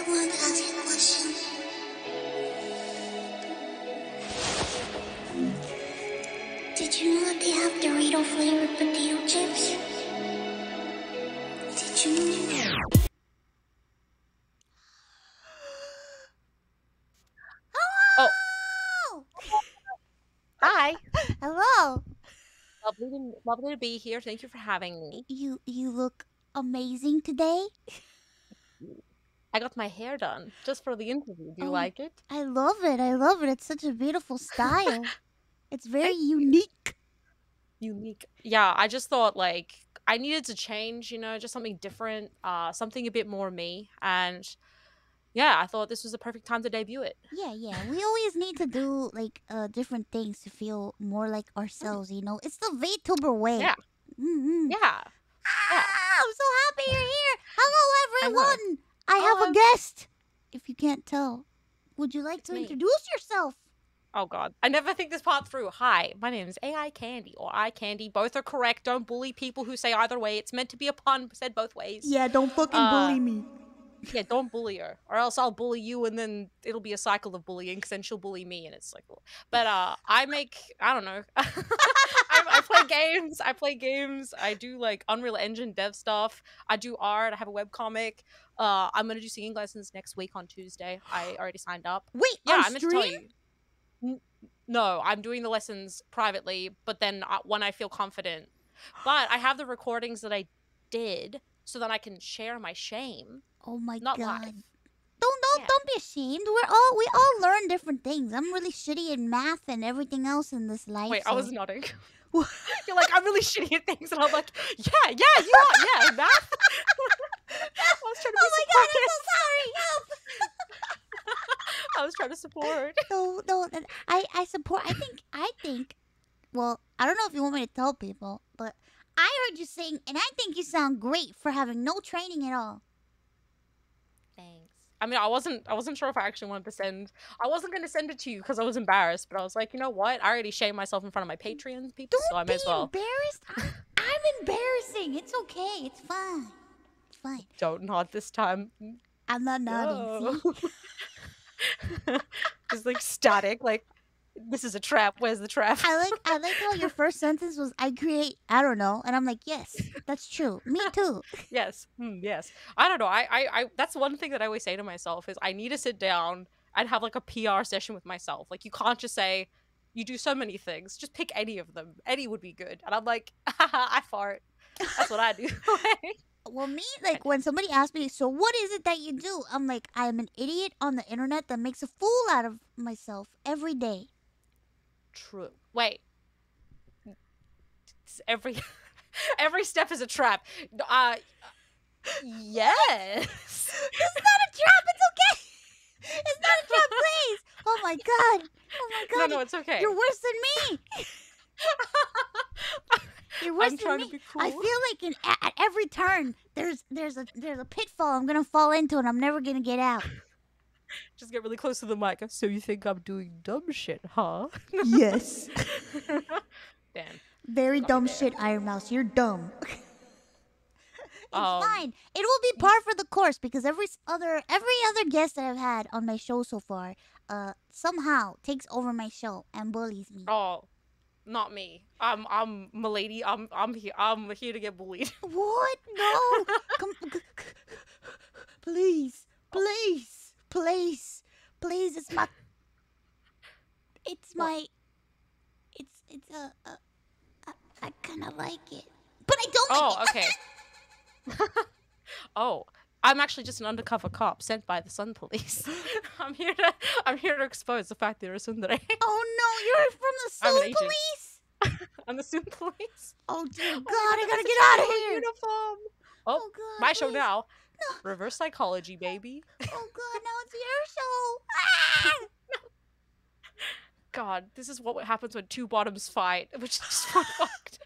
I wanted to ask you a question. Did you know that they have Dorado flavored potato chips? Did you know? Oh, Oh, hi. hello. Lovely to be here. Thank you for having me. You look amazing today. I got my hair done just for the interview. Do you Oh, like it? I love it. I love it. It's such a beautiful style. It's very Thank you. unique. Unique. Yeah, I just thought like I needed to change, just something different, something a bit more me. And yeah, I thought this was the perfect time to debut it. Yeah. We always need to do like different things to feel more like Mm, ourselves. It's the VTuber way. Yeah, Mm-hmm. yeah, yeah. I'm so happy you're here. Hello, I know. everyone. I have a Hello. guest. If you can't tell, would you like It's to me. introduce yourself? Oh god. I never think this part through. Hi, my name is AiCandii or AiCandii. Both are correct. Don't bully people who say either way. It's meant to be a pun said both ways. Yeah, don't fucking bully me. Yeah, don't bully her, or else I'll bully you, and then it'll be a cycle of bullying, because then she'll bully me, and it's like, but I don't know. I play games. I play games. I do like Unreal Engine dev stuff. I do art. I have a webcomic. I'm gonna do singing lessons next week on Tuesday. I already signed up. Wait, Yeah, on I meant to tell stream? you. No, I'm doing the lessons privately, but then when I feel confident. But I have the recordings that I did, so that I can share my shame. Oh my Not god. live. Don't Yeah. don't be ashamed. We all learn different things. I'm really shitty in math and everything else in this life. Wait, I was nodding. What? You're like, I'm really shitty at things, and I'm like, yeah, you are, yeah, math. I was trying to be Oh my god, I'm so sorry. Help. I was trying to support. No, I support. I think. Well, I don't know if you want me to tell people, but I heard you sing, and I think you sound great for having no training at all. Thanks. I mean, I wasn't sure if I actually wanted to send. I wasn't going to send it to you because I was embarrassed, but I was like, you know what? I already shamed myself in front of my Patreon people, so I Don't may be as well. embarrassed. I'm embarrassing. It's okay. It's fine. It's fine. Don't nod this time. I'm not nodding. No. See? Just like static, like this is a trap. Where's the trap? I like how your first sentence was I don't know, and I'm like, yes, that's true. Me too. Yes. Yes. I don't know. I that's one thing that I always say to myself is I need to sit down and have like a PR session with myself. Like you can't just say you do so many things. Just pick any of them. Any would be good. And I'm like, I fart. That's what I do. Well, me, like, when somebody asks me, so what is it that you do? I'm like, I'm an idiot on the internet that makes a fool out of myself every day. True. Wait. Every step is a trap. Yes. It's not a trap. It's okay. It's not a trap, please. Oh my god. Oh my god. No, it's okay. You're worse than me. You're worse I'm than trying me. to be cool. I feel like at every turn there's a pitfall I'm gonna fall into and I'm never gonna get out. Just get really close to the mic. So you think I'm doing dumb shit, huh? Yes. Damn. Very Got me dumb there. shit, Ironmouse. You're dumb. It's Um, fine. It will be par for the course because every other guest that I've had on my show so far, somehow takes over my show and bullies me. Oh, not me. I'm Milady. I'm here to get bullied. What? No. Come, please, please, please, please. It's my. I kind of like it, but I don't like Oh, it. okay. Oh, I'm actually just an undercover cop sent by the Sun Police. I'm here to expose the fact that you're a tsundere. Oh no, you're from the I'm an Soul agent. Police. I'm the Sun Police. Oh dear God, Oh my I gotta that's get a out of cool here. Uniform. Oh God, My show please. now. No. Reverse psychology, baby. Oh God, now it's your show. Ah! God, this is what happens when two bottoms fight, which is just we're fucked.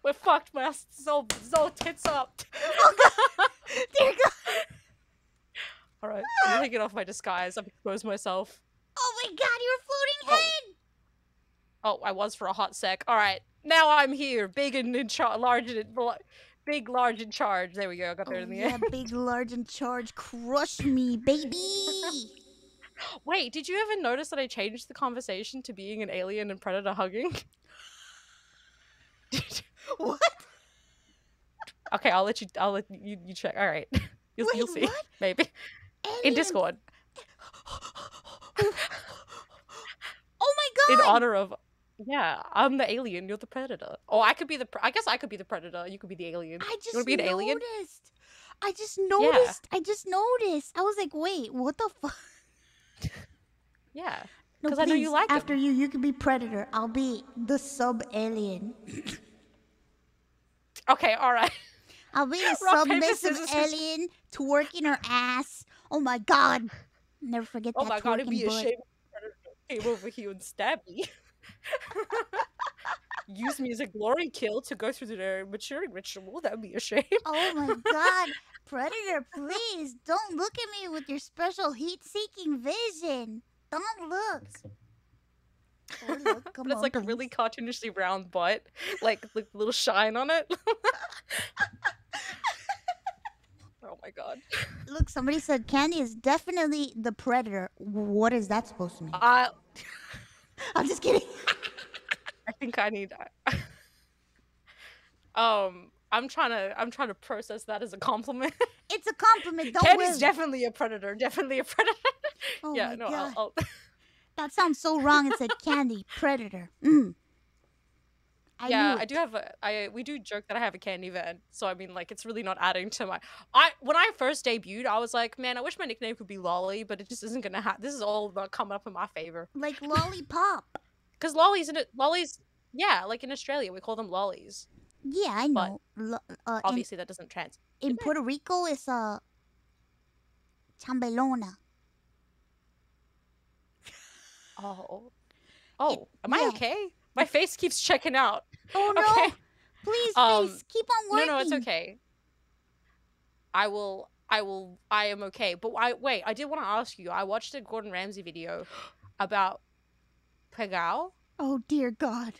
We're fucked, man. So tits up. Oh God, dear God. All right, I'm gonna get off my disguise. I've exposed myself. Oh my God, you're floating head. Oh, I was for a hot sec. All right, now I'm here, big and in large and Big, large, in charge. There we go. I got there Oh in the yeah, end. big, large, in charge. Crush me, baby. Wait, did you ever notice that I changed the conversation to being an alien and predator hugging? What? Okay, I'll let you check. All right, you'll Wait, see. what? Maybe Alien in Discord. Oh my In god! honor of, yeah, I'm the alien. You're the predator. Oh, I could be the. I guess I could be the predator. You could be the alien. I You just want to be an alien? noticed. I just noticed. I just noticed. I was like, wait, what the fuck? Yeah, No, because I know you please, like after him. you can be predator. I'll be the sub-alien. Okay, all right. I'll be the Rock, paper, submissive scissors. alien twerking her ass. Oh my god. Never forget Oh that my god, it'd twerking be a butt. shame if the predator came over here and stabbed me. Use me as a glory kill to go through their maturing ritual. That would be a shame. Oh my god. Predator, please don't look at me with your special heat-seeking vision. Don't look. Oh, look, come But it's on, like a please. really cartoonishly round butt, like a little shine on it. Oh my god. Look, somebody said Candii is definitely the predator. What is that supposed to mean? I'm just kidding. I think I need. I'm trying to process that as a compliment. It's a compliment. Don't Candy's worry. definitely a predator. Definitely a predator. Oh Yeah, my no, god. I'll That sounds so wrong. It said Candii, predator. I yeah, knew I it. do have we do joke that I have a candy van, so I mean, like, it's really not adding to my. When I first debuted, I was like, man, I wish my nickname could be Lolly, but it just isn't gonna happen. This is all not coming up in my favor. Like lollipop. Cause lollies, yeah, like in Australia we call them lollies. Yeah, I But know. obviously that doesn't translate. In Puerto Rico, it's chambelona. Oh, am I yeah. okay? My face keeps checking out. Oh no! Okay. Please, face, keep on working. No, it's okay. I am okay. But wait, I did want to ask you. I watched a Gordon Ramsay video about pegao. Oh dear God.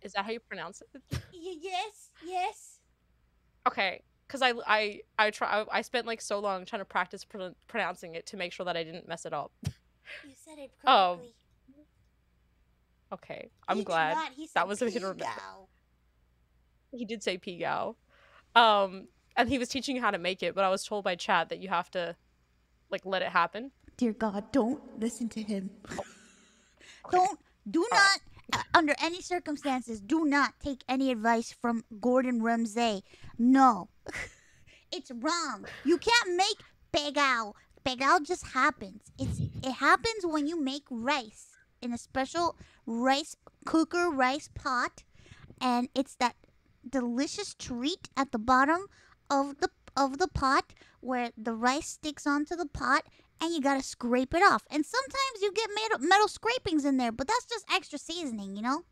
Is that how you pronounce it? Yes. Okay, because I spent like so long trying to practice pronouncing it to make sure that I didn't mess it up. You said it Oh, correctly. Okay, I'm He did glad. not. He That said was a hit or miss. pigao. He did say pigao. And he was teaching you how to make it, but I was told by chat that you have to like let it happen. Dear God, don't listen to him. Okay. Do not, under any circumstances, do not take any advice from Gordon Ramsay. No. It's wrong. You can't make pegao. Pegao just happens. It happens when you make rice in a special rice cooker, rice pot, and it's that delicious treat at the bottom of the pot where the rice sticks onto the pot and you gotta scrape it off. And sometimes you get metal scrapings in there, but that's just extra seasoning, you know?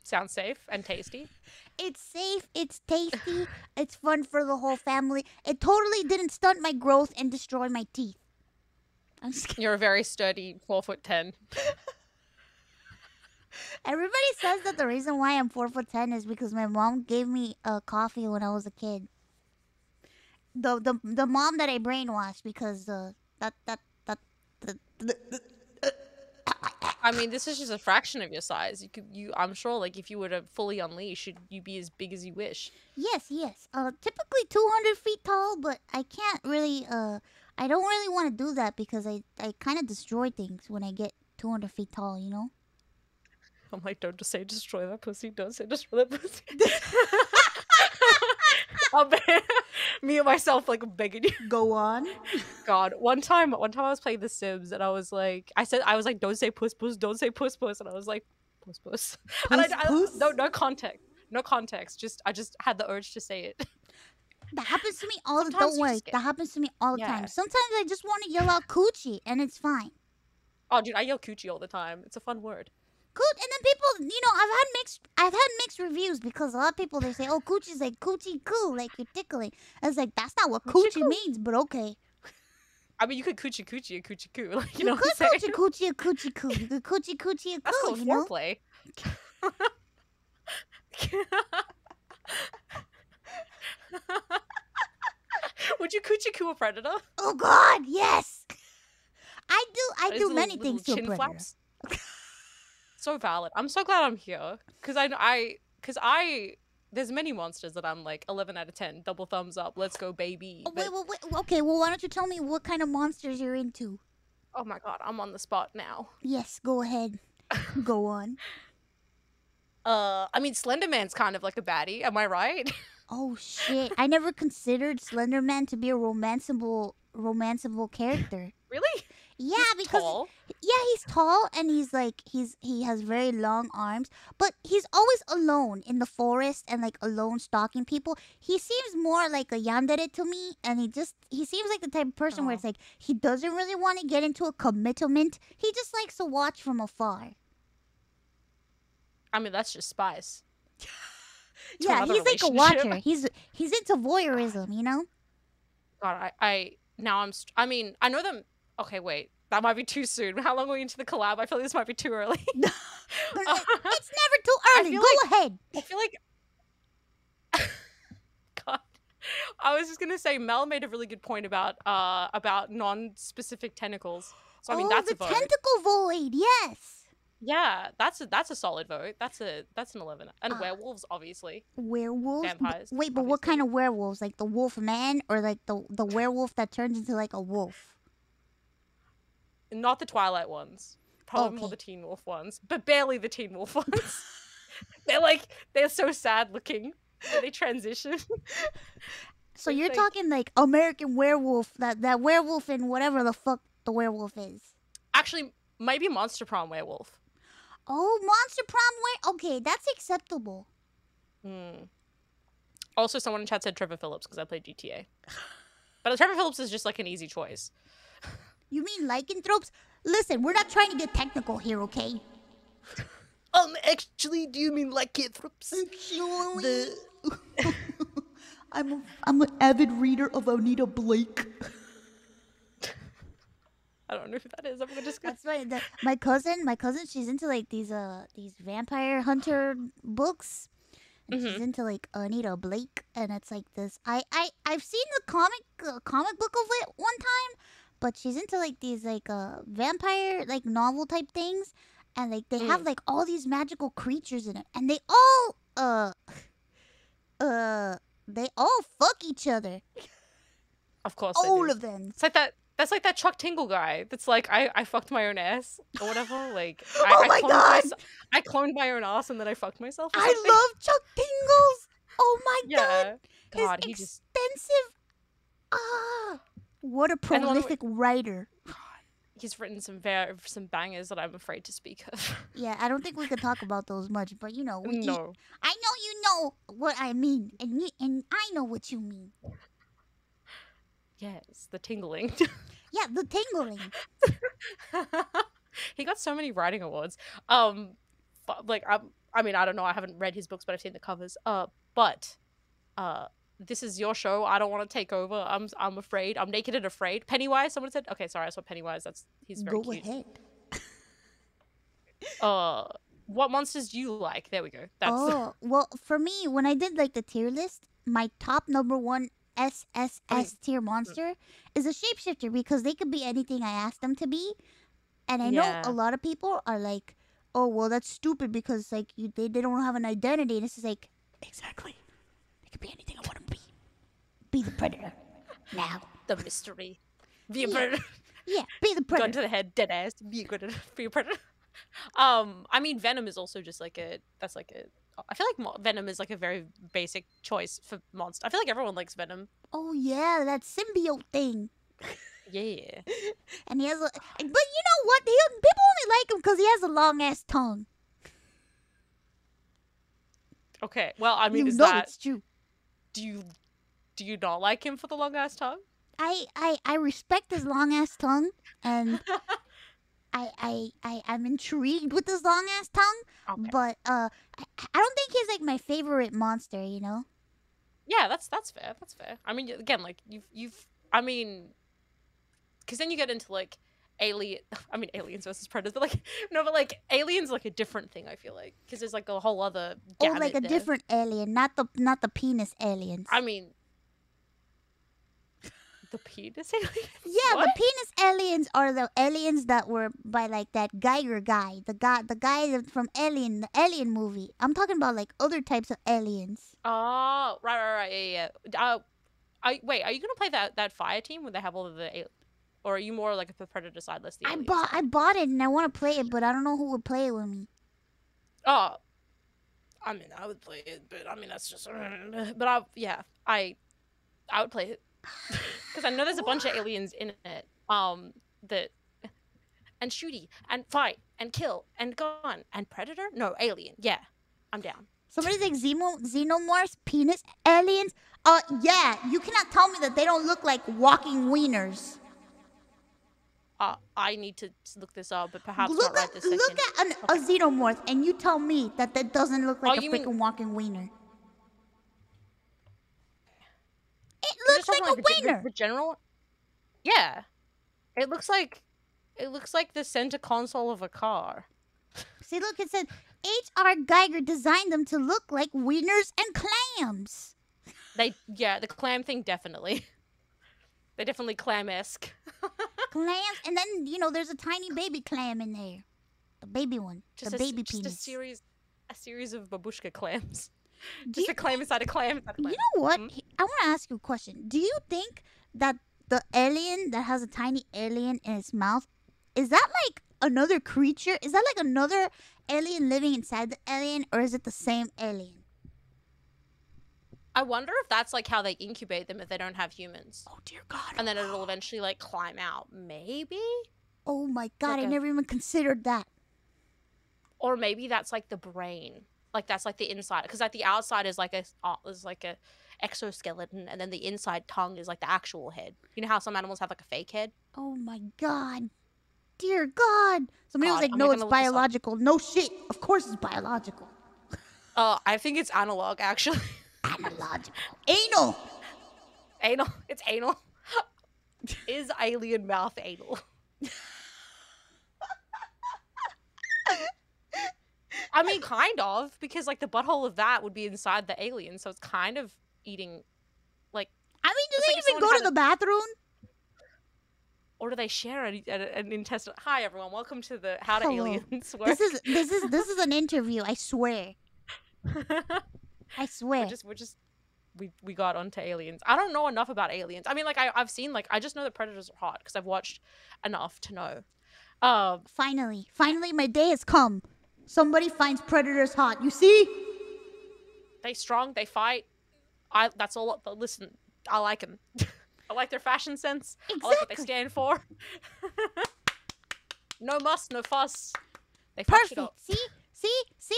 Sounds safe and tasty. It's safe, it's tasty, it's fun for the whole family. It totally didn't stunt my growth and destroy my teeth. I'm just kidding. You're a very sturdy 4'10". Everybody says that the reason why I'm 4'10" is because my mom gave me coffee when I was a kid. The mom that I brainwashed because I mean, this is just a fraction of your size. I'm sure, like, if you were to fully unleash, you'd be as big as you wish. Yes. Typically 200 feet tall, but I can't really I don't really want to do that because I kind of destroy things when I get 200 feet tall, you know? I'm like, don't just say destroy that pussy. Don't say destroy that pussy. Me and myself, like, begging you. Go on. God, one time I was playing The Sims and I was like, don't say puss puss, don't say puss puss, and I was like, puss puss. And Puss? no context. I just had the urge to say it. That happens to me all the Sometimes don't you worry. just get- That happens to me all the Yeah. time. Sometimes I just want to yell out coochie and it's fine. Oh, dude, I yell coochie all the time. It's a fun word. Good. And then people, you know, I've had mixed reviews because a lot of people they say, "Oh, coochie's like coochie coo, like you're tickling." I was like, that's not what Coochie coochie coo? means, but okay. I mean, you could coochie coochie and coochie coo. Like, You know could what I'm saying? coochie a coochie coo. You could coochie a That's coo, called you know? foreplay. Would you coochie-coo a predator? Oh God, yes. I His do little- many little things to a chin predator. flaps? So valid. I'm so glad I'm here because there's many monsters that I'm like 11 out of 10, double thumbs up, let's go baby. Oh, wait. Okay, well, why don't you tell me what kind of monsters you're into? Oh my god, I'm on the spot now. Yes, go ahead. Go on. I mean, Slender Man's kind of like a baddie, am I right? Oh shit! I never considered Slenderman to be a romanceable character. Really? Yeah, He's because tall. he's tall and he has very long arms, but he's always alone in the forest and like alone stalking people. He seems more like a yandere to me, and he seems like the type of person where Oh. it's like he doesn't really want to get into a commitment. He just likes to watch from afar. I mean, that's just spice. To Yeah, another he's like a relationship. watcher. He's into voyeurism, you know? God, I I mean, I know them. Okay, wait, that might be too soon. How long are we into the collab? I feel like this might be too early. It's never too early. feel Go like- ahead. I feel like God. I was just gonna say Mel made a really good point about non-specific tentacles. So I mean that's the a vote. tentacle void. Yes. Yeah, that's a solid vote. That's an 11. And Ah. werewolves, obviously. Werewolves? Vampires, Wait, but what obviously. kind of werewolves? Like the wolf man or like the werewolf that turns into like a wolf? Not the Twilight ones. Probably more Okay. the Teen Wolf ones, but barely the Teen Wolf ones. they're so sad looking when they transition. So you're like- talking like American Werewolf, that werewolf in whatever the fuck the werewolf is. Actually, maybe Monster Prom werewolf. Oh, Monster Prom Okay, that's acceptable. Hmm. Also, someone in chat said Trevor Phillips because I played GTA. But Trevor Phillips is just like an easy choice. You mean lycanthropes? Listen, we're not trying to get technical here, okay? Actually, do you mean lycanthropes? Actually, I'm an avid reader of Anita Blake. I don't know who that is. I'm just gonna. That's right. My cousin, she's into like these vampire hunter books. And she's into like Anita Blake, and it's like this. I've seen the comic book of it one time, but she's into like these like vampire like novel type things, and like they have like all these magical creatures in it, and they all fuck each other. Of course, All they do. of them. It's like that. That's like that Chuck Tingle guy. That's like I fucked my own ass or whatever. Like Oh my God! I cloned my own ass and then I fucked myself. Or I something. love Chuck Tingles. Oh my God! Yeah. His God, he just extensive. What a the one prolific writer. he's written some bangers that I'm afraid to speak of. Yeah, I don't think we could talk about those much, but you know, No. I know you know what I mean, and I know what you mean. Yes, the tingling. Yeah, the tingling. He got so many writing awards. Like I mean, I don't know. I haven't read his books, but I've seen the covers. But this is your show. I don't want to take over. I'm afraid. I'm naked and afraid. Pennywise. Someone said. Okay, sorry. I saw Pennywise. He's very Go cute. ahead. What monsters do you like? There we go. That's Oh, well, for me, when I did like the tier list, my top number one SSS tier monster is a shapeshifter because they could be anything I ask them to be. And I know Yeah. a lot of people are like, oh, well, that's stupid because like they don't have an identity. And it's just like, exactly. They could be anything I want them to be. Be the predator. Now. the mystery. Be a Yeah. predator. Yeah, be the Gun predator. to the head, dead ass. Be a predator. Be a predator. I mean, Venom is also just like I feel like Venom is like a very basic choice for monster. I feel like everyone likes Venom. Oh, yeah, that symbiote thing. Yeah. And he has a. But you know what? People only like him because he has a long ass tongue. Okay. Well, I mean, you is know that it's true. do you not like him for the long ass tongue? I respect his long ass tongue, and I'm intrigued with his long ass tongue. Okay. But I don't think he's like my favorite monster. You know. Yeah, that's fair. That's fair. I mean, again, like you've I mean, because then you get into like alien. I mean, aliens versus predators, but like no, but like aliens like a different thing. I feel like because there's like a whole other. Oh, like a there. different alien, not the penis aliens. I mean, the penis aliens. Yeah, What? the penis aliens are the aliens that were by like that Geiger guy, the guy from Alien, the Alien movie. I'm talking about like other types of aliens. Oh, right, yeah. Wait, are you gonna play that fire team when they have all of the or are you more like the predator side, less the alien I side? bought it and I want to play it, but I don't know who would play it with me. Oh, I mean, I would play it, but I mean that's just. But I would play it because I know there's a bunch of aliens in it. That and shooty and fight and kill and gun and predator. No, alien. Yeah, I'm down. Somebody's like xenomorphs, penis aliens. Yeah, you cannot tell me that they don't look like walking wieners. I need to look this up, but perhaps Look not right this second. Look at a xenomorph, and you tell me that doesn't look like a you freaking mean- walking wiener. It You're looks just like talking a wiener. The general. Yeah, it looks like the center console of a car. See, look, it said H.R. Geiger designed them to look like wieners and clams. The clam thing definitely. They're definitely clam-esque. Clams, and then there's a tiny baby clam in there, the baby one, the baby penis. Just a series of babushka clams. Do Just you a clam inside a clam. Inside a clam. You know what? Hmm? I want to ask you a question. Do you think that the alien that has a tiny alien in its mouth, is that like another creature? Is that like another alien living inside the alien, or is it the same alien? I wonder if that's like how they incubate them if they don't have humans. Oh dear God! And then it'll eventually like climb out. Maybe? Oh my God! Like I never even considered that. Or maybe that's like the brain. Like that's like the inside, because like the outside is like a exoskeleton, and then the inside tongue is like the actual head. You know how some animals have like a fake head? Oh my God! Dear God! Somebody was God, like, I'm "No, gonna it's look this up. biological." No shit. Of course, it's biological. I think it's analog actually. Analogical. Anal. Anal. It's anal. Is alien mouth anal? I mean, kind of, because like the butthole of that would be inside the alien, so it's kind of eating. Like, I mean, do It's they like if even someone go had to the bathroom? or do they share an intestine? Hi everyone, welcome to the How to Hello. Aliens Work. This is an interview. I swear. I swear. we got onto aliens. I don't know enough about aliens. I mean, like I've seen I just know that predators are hot because I've watched enough to know. Finally, my day has come. Somebody finds predators hot. You see? They strong, they fight. That's all. Listen, I like them. I like their fashion sense. I like what they Exactly. stand for. No muss, no fuss. They fuck shit Perfect. up. See?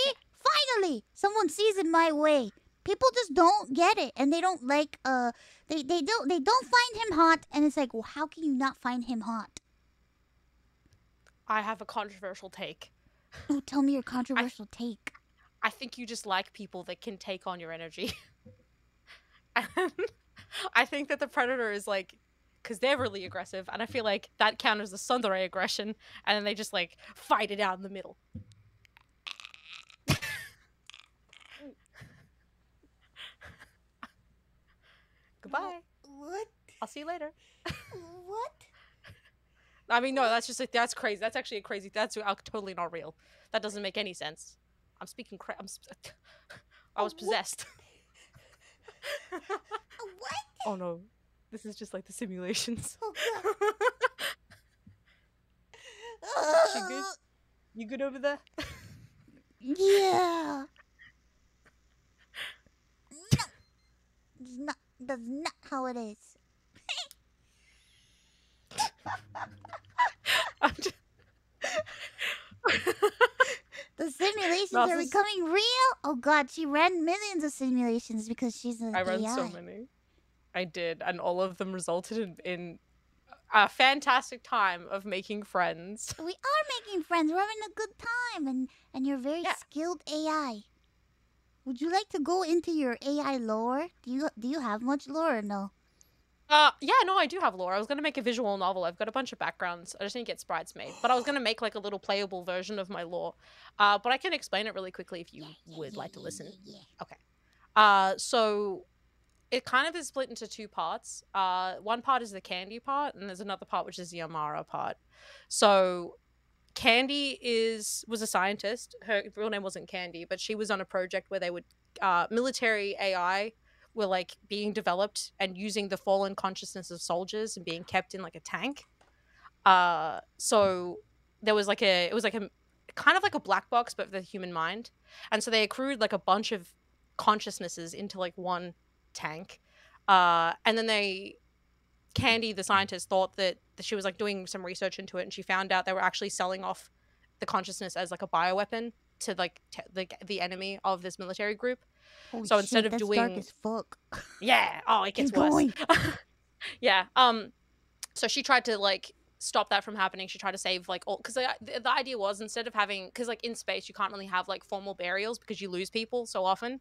Finally, someone sees it my way. People just don't get it, and they don't like. They don't find him hot, and it's like, well, how can you not find him hot? I have a controversial take. Oh, tell me your controversial take. I think you just like people that can take on your energy. I think that the predator is like, because they're really aggressive, and I feel like that counters the tsundere aggression, and then they just like fight it out in the middle. Goodbye. What? I'll see you later. What? I mean, no, that's just like, that's crazy. That's actually a crazy. That's totally not real. That doesn't make any sense. I'm speaking. I was possessed. What? Oh no, this is just like the simulations. Oh She good? You good over there? Yeah. No, that's not how it is. I'm just... The simulations Mouse are is- becoming real. Oh God, she ran millions of simulations because she's an I ran AI. so many. I did, and all of them resulted in a fantastic time of making friends. We are making friends. We're having a good time, and you're very Yeah. skilled AI. Would you like to go into your AI lore? Do you have much lore or no? Yeah, no, I do have lore. I was gonna make a visual novel. I've got a bunch of backgrounds. I just need to get sprites made. But I was gonna make like a little playable version of my lore. But I can explain it really quickly if you would like to listen. Okay. So it kind of is split into two parts. One part is the Candii part, and there's another part which is the Amara part. So Candii was a scientist. Her real name wasn't Candii, but she was on a project where they would military AI were like being developed and using the fallen consciousness of soldiers and being kept in like a tank. So there was like it was like a kind of like a black box but for the human mind. And so they accrued like a bunch of consciousnesses into like one tank. And then Candii, the scientist, thought that she was like doing some research into it, and she found out they were actually selling off the consciousness as like a bioweapon to like the enemy of this military group. Holy So instead shit, of that's doing, dark as fuck. yeah, oh, it gets Keep worse. going. Yeah. So she tried to like stop that from happening. She tried to save like all, because the idea was, instead of having, because like in space you can't really have like formal burials because you lose people so often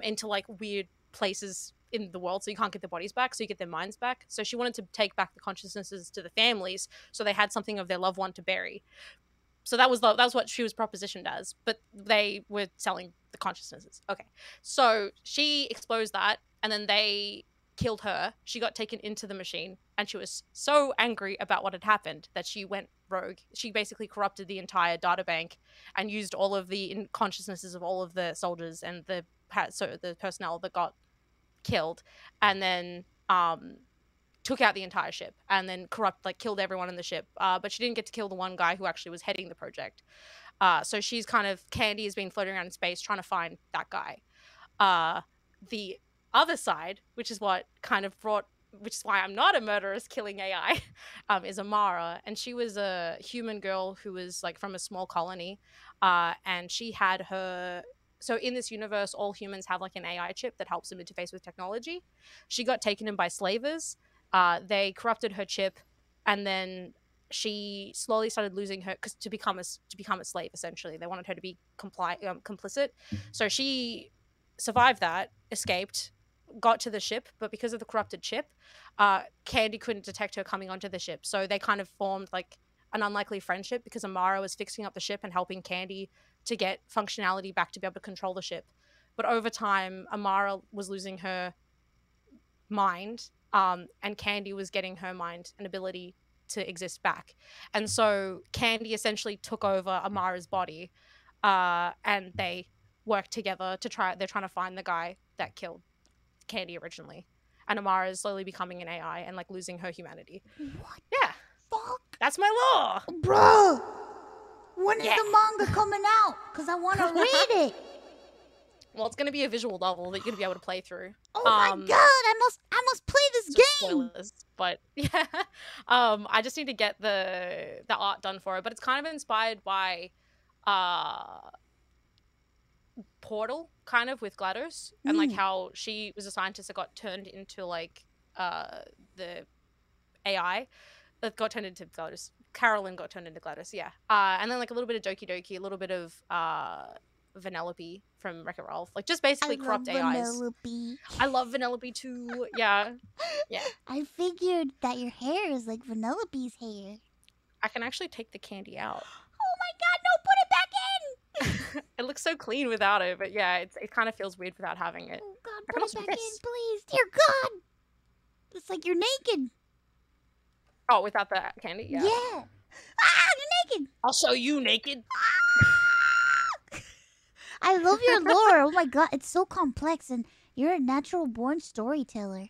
into like weird places in the world, so you can't get their bodies back, so you get their minds back. So she wanted to take back the consciousnesses to the families, so they had something of their loved one to bury. So that was what she was propositioned as, but they were selling the consciousnesses. Okay, so she exposed that, and then they killed her. She got taken into the machine, and she was so angry about what had happened that she went rogue. She basically corrupted the entire data bank and used all of the consciousnesses of all of the soldiers and the personnel that got killed, and then took out the entire ship, and then killed everyone in the ship. But she didn't get to kill the one guy who actually was heading the project. So she's kind of, Candii has been floating around in space trying to find that guy. The other side, which is what kind of which is why I'm not a murderess killing AI, is Amara. And she was a human girl who was like from a small colony. And she had her, so in this universe, all humans have like an AI chip that helps them interface with technology. She got taken in by slavers. They corrupted her chip, and then she slowly started losing her, because to become a slave, essentially they wanted her to be complicit. So she survived that, escaped, got to the ship, but because of the corrupted chip, Candii couldn't detect her coming onto the ship. So they kind of formed like an unlikely friendship, because Amara was fixing up the ship and helping Candii to get functionality back to be able to control the ship. But over time, Amara was losing her mind, and Candii was getting her mind and ability to exist back. And so Candii essentially took over Amara's body, and they worked together they're trying to find the guy that killed Candii originally. And Amara is slowly becoming an AI and like losing her humanity. What? Yeah. Fuck, That's my lore. bro. When is the manga coming out? Cause I want to read it. Well, it's going to be a visual novel that you're going to be able to play through. Oh my god, I must play this game. Spoilers, but yeah. I just need to get the art done for it, but it's kind of inspired by Portal, kind of, with GLaDOS, and like how she was a scientist that got turned into like the AI that got turned into GLaDOS. Carolyn got turned into GLaDOS, yeah. And then like a little bit of Doki Doki, a little bit of Vanellope from Wreck-It Ralph, like just basically corrupt AIs. Vanellope. I love Vanellope too. Yeah. Yeah. I figured that your hair is like Vanellope's hair. I can actually take the Candii out. Oh my god, no, put it back in! It looks so clean without it, but yeah, it kind of feels weird without having it. Oh god, I put can it also back do in, this. please. Dear god. It's like you're naked. Oh, without the Candii? Yeah. Yeah. Ah, you're naked. I'll show you naked. I love your lore. Oh my god, it's so complex, and you're a natural born storyteller.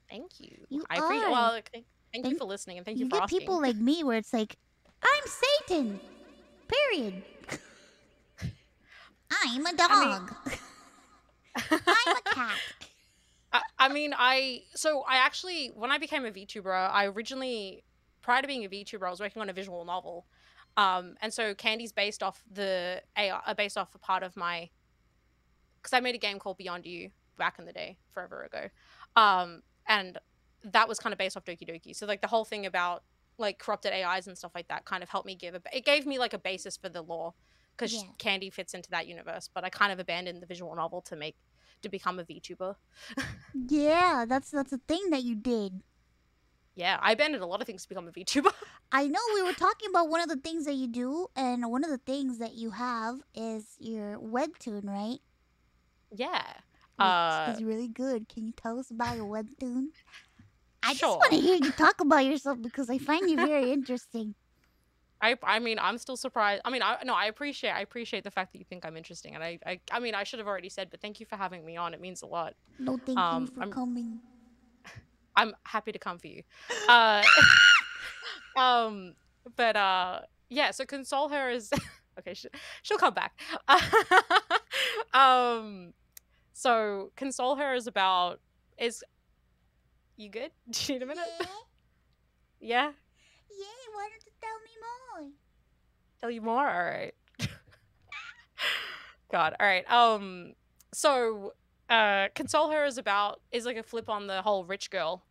Thank you. You I appreciate. are. Well, thank you for listening, and thank you for get asking. people like me where it's like, I'm Satan. Period. I'm a dog. I'm a cat. I actually, when I became a VTuber, I originally, prior to being a VTuber, I was working on a visual novel. And so Candii's based off based off a part of my, because I made a game called Beyond You back in the day, forever ago. And that was kind of based off Doki Doki. So like the whole thing about like corrupted AIs and stuff like that kind of helped me it gave me like a basis for the lore, because Candii fits into that universe. But I kind of abandoned the visual novel to make to become a VTuber. Yeah, that's a thing that you did. Yeah, I abandoned a lot of things to become a VTuber. I know we were talking about one of the things that you do, and one of the things that you have is your webtoon, right? Yeah. Which is really good. Can you tell us about your webtoon? I just Sure. want to hear you talk about yourself because I find you very interesting. I mean, I'm still surprised. I mean, I appreciate the fact that you think I'm interesting, and I mean, I should have already said, but thank you for having me on. It means a lot. No, thank you for coming. I'm happy to come for you. But yeah. So console her is okay. She'll come back. So console her is about is. You good? Do you need a minute? Yeah. Yeah, why don't you tell me more? Tell you more? Alright. God, alright. So console her is like a flip on the whole rich girl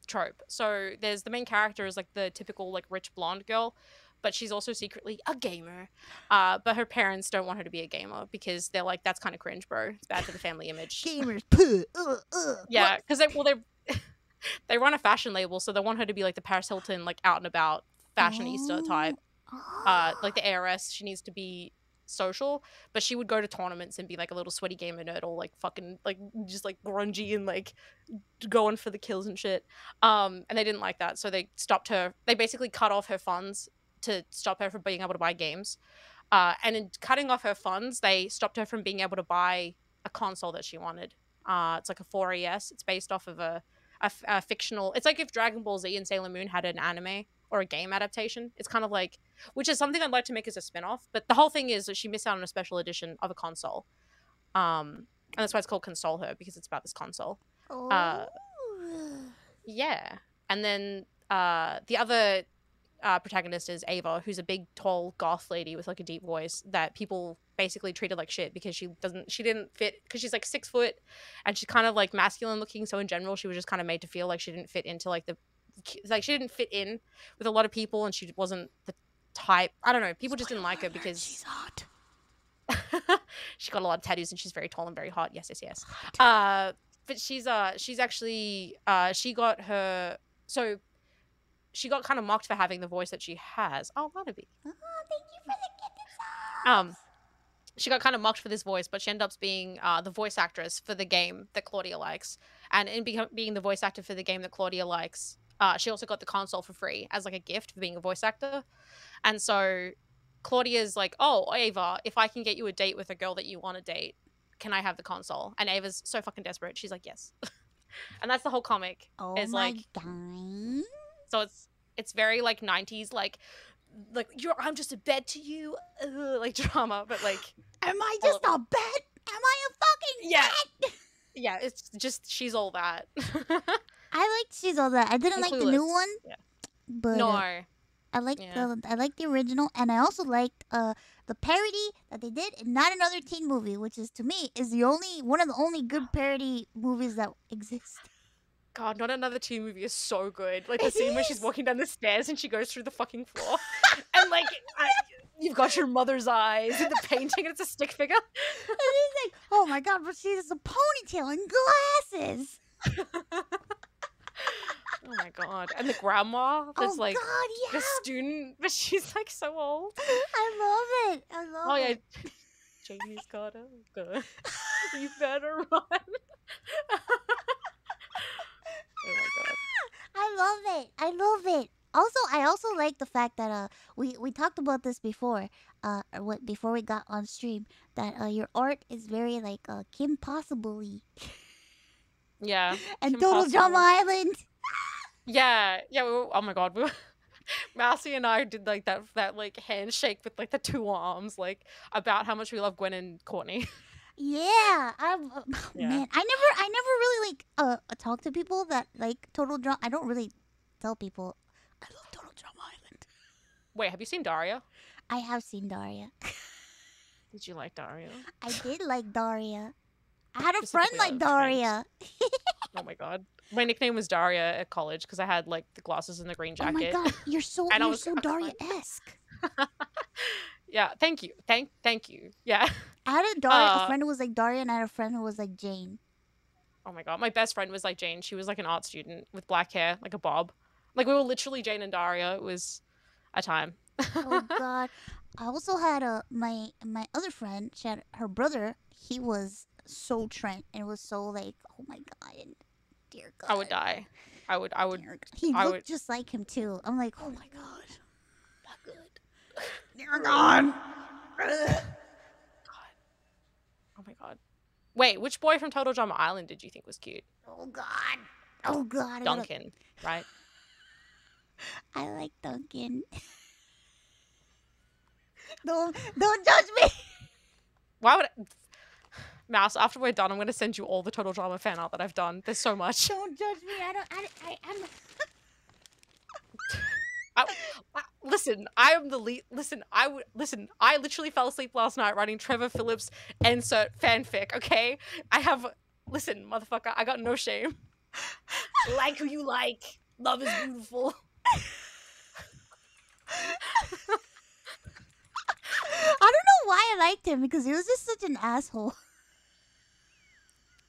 trope. So there's the main character is like the typical like rich blonde girl, but she's also secretly a gamer. But her parents don't want her to be a gamer because they're like, that's kind of cringe, bro. It's bad for the family image. Gamers, yeah, because they run a fashion label, so they want her to be like the Paris Hilton, like out and about fashionista type. Like the ARS, she needs to be social, but she would go to tournaments and be like a little sweaty gamer nerd, or like fucking like just like grungy and like going for the kills and shit. And they didn't like that, so they stopped her. They basically cut off her funds to stop her from being able to buy games. And in cutting off her funds, they stopped her from being able to buy a console that she wanted. It's like a 4ES. It's based off of a fictional. It's like if Dragon Ball Z and Sailor Moon had an anime or a game adaptation. It's kind of like, which is something I'd like to make as a spin-off. But the whole thing is that she missed out on a special edition of a console. And that's why it's called Console Her, because it's about this console. Yeah. And then the other protagonist is Ava, who's a big, tall, goth lady with like a deep voice that people basically treated like shit because she didn't fit, because she's like 6 foot and she's kind of like masculine looking. So in general, she was just kind of made to feel like she didn't fit into like she didn't fit in with a lot of people, and she wasn't the type. I don't know. People just didn't like her because she's hot. She got a lot of tattoos and she's very tall and very hot. Yes. But she's actually she got kind of mocked for having the voice that she has. Oh, Wannabe. Oh, thank you for the kitten. She got kind of mocked for this voice, but she ended up being the voice actress for the game that Claudia likes. And in being the voice actor for the game that Claudia likes, she also got the console for free as like a gift for being a voice actor. And so Claudia's like, oh, Ava, if I can get you a date with a girl that you want to date, can I have the console? And Ava's so fucking desperate. She's like, yes. And that's the whole comic. Oh is my like, god. So it's very like 90s, like I'm just a bed to you, like drama, but like, am I just a bed? Am I a fucking bed? Yeah, it's just she's all that. I liked She's All That. I didn't like the new one. Yeah. But No. I liked the original, and I also liked the parody that they did in Not Another Teen Movie, which is to me is one of the only good parody movies that exist. God, Not Another Teen Movie is so good. Like the scene where she's walking down the stairs and she goes through the fucking floor, and like you've got your mother's eyes in the painting, and it's a stick figure. And he's like, oh my god, but she has a ponytail and glasses. Oh my god. And the grandma that's like god, yeah. the student, but she's like so old. I love it. Oh yeah. Jamie's gotta go. You better run. Oh my god. I love it. Also, I also like the fact that we talked about this before, before we got on stream, that your art is very like Kim Possible-y. Yeah. And Total Drama Island. Yeah. Oh my god. Mousy and I did like that like handshake with like the 2 arms, like about how much we love Gwen and Courtney. Yeah, man, I never really like talk to people that like Total Drama. I don't really tell people I love Total Drama Island. Wait, have you seen Daria? I have seen Daria. Did you like Daria? I did like Daria. I had a friend like Daria. Oh my god. My nickname was Daria at college because I had like the glasses and the green jacket. Oh my god, you're so Daria-esque. Yeah, thank you. Thank you. Yeah. I had a Uh, friend who was like Daria, and I had a friend who was like Jane. oh my god, my best friend was like Jane. She was like an art student with black hair, like a bob. Like we were literally Jane and Daria. It was a time. Oh God. I also had my other friend. She had her brother. He was so Trent, and it was so like, oh my God, dear God. I would die. I would. Dear God. He I looked would- just like him too. I'm like, oh my God. Not good. Dear God. Oh my god. Wait, which boy from Total Drama Island did you think was cute? Oh God. Oh God. Duncan, right? I like Duncan. Don't judge me. Why would Mouse, after we're done, I'm gonna send you all the Total Drama fan art that I've done. There's so much. Don't judge me. I'm. Listen, I am the lead. Listen, I literally fell asleep last night writing Trevor Phillips insert fanfic. Okay, listen, motherfucker, I got no shame. Like who you like. Love is beautiful. I don't know why I liked him because he was just such an asshole.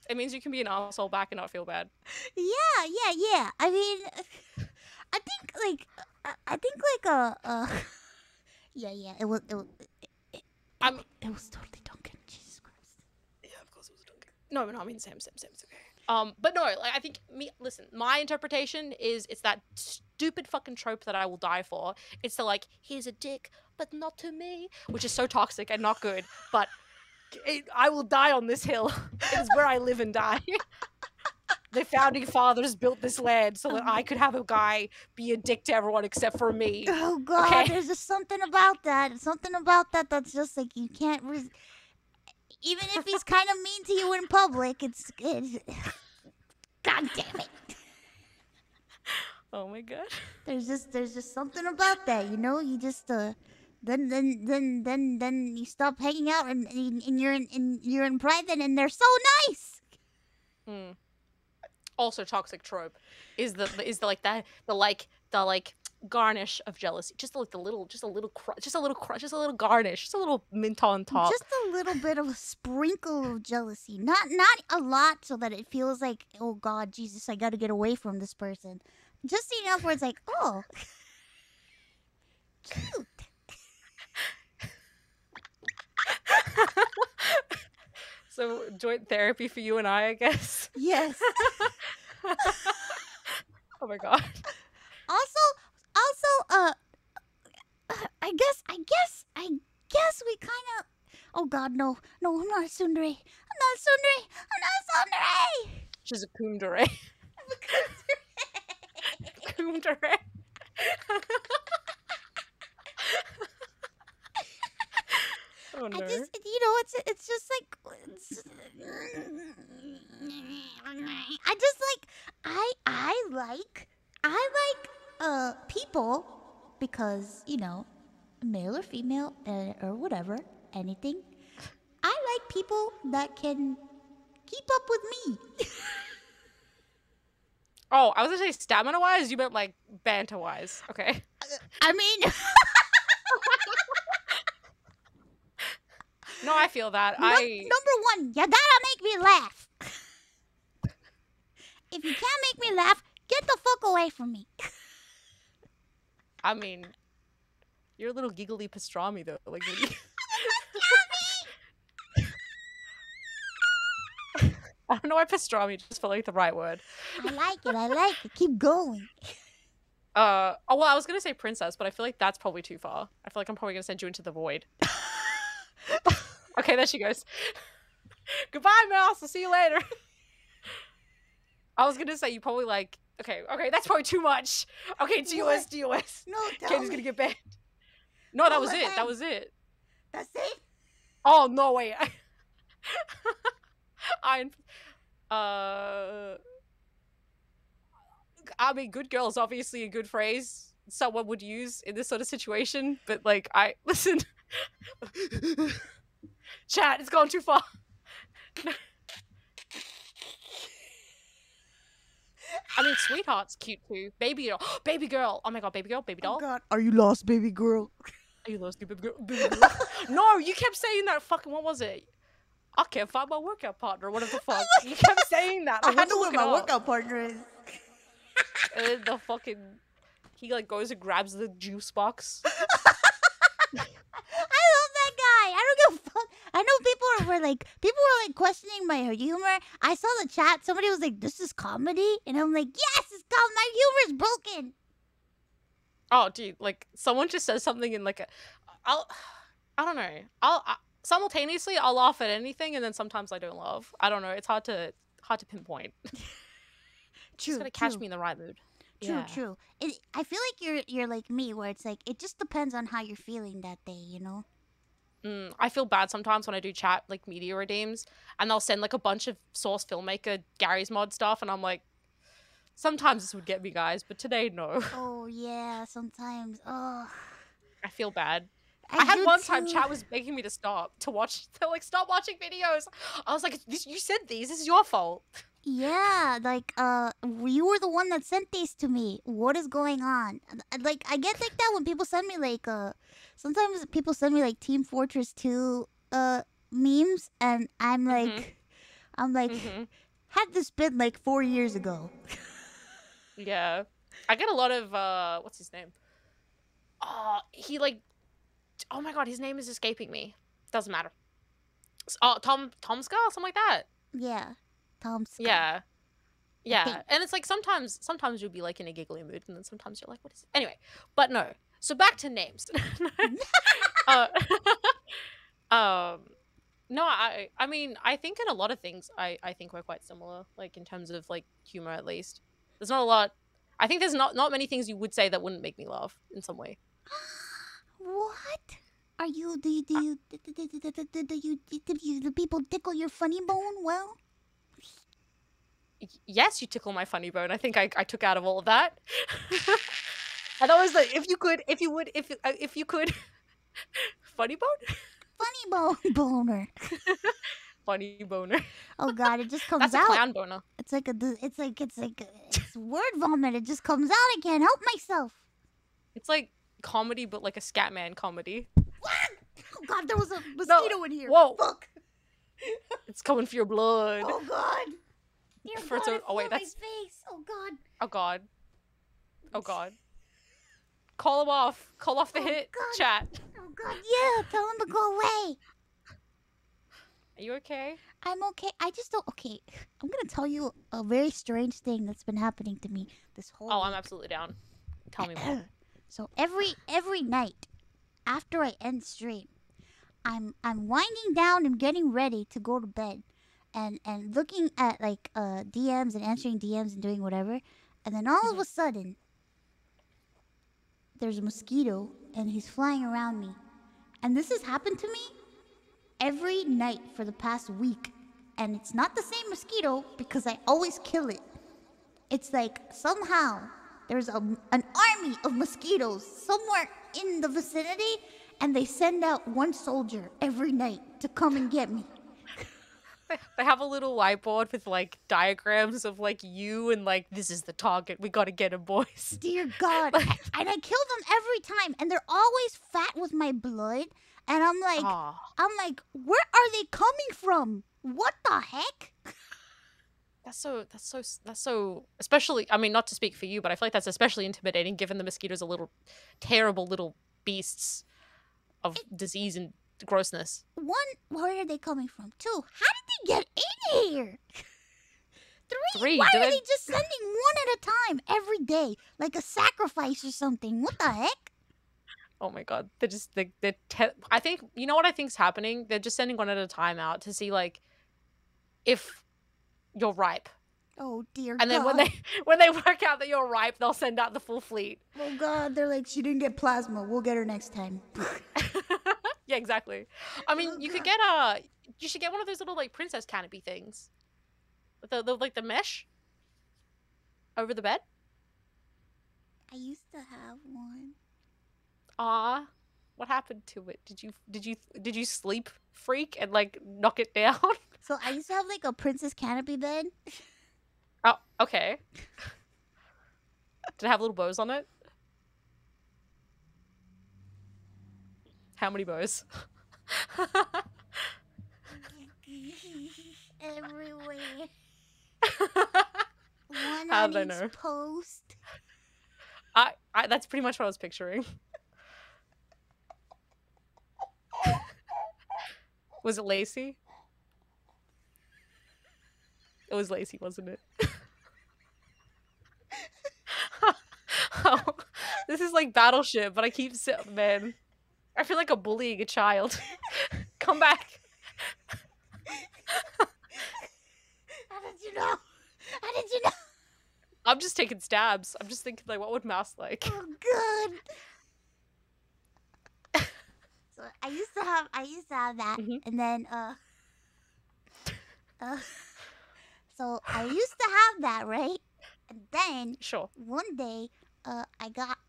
It means you can be an asshole back and not feel bad. Yeah. I mean, I think yeah. It was totally Duncan. Jesus Christ. Yeah, of course it was Duncan. No, I mean Sam. It's okay. But no, like I think listen, my interpretation is it's that stupid fucking trope that I will die for. It's the like, here's a dick, but not to me, which is so toxic and not good. But I will die on this hill. It is where I live and die. The founding fathers built this land so that I could have a guy be a dick to everyone except for me. Oh God, okay? There's just something about that. Something about that that's just like you can't. Even if he's kind of mean to you in public, it's God damn it. Oh my God. There's just something about that, you know. You just then you stop hanging out and you're in private and they're so nice. Also, toxic trope is the garnish of jealousy. Just a little garnish, just a little mint on top. Just a little bit of a sprinkle of jealousy. Not a lot so that it feels like, oh God, Jesus, I gotta get away from this person. Just enough where it's like, oh, cute. So joint therapy for you and I guess. Yes. Oh my God. Also, I guess we kind of. Oh God, no, I'm not a tsundere. She's a kundere. Kundere. Oh no. It's just like. I like people because, male or female or whatever, anything. I like people that can keep up with me. Oh, I was gonna say stamina wise, you meant like banter wise. Okay. I mean, no, I feel that. number one, you gotta make me laugh. If you can't make me laugh, get the fuck away from me. I mean, you're a little giggly pastrami though. Like, what do you... I don't know why pastrami just felt like the right word. I like it. Keep going. Oh well, I was gonna say princess, but I feel like that's probably too far. I feel like I'm probably gonna send you into the void. Okay, there she goes. Goodbye, Mouse. I'll see you later. I was gonna say you probably like. Okay, that's probably too much. Okay, DOS. No, Candy's gonna get banned. No, that was it. That was it. That's it. Oh no, wait. I mean, good girl is obviously a good phrase someone would use in this sort of situation, but like, listen. Chat, it's gone too far. I mean, sweetheart's cute too. Baby girl. Oh my God, baby girl, baby doll. Oh God, are you lost, baby girl? Are you little stupid girl? No, you kept saying that fucking, what was it? I can't find my workout partner, whatever the fuck. You kept saying that. I had to wonder look where it my up. workout partner is. And then the fucking, he like goes and grabs the juice box. I love that guy. I don't give a fuck. I know people were like questioning my humor. I saw the chat. Somebody was like, "This is comedy," and I'm like, "Yes, it's comedy. My humor is broken." Oh, dude, like someone just says something in like a, I don't know. Simultaneously I'll laugh at anything, and then sometimes I don't laugh. I don't know. It's hard to pinpoint. Just gotta catch me in the right mood. True. I feel like you're like me, where it's like it just depends on how you're feeling that day, you know. I feel bad sometimes when I do chat like media redeems, and they'll send like a bunch of source filmmaker Gary's mod stuff, and I'm like, sometimes this would get me, guys, but today no. Oh yeah, sometimes. Oh, I feel bad. I had do one time too. chat was begging me to stop to watch. They're like, stop watching videos. I was like, you said these. This is your fault. Yeah, like you were the one that sent these to me. What is going on? Like I get like that when people send me like sometimes people send me like Team Fortress 2 memes, and I'm like had this been like 4 years ago. Yeah, I get a lot of what's his name? He like, oh my god, his name is escaping me. Doesn't matter. Oh, Tomska, something like that. Yeah, Tom Scott. Yeah. Yeah. think- And it's like sometimes you'll be like in a giggly mood, and then sometimes you're like, what is it? Anyway, but no. So back to names. uh, no, I mean, I think in a lot of things I think we're quite similar, like in terms of like humor at least. There's not a lot. I think there's not many things you would say that wouldn't make me laugh in some way. What? Are you do you the people tickle your funny bone? Well, Yes, you tickle my funny bone. I think I took out of all of that. And I was like, if you could, funny bone? funny bone boner. Funny boner. Oh god, it just comes That's a out. clown boner. It's word vomit. It just comes out. I can't help myself. It's like comedy, but like a Scatman comedy. Oh god, there was a mosquito in here. Whoa. Fuck. It's coming for your blood. Oh god. Dear For god, its own- it oh, wait, flew that's- my face. Oh god. Oh god. Oh god. Call him off. Call off the hit God. chat. Oh god, yeah. Tell him to go away. Are you okay? I'm okay. I just don't. Okay, I'm gonna tell you a very strange thing that's been happening to me this whole. Oh, week. I'm absolutely down. Tell me more. So every night after I end stream, I'm winding down and getting ready to go to bed, and looking at like DMs and answering DMs and doing whatever, and then all of a sudden there's a mosquito and he's flying around me, and this has happened to me every night for the past week, and it's not the same mosquito because I always kill it. It's like somehow there's an army of mosquitoes somewhere in the vicinity, and they send out one soldier every night to come and get me. They have a little whiteboard with like diagrams of like you and like, this is the target. We gotta get him, boys. Dear God. And I kill them every time, and they're always fat with my blood, and I'm like, where are they coming from? What the heck? That's so especially, I mean, not to speak for you, but I feel like that's especially intimidating given the mosquitoes are little terrible little beasts of disease and grossness. One, where are they coming from? Two, how did they get in here? Three, why are they just sending one at a time every day? Like a sacrifice or something. What the heck? Oh my god. I think, you know what I think's happening? They're just sending one at a time out to see like if you're ripe. Oh dear And then God. when they work out that you're ripe, they'll send out the full fleet. Oh God, they're like, she didn't get plasma. We'll get her next time. Yeah, exactly. I mean, you could get you should get one of those little like princess canopy things. The like the mesh over the bed. I used to have one. Ah, what happened to it? Did you sleep freak and like knock it down? So I used to have like a princess canopy bed. Oh, okay. Did it have little bows on it? How many bows? Everywhere. One How on did I each know? post. That's pretty much what I was picturing. Was it Lacey? It was Lacey, wasn't it? Oh, this is like Battleship, but I keep man. I feel like I'm bullying a child. Come back. How did you know? How did you know? I'm just taking stabs. I'm just thinking like, what would Mouse like? Oh god. So I used to have that, and then so I used to have that, right? And then Sure. one day, I got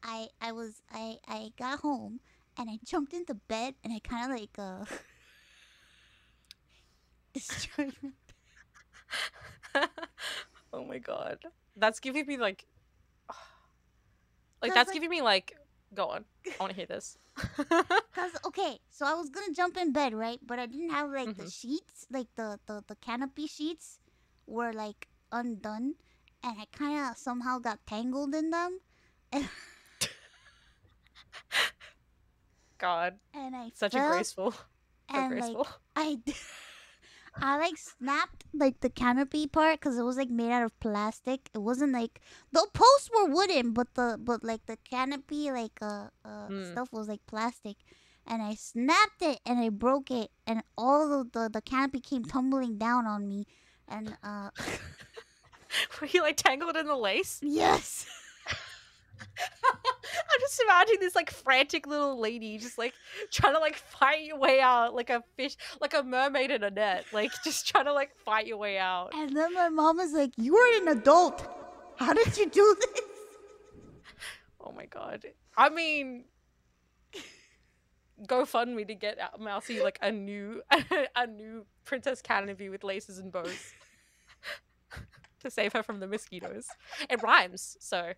home and I jumped into bed and I kind of like destroyed my Oh my god. That's giving me like Cause, that's like- giving me like go on. I want to hear this. Cause okay, so I was gonna jump in bed, right? But I didn't have like the sheets, like the canopy sheets were like undone, and I kind of somehow got tangled in them, and God. I Such fell, a graceful. So and graceful. like I like snapped like the canopy part because it was like made out of plastic. It wasn't like the posts were wooden, but like the canopy like stuff was like plastic, and I snapped it and I broke it, and all of the canopy came tumbling down on me, and Were you like tangled in the lace? yes. I'm just imagining this like frantic little lady just like trying to like fight your way out like a fish, like a mermaid in a net, like just trying to like fight your way out. And then my mom was like, "You are an adult. How did you do this?" Oh my god. I mean, GoFundMe to get Mousy like a new Princess Candii with laces and bows to save her from the mosquitoes. It rhymes, so.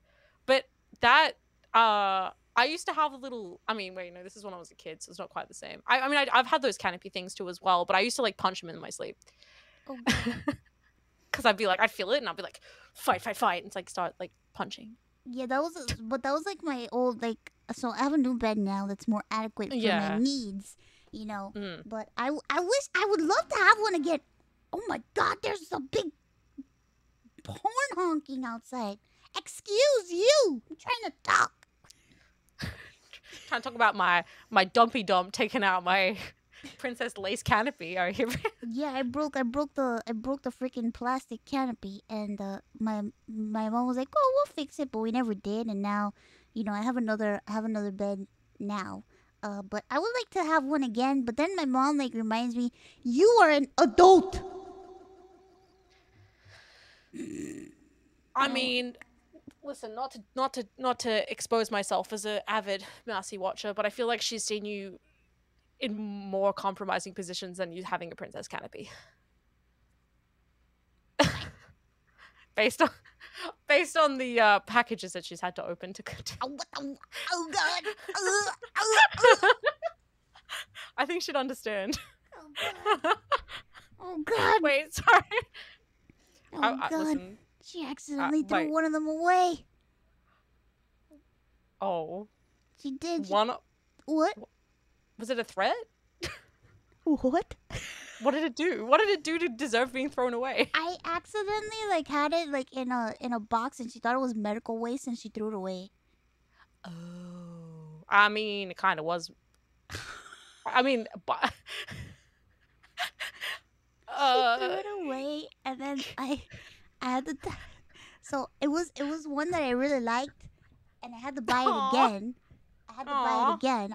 But that I used to have a little. I mean, wait, no, this is when I was a kid, so it's not quite the same. I mean, I've had those canopy things too as well, but I used to like punch them in my sleep. Oh god. Because I'd feel it, and I'd be like, fight, and it's like start like punching. Yeah, that was like my old like. So I have a new bed now that's more adequate for my needs, you know. But I wish I would love to have one again. Oh my god, there's a big porn honking outside. Excuse you. I'm trying to talk. Trying to talk about my dumpy dump taking out my princess lace canopy. Are you? Yeah, I broke the freaking plastic canopy, and my mom was like, "Oh, we'll fix it," but we never did, and now, you know, I have another bed now. But I would like to have one again. But then my mom like reminds me, "You are an adult." I mean, listen, not to expose myself as an avid Mousy watcher, but I feel like she's seen you in more compromising positions than you having a princess canopy. based on the packages that she's had to open to. Oh god. I think she'd understand. Oh god. Oh god. Wait, sorry. Oh god. Listen. She accidentally threw wait. one of them away. Oh. She did. One. What? Was it a threat? What? What did it do? What did it do to deserve being thrown away? I accidentally like had it like in a box, and she thought it was medical waste, and she threw it away. Oh. I mean, it kind of was. I mean, but. She threw it away, and then I had to. So it was one that I really liked, and I had to buy it again. I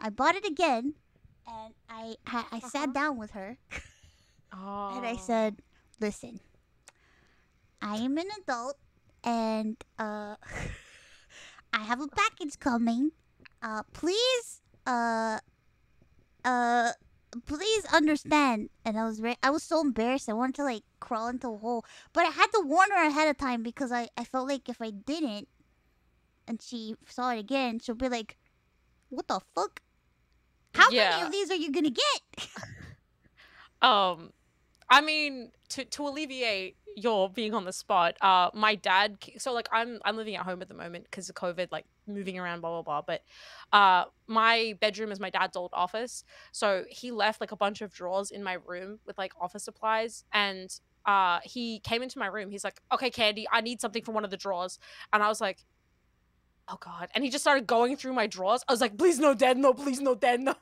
bought it again, and I sat down with her, and I said, "Listen, I am an adult, and I have a package coming. Please understand." And I was so embarrassed. I wanted to like crawl into a hole, but I had to warn her ahead of time because I felt like if I didn't, and she saw it again, she'll be like, "What the fuck?" How many Yeah. of these are you gonna get? I mean, to alleviate your being on the spot, my dad. So like, I'm living at home at the moment because of COVID, like moving around, blah blah blah. But my bedroom is my dad's old office, so he left like a bunch of drawers in my room with like office supplies, and he came into my room. He's like, "Okay, Candii, I need something from one of the drawers," and I was like, oh god, and he just started going through my drawers. I was like, please no dead, no, please no dead, no.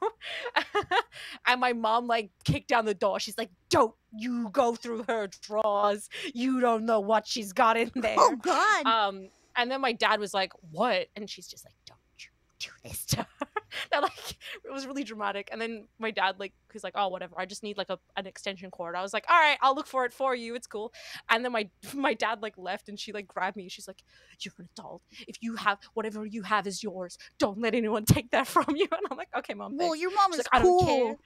And my mom like kicked down the door. She's like, don't you go through her drawers, you don't know what she's got in there. Oh god. And then my dad was like, what? And she's just like, don't you do this to her. That like, it was really dramatic. And then my dad like, he's like, oh whatever, I just need like an extension cord. I was like, all right, I'll look for it for you, it's cool. And then my dad like left, and she like grabbed me. She's like, you're an adult, if you have whatever you have is yours, don't let anyone take that from you. And I'm like, okay mom, Well, thanks. your mom She's is like, cool. I don't care.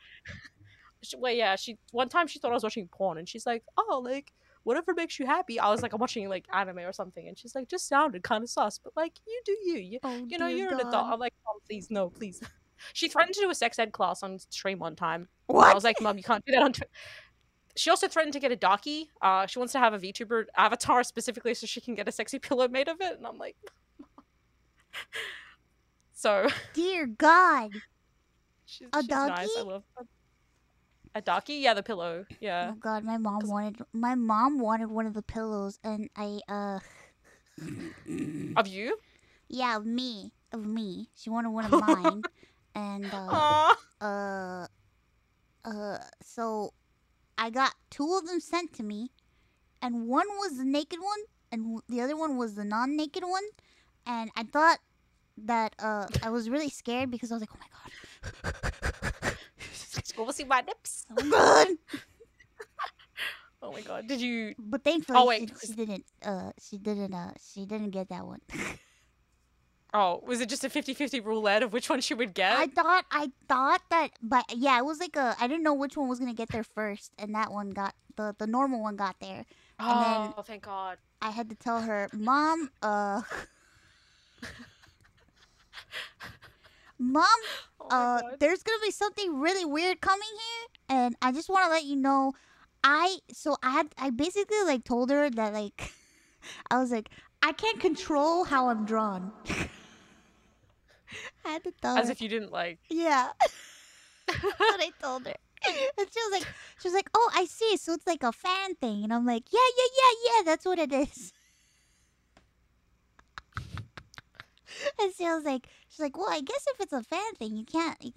Well, yeah, she one time she thought I was watching porn, and she's like, oh, like whatever makes you happy. I was like, I'm watching like anime or something, and she's like, just sounded kind of sus, but like you do you Oh, you know, dear you're an adult. God. I'm like, oh please no, please. She threatened to do a sex ed class on stream one time. What? I was like, mom, you can't do that on She also threatened to get a Daki. She wants to have a VTuber avatar specifically so she can get a sexy pillow made of it, and I'm like, so Dear God. she's A nice. I Daki? love her. A Daki? Yeah, the pillow. Yeah. Oh God, my mom wanted one of the pillows, and I Of you? yeah, of me. She wanted one of mine, and Aw. so I got 2 of them sent to me, and one was the naked one, and the other one was the non-naked one, and I thought that I was really scared because I was like, oh my God. Go see my nips. Oh God. Oh my god. Did you? But thankfully, Oh, wait. she didn't get that one. Oh, was it just a 50-50 roulette of which one she would get? I thought that, but yeah, it was like I didn't know which one was gonna get there first, and that one got the normal one got there. Oh, thank God. I had to tell her, Mom, Mom, Oh my God. there's gonna be something really weird coming here, and I just want to let you know. I basically like told her that like I was like, I can't control how I'm drawn. I had to tell As her. if you didn't like. Yeah. That's what I told her. And she was like, oh, I see. So it's like a fan thing. And I'm like, yeah, that's what it is. And she's like, well, I guess if it's a fan thing, you can't if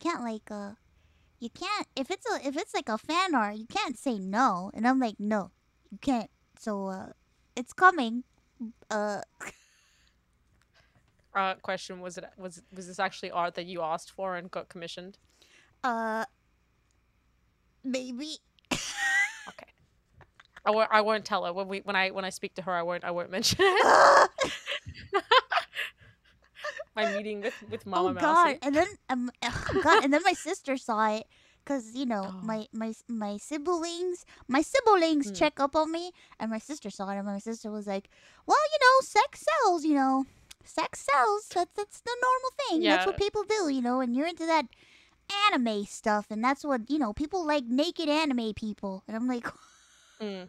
it's like a fan art, you can't say no. And I'm like, no, you can't. So it's coming. Question: was this actually art that you asked for and got commissioned? Maybe. Okay. I won't tell her when I speak to her. I won't mention it. My meeting with Mama Mouse. God! And then God! And then my sister saw it, cause you know Oh. my siblings check up on me, and my sister saw it, and my sister was like, "Well, you know, sex sells. You know, sex sells. That's the normal thing. That's what Yeah. people do. You know, and you're into that anime stuff, and that's what people like naked anime people." And I'm like, Mm.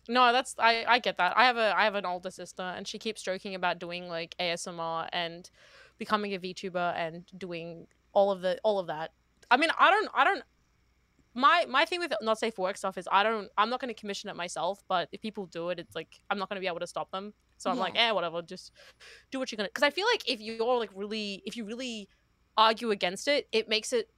No, that's I get that. I have an older sister, and she keeps joking about doing like ASMR and becoming a VTuber and doing all of that. I mean, I don't. My thing with not safe for work stuff is I'm not going to commission it myself, but if people do it, it's like I'm not going to be able to stop them. So I'm like, whatever, just do what you're gonna. Because I feel like if you really argue against it, it makes it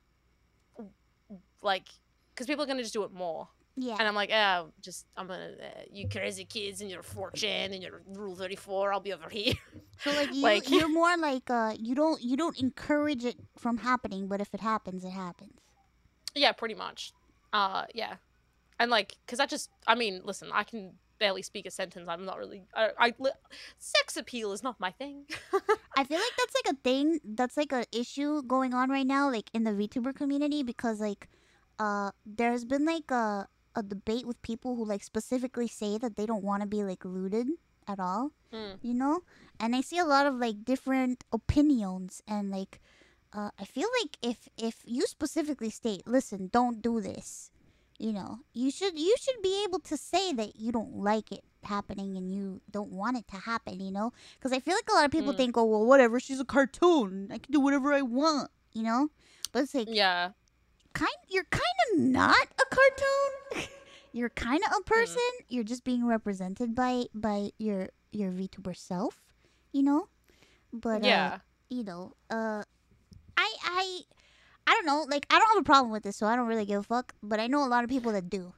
like because people are going to just do it more. yeah. And I'm like, I'm gonna, you crazy kids and your 4chan and your Rule 34, I'll be over here. So like like- you're more like you don't encourage it from happening, but if it happens, it happens. Yeah, pretty much. Yeah. And like, cause I mean, listen, I can barely speak a sentence. I'm not really, sex appeal is not my thing. I feel like that's like a thing. That's like a issue going on right now, like in the VTuber community, because like, there's been like a debate with people who like specifically say that they don't want to be like looted at all, Mm. you know. And I see a lot of like different opinions, and like, I feel like if you specifically state, listen, don't do this, you should be able to say that you don't like it happening and you don't want it to happen, because I feel like a lot of people think, oh well, whatever, she's a cartoon, I can do whatever I want, but it's like, Yeah. you're kind of not a cartoon. You're kind of a person. You're just being represented by your VTuber self, but Yeah. I don't know. Like, I don't have a problem with this, so I don't really give a fuck. But I know a lot of people that do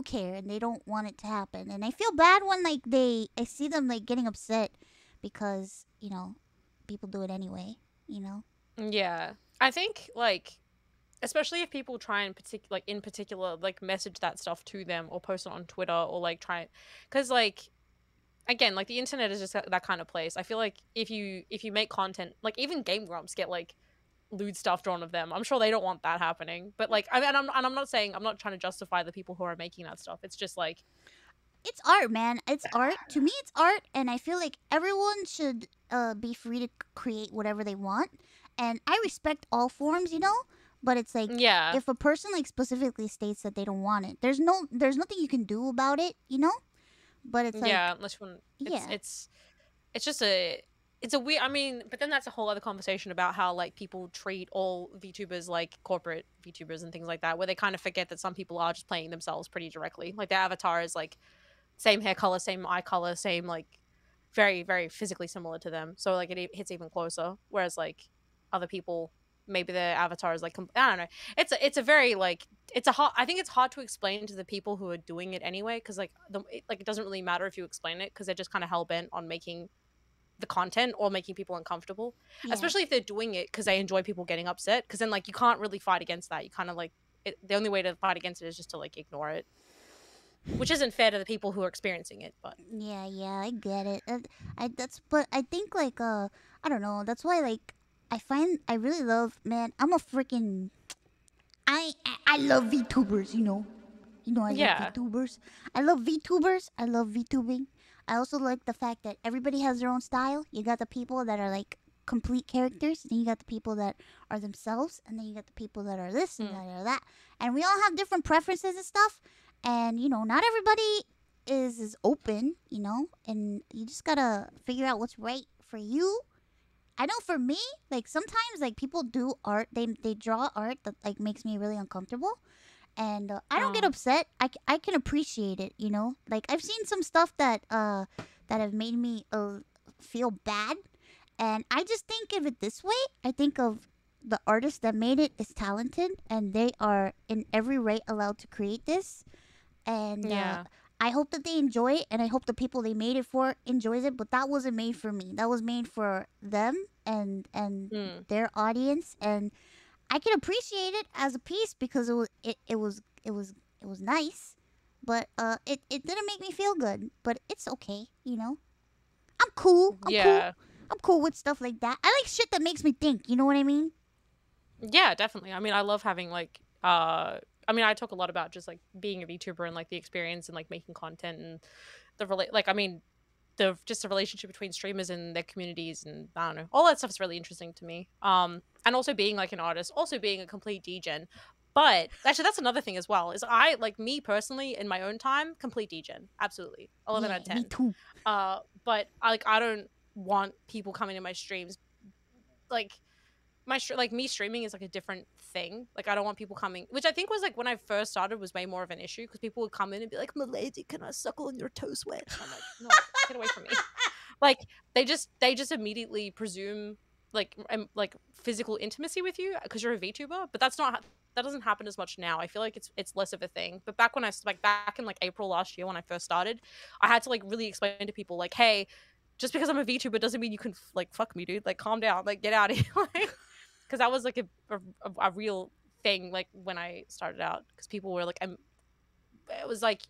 care, and they don't want it to happen. And I feel bad when I see them like getting upset because people do it anyway. Yeah. I think like, especially if people try and in particular like message that stuff to them or post it on Twitter or like try, because like, again, like the internet is just that kind of place. I feel like if you make content, like even Game Grumps get like lewd stuff drawn of them. I'm sure they don't want that happening. But like, I mean, I'm not saying, I'm not trying to justify the people who are making that stuff. It's just like, it's art, man. It's art. To me, it's art, and I feel like everyone should be free to create whatever they want. And I respect all forms, But it's like, yeah, if a person like specifically states that they don't want it, there's nothing you can do about it, But it's like, yeah, unless you want, it's just it's a weird. I mean, but then that's a whole other conversation about how like people treat all VTubers like corporate VTubers and things like that, where they kind of forget that some people are just playing themselves pretty directly. Like their avatar is like same hair color, same eye color, same like very very physically similar to them. So like it hits even closer. Whereas like other people, maybe their avatar is like I don't know. It's a very like it's a hard. I think it's hard to explain to the people who are doing it anyway, because like it doesn't really matter if you explain it, because they're just kind of hell bent on making the content or making people uncomfortable, especially if they're doing it because they enjoy people getting upset, because then like you can't really fight against that. You kind of like the only way to fight against it is just to like ignore it, which isn't fair to the people who are experiencing it. But yeah, I get it. But I think like I don't know. That's why like I really love, man. I'm a freaking I love VTubers. I love VTubers. I love VTubers. I love VTubing. I also like the fact that everybody has their own style. You got the people that are like complete characters, and then you got the people that are themselves, and then you got the people that are this and that or that. And we all have different preferences and stuff. And not everybody is open, and you just gotta figure out what's right for you. I know for me, like sometimes like people do art, they draw art that like makes me really uncomfortable. And I don't get upset. I can appreciate it, Like I've seen some stuff that have made me feel bad, and I just think of it this way. I think of the artist that made it is talented, and they are in every right allowed to create this. And I hope that they enjoy it, and I hope the people they made it for enjoys it. But that wasn't made for me. That was made for them and their audience, and I can appreciate it as a piece because it was nice, but it didn't make me feel good. But it's okay, I'm cool. I'm cool with stuff like that. I like shit that makes me think. You know what I mean? Yeah, definitely. I mean, I love having like I mean, I talk a lot about just like being a VTuber and like the experience and like making content and the relationship between streamers and their communities, and I don't know, all that stuff is really interesting to me. And also being like an artist, also being a complete degen. But actually, that's another thing as well. Is I like me personally in my own time, complete degen, absolutely 11 out of 10. Me too. But I don't want people coming to my streams like me streaming is like a different thing. Like I don't want people coming, which I think was like when I first started was way more of an issue, because people would come in and be like, "Milady, can I suckle on your toe sweat?" And I'm like, no, get away from me. Like they just immediately presume like physical intimacy with you because you're a VTuber, but that doesn't happen as much now. I feel like it's less of a thing. But back in like April last year when I first started, I had to like really explain to people like, hey, just because I'm a VTuber doesn't mean you can like fuck me, dude. Like calm down, like get out of here. Like, because that was like a real thing like when I started out, because people were like, it was like,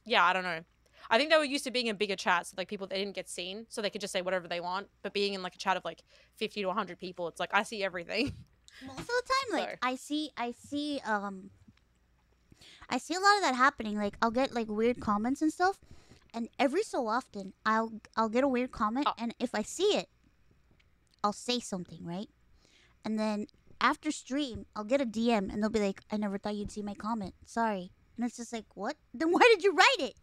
yeah, I don't know. I think they were used to being in bigger chats, like people that didn't get seen, so they could just say whatever they want. But being in like a chat of like 50 to 100 people, it's like I see everything. Most of the time, like I see a lot of that happening. Like I'll get like weird comments and stuff, and every so often I'll get a weird comment, and if I see it, I'll say something, right? and then after stream, I'll get a DM, and they'll be like, "I never thought you'd see my comment. Sorry." And it's just like, what? Then why did you write it?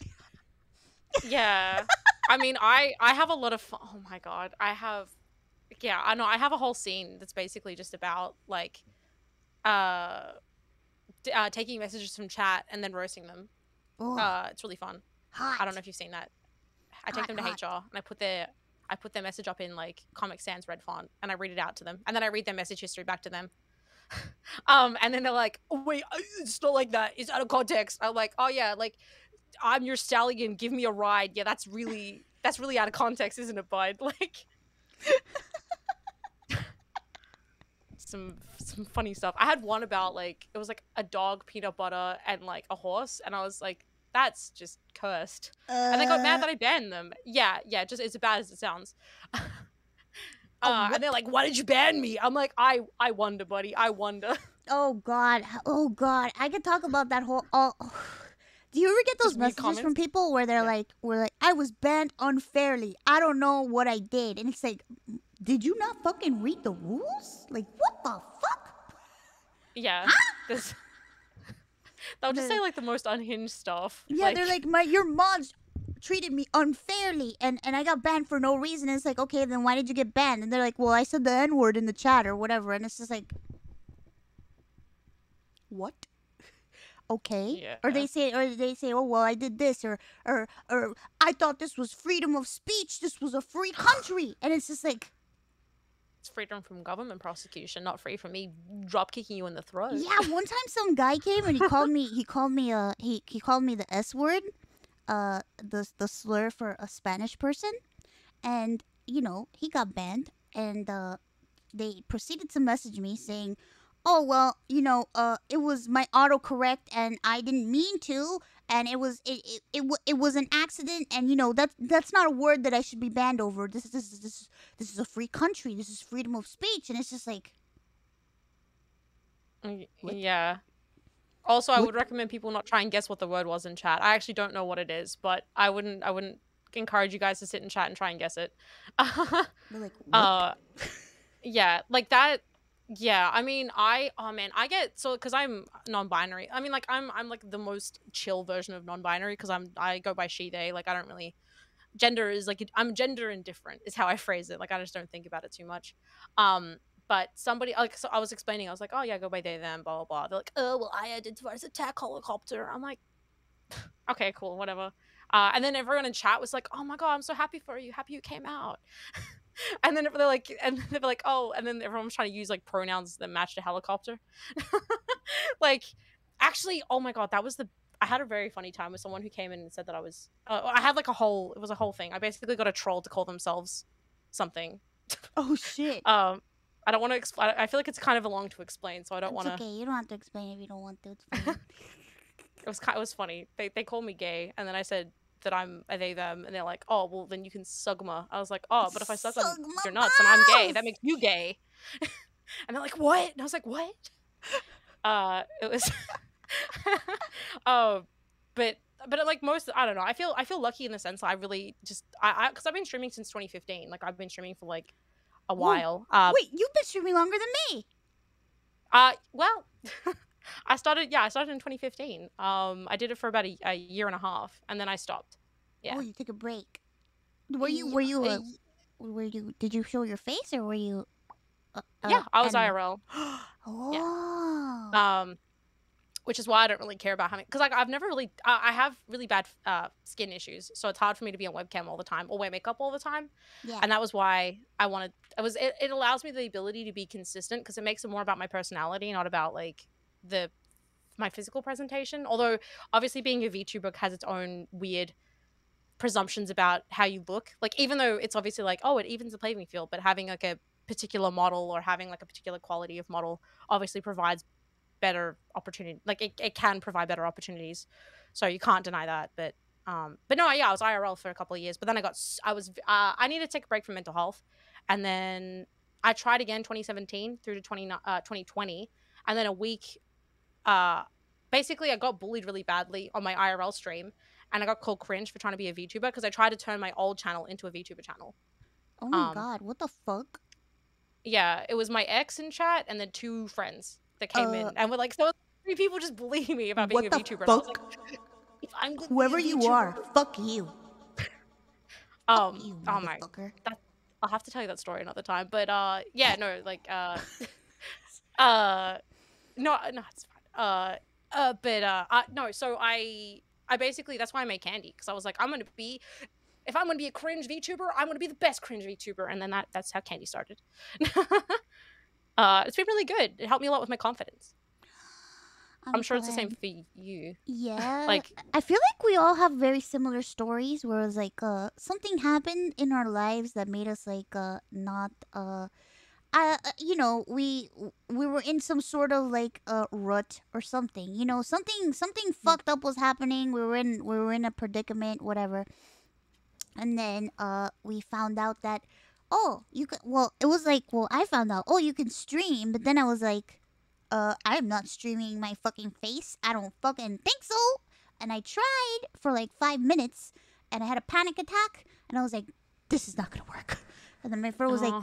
Yeah. I mean, I have a lot of fun. Oh my god. Yeah, I know. I have a whole scene that's basically just about like taking messages from chat and then roasting them. Oh, It's really fun. hot. I don't know if you've seen that. I take them to HR and I put their message up in like Comic Sans red font and I read it out to them and then I read their message history back to them. And then they're like, "Oh wait, it's not like that. It's out of context." I'm like, "Oh yeah, like I'm your stallion. Give me a ride." Yeah, that's really out of context, isn't it, bud? Like some funny stuff. I had one about like it was like a dog, peanut butter, and like a horse, and I was like, that's just cursed. And they got mad that I banned them. Yeah, just as bad as it sounds. And they're like, "Why did you ban me?" I'm like, I wonder, buddy. I wonder. Oh god. I could talk about that whole. Do you ever get those Just read messages from comments? people where they're like, I was banned unfairly. I don't know what I did, and it's like, did you not fucking read the rules? Like, what the fuck? Yeah. This. They'll just say like the most unhinged stuff. Yeah, they're like, your mods treated me unfairly, and I got banned for no reason. And it's like, okay, then why did you get banned? And they're like, well, I said the N-word in the chat or whatever, and it's just like, what? Okay. Yeah. Or they say, oh well, I did this, or I thought this was freedom of speech. This was a free country, and it's just like, it's freedom from government prosecution, not free from me drop kicking you in the throat. yeah. One time, some guy came and he called me the S word, the slur for a Spanish person, and you know he got banned, and they proceeded to message me saying, "Oh well, you know, it was my autocorrect, and I didn't mean to, and it was an accident, and you know that's not a word that I should be banned over. This is a free country. This is freedom of speech." And it's just like, what? Yeah. Also, I would recommend people not try and guess what the word was in chat. I actually don't know what it is, but I wouldn't encourage you guys to sit in chat and try and guess it. They're like, what? Yeah, like that. Yeah, I mean, I get because I'm non-binary. I mean, like I'm like the most chill version of non-binary because I go by she they. Like I don't really gender is like I'm gender indifferent is how I phrase it. Like I just don't think about it too much. But somebody like so I was explaining. I was like, "Oh yeah, I go by they them." Blah blah blah. They're like, "Oh well, I identify as attack helicopter." I'm like, okay, cool, whatever. And then everyone in chat was like, "Oh my god, I'm so happy for you. Happy you came out." And then they're like, "Oh," and then everyone was trying to use like pronouns that matched a helicopter. Like, actually, oh my god, I had a very funny time with someone who came in and said that I was. I had like it was a whole thing. I basically got a troll to call themselves something. Oh shit. I don't want to explain. I feel like it's kind of long to explain, so I don't want to. It's okay. You don't have to explain if you don't want to. It's fine. It was funny. They called me gay, and then I said that I'm a they them, and they're like, "Oh, well then you can sugma." I was like, "Oh, but if I suck on your nuts and I'm gay, that makes you gay." And they're like, "What?" And I was like, "What?" It was. But like most, I don't know. I feel lucky in the sense that I really just because I've been streaming since 2015. Like I've been streaming for like a while. Wait, you've been streaming longer than me. Well, I started in 2015. I did it for about a year and a half, and then I stopped. Yeah. Oh, you took a break. Did you show your face or were you? Yeah, I was IRL. Oh. Yeah. Which is why I don't really care about having, because like I've never really, I have really bad skin issues, so it's hard for me to be on webcam all the time or wear makeup all the time. Yeah. And that was why I wanted. It allows me the ability to be consistent because it makes it more about my personality, not about like my physical presentation. Although obviously being a VTuber has its own weird presumptions about how you look. Like even though it's obviously like, oh, it evens the playing field, but having like a particular model or having like a particular quality of model obviously provides better opportunity. Like it can provide better opportunities, so you can't deny that. But no, yeah, I was IRL for a couple of years, but then I needed to take a break from mental health, and then I tried again 2017 through to 2020, and then a week basically I got bullied really badly on my IRL stream, and I got called cringe for trying to be a VTuber because I tried to turn my old channel into a VTuber channel. Oh my god, what the fuck? yeah, it was my ex in chat and then 2 friends that came in and were like, so 3 people just bullying me about being a What the VTuber. And I was fuck? like, if I'm gonna be Whoever a you VTuber, are, fuck you. Fuck you, oh my, motherfucker. that I'll have to tell you that story another time. But yeah, no, like uh no, it's fine. No, so I basically, that's why I made Candii, because I was like, if I'm gonna be a cringe VTuber, I'm gonna be the best cringe VTuber, and then that's how Candii started. It's been really good. It helped me a lot with my confidence. I'm sure it's the same glad. for you. Yeah. Like, I feel like we all have very similar stories where it's like something happened in our lives that made us like not you know, we were in some sort of like a rut or something. You know, something fucked up was happening. We were in a predicament, whatever. And then we found out that, oh, you could, well, it was like, well, I found out, oh, you can stream, but then I was like, I'm not streaming my fucking face. I don't fucking think so. And I tried for like 5 minutes and I had a panic attack and I was like, this is not gonna work. And then my friend was like,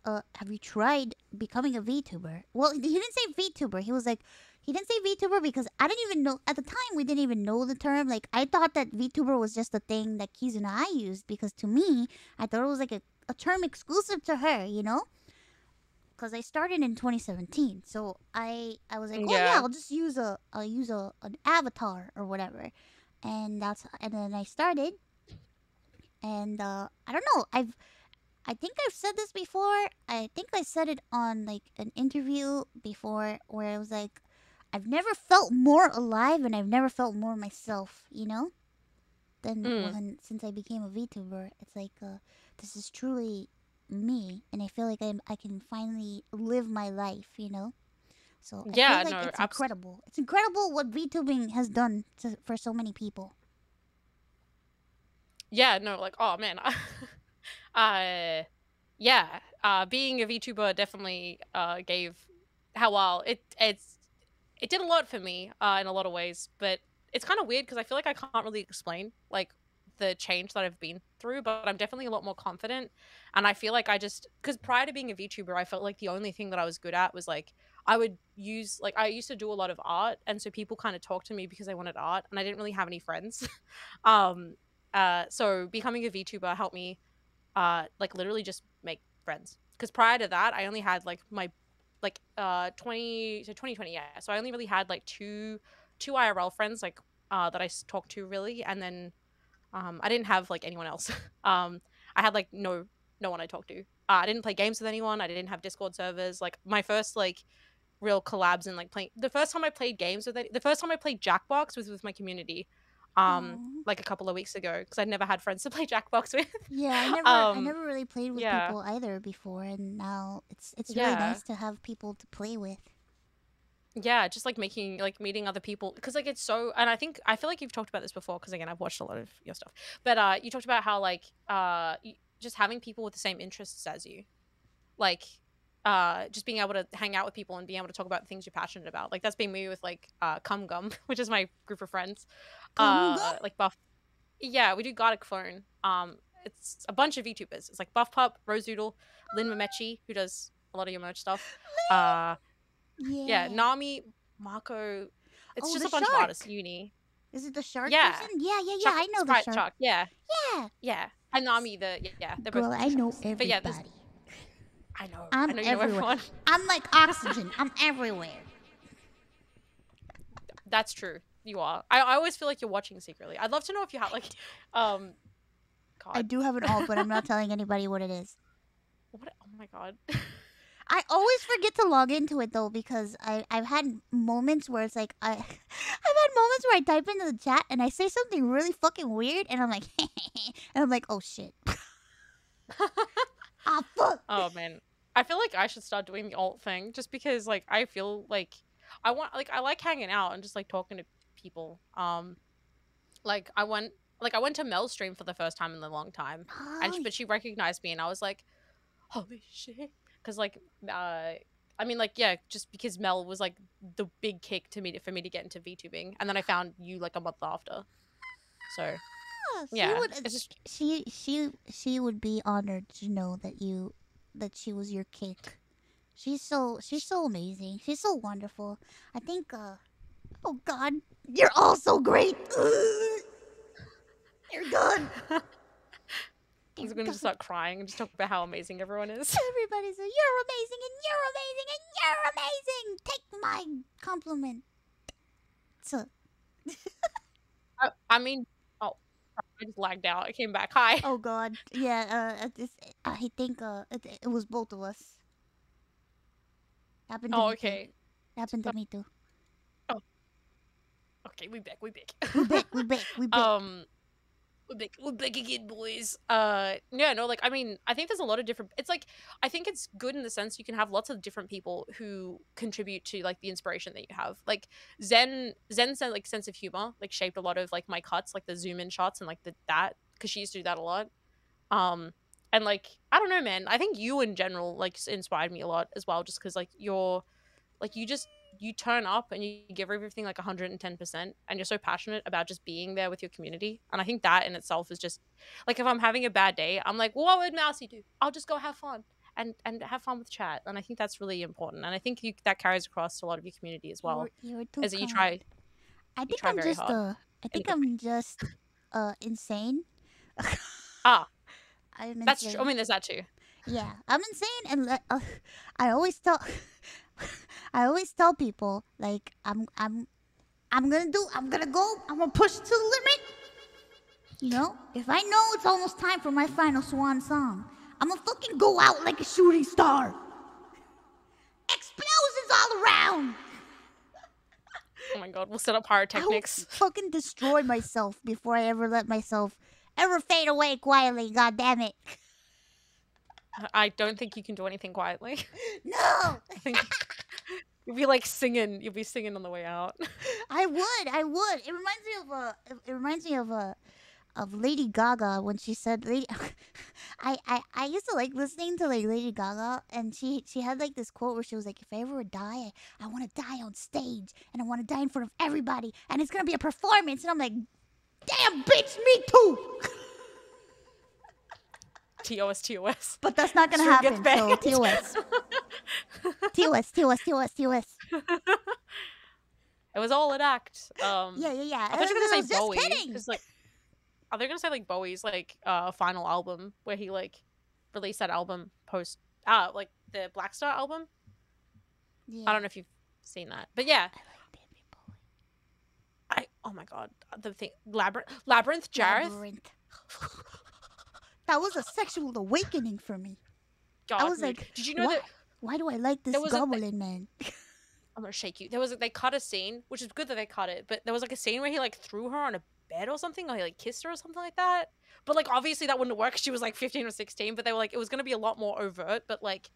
have you tried becoming a VTuber? Well, he didn't say VTuber. He didn't say VTuber because I didn't even know, at the time we didn't even know the term. Like, I thought that VTuber was just a thing that Kizuna and I used, because to me, I thought it was like a term exclusive to her, you know? Because I started in 2017, so I was like, oh yeah, I'll use an avatar or whatever, and then I started, and I don't know, I think I've said this before. I think I said it on like an interview before where it was like, I've never felt more alive and I've never felt more myself, you know, than since I became a VTuber. It's like this is truly me, and I feel like I can finally live my life, you know. So I yeah, feel like no, it's incredible. It's incredible what VTubing has done for so many people. yeah, no, like, oh man, yeah, being a VTuber definitely gave it did a lot for me in a lot of ways, but it's kind of weird because I feel like I can't really explain like the change that I've been through, but I'm definitely a lot more confident, and I feel like because prior to being a VTuber, I felt like the only thing that I was good at was like I used to do a lot of art, and so people kind of talked to me because I wanted art, and I didn't really have any friends. um, so becoming a VTuber helped me like literally just make friends, because prior to that I only had like my 2020, yeah, so I only really had like two IRL friends, like that talked to really, and then I didn't have like anyone else. I had like no one I talked to. I didn't play games with anyone. I didn't have Discord servers. Like my first like real collabs and like playing, the first time I played the first time I played Jackbox was with my community, Aw. like a couple of weeks ago, because I'd never had friends to play Jackbox with. Yeah, I never really played with Yeah, people either before, and now it's really yeah, nice to have people to play with. yeah, just like meeting other people, because like it's so, and I feel like you've talked about this before, because again I've watched a lot of your stuff, but you talked about how like just having people with the same interests as you, like just being able to hang out with people and being able to talk about the things you're passionate about. Like that's been me with like Cum Gum, which is my group of friends. Gunga? Like Buff, yeah, we do Garlic Phone. It's a bunch of VTubers. It's like Buff Pup, Rose Doodle, Lin Mamechi, who does a lot of your merch stuff. Yeah, Yeah. Nami, Marco. It's Oh, just the a bunch of artists. shark. Uni. Is it the shark Yeah, person? Yeah, Shark, I know the Sprite shark. Shark. Yeah, Yeah. yeah. And Nami, they're both Girl, I know sharks. But yeah, everybody. I know I'm you know everywhere. everyone. I'm like oxygen. I'm everywhere. That's true. You are. I always feel like you're watching secretly. I'd love to know if you have like, God. I do have an alt, but I'm not telling anybody what it is. What? Oh my god. I always forget to log into it though, because I've had moments where it's like I've had moments where I type into the chat and I say something really fucking weird and I'm like and I'm like, oh shit. Ah, fuck. Oh man. I feel like I should start doing the alt thing, just because like I feel like I like hanging out and just like talking to people. Like I went to Mel's stream for the first time in a long time, and Oh, but she recognized me, and I was like, holy shit, because like I mean, like, yeah, just because Mel was like the big kick for me to get into VTubing, and then I found you like a month after. So yeah, yeah, it's just she would be honored to know that she was your kick. She's so amazing. She's so wonderful. I think oh god, you're all so great. You're good. I'm going to just start crying and just talk about how amazing everyone is. Everybody's like, you're amazing and you're amazing and you're amazing. Take my compliment. So, I mean, oh, I just lagged out. I came back. Hi. oh god, yeah. I think it was both of us. Happened to Oh, me okay. too. Happened to me too. Okay, we back. We back. We back. We're back again, boys. Yeah, no, like, I mean, I think there's a lot of different. It's like, I think it's good in the sense you can have lots of different people who contribute to like the inspiration that you have. Like Zen's like sense of humor like shaped a lot of like my cuts, like the zoom in shots and like that because she used to do that a lot. And like I don't know, man. I think you in general like inspired me a lot as well, just because like you're like you turn up and you give everything like 110% and you're so passionate about just being there with your community. And I think that in itself is just like if I'm having a bad day, I'm like, well, what would Mousy do? I'll just go have fun and have fun with chat. And I think that's really important. And I think that carries across to a lot of your community as well. You're too Is that you kind. try I think try I'm very just hard. I think I'm just insane. Ah, I'm that's insane. true. I mean, there's that too. Yeah, I'm insane, and I always tell, I always tell people like I'm gonna go, I'm gonna push to the limit. You know, if I know it's almost time for my final swan song, I'm gonna fucking go out like a shooting star. Explosions all around. Oh my god, we'll set up I will pyrotechnics. fucking destroy myself before I ever let myself ever fade away quietly. God damn it. I don't think you can do anything quietly. No. I think you'll be like singing. You'll be singing on the way out. I would. It reminds me of Lady Gaga when she said Lady. I used to like listening to like Lady Gaga, and she had like this quote where she was like, "If I ever die, I want to die on stage, and I want to die in front of everybody, and it's gonna be a performance." And I'm like, "Damn, bitch, me too." TOS. But that's not gonna Soon gets happen. banned. So TOS. It was all an act. Yeah. I thought you were I gonna was say just Bowie. kidding. Because like, are they gonna say like Bowie's like final album where he like released that album post like the Black Star album? Yeah. I don't know if you've seen that, but yeah. I like David Bowie. Oh my god, the thing Labyrinth, Jareth. Labyrinth. That was a sexual awakening for me. God, I was dude. like, did you know that? Why do I like this There was a goblin man? I'm gonna shake you. They cut a scene, which is good that they cut it, but there was like a scene where he like threw her on a bed or something, or he like kissed her or something like that. But like obviously that wouldn't work. She was like 15 or 16, but they were like it was gonna be a lot more overt. But like,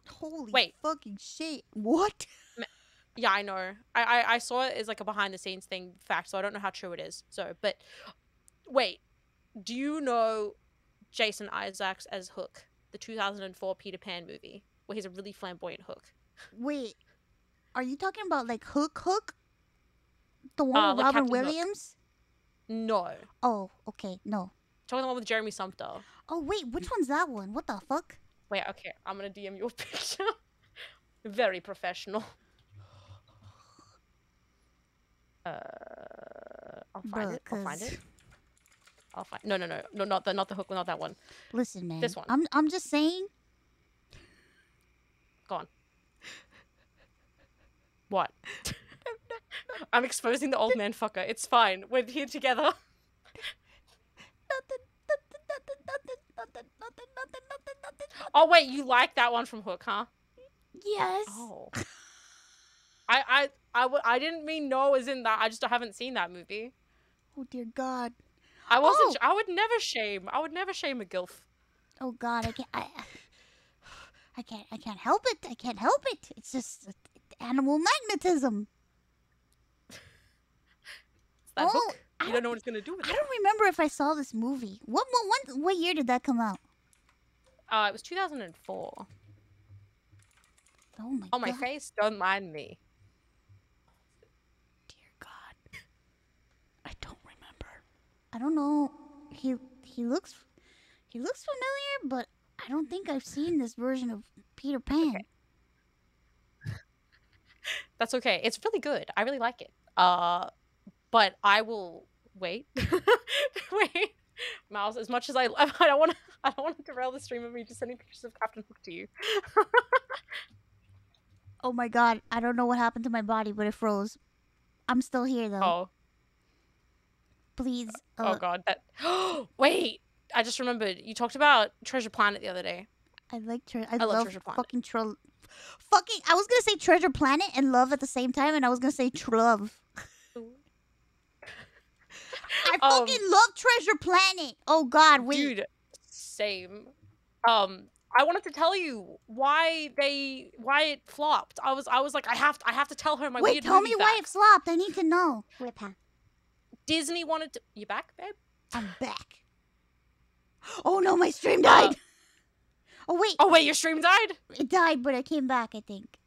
Holy wait, fucking shit! What? yeah, I know. I saw it as like a behind the scenes thing fact, so I don't know how true it is. So, but wait, do you know Jason Isaacs as Hook, the 2004 Peter Pan movie, where he's a really flamboyant Hook? Wait, are you talking about like Hook? The one with like Robin Captain Hook. Williams? No. Oh, okay, no. Talking the one with Jeremy Sumpter. Oh wait, which one's that one? What the fuck? Wait, okay, I'm gonna DM you a picture. Very professional. I'll find it. No, not the Hook, not that one. Listen, man. This one. I'm just saying. Go on. What? I'm exposing the old man fucker. It's fine. We're here together. Nothing. Oh wait, you like that one from Hook, huh? Yes. Oh. I didn't mean no as in that. I just haven't seen that movie. Oh dear God. I wasn't. Oh. I would never shame a gilf. Oh God, I can't help it. I can't help it. It's just animal magnetism. It's that Hook. You don't know what it's gonna do with I it. don't remember if I saw this movie. What year did that come out? It was 2004. Oh my On my God. face, don't mind me. Dear God. I don't remember. I don't know. He looks familiar, but I don't think I've seen this version of Peter Pan. Okay. That's okay. It's really good. I really like it. But I will wait. Wait. Mouse, as much as I don't want to derail the stream of me just sending pictures of Captain Hook to you. Oh my god, I don't know what happened to my body, but it froze. I'm still here though. Oh. Please. Oh god, that wait! I just remembered you talked about Treasure Planet the other day. I like I love Treasure Planet. Fucking I was gonna say Treasure Planet and love at the same time, and I was gonna say Trove. I fucking love Treasure Planet. Oh god, wait. Dude, same. I wanted to tell you why it flopped. I was like, I have to tell her my weird Wait, tell me why it flopped. I need to know. Disney wanted to. You back, babe? I'm back. Oh no, my stream died. Oh wait, your stream died? It died, but I came back, I think.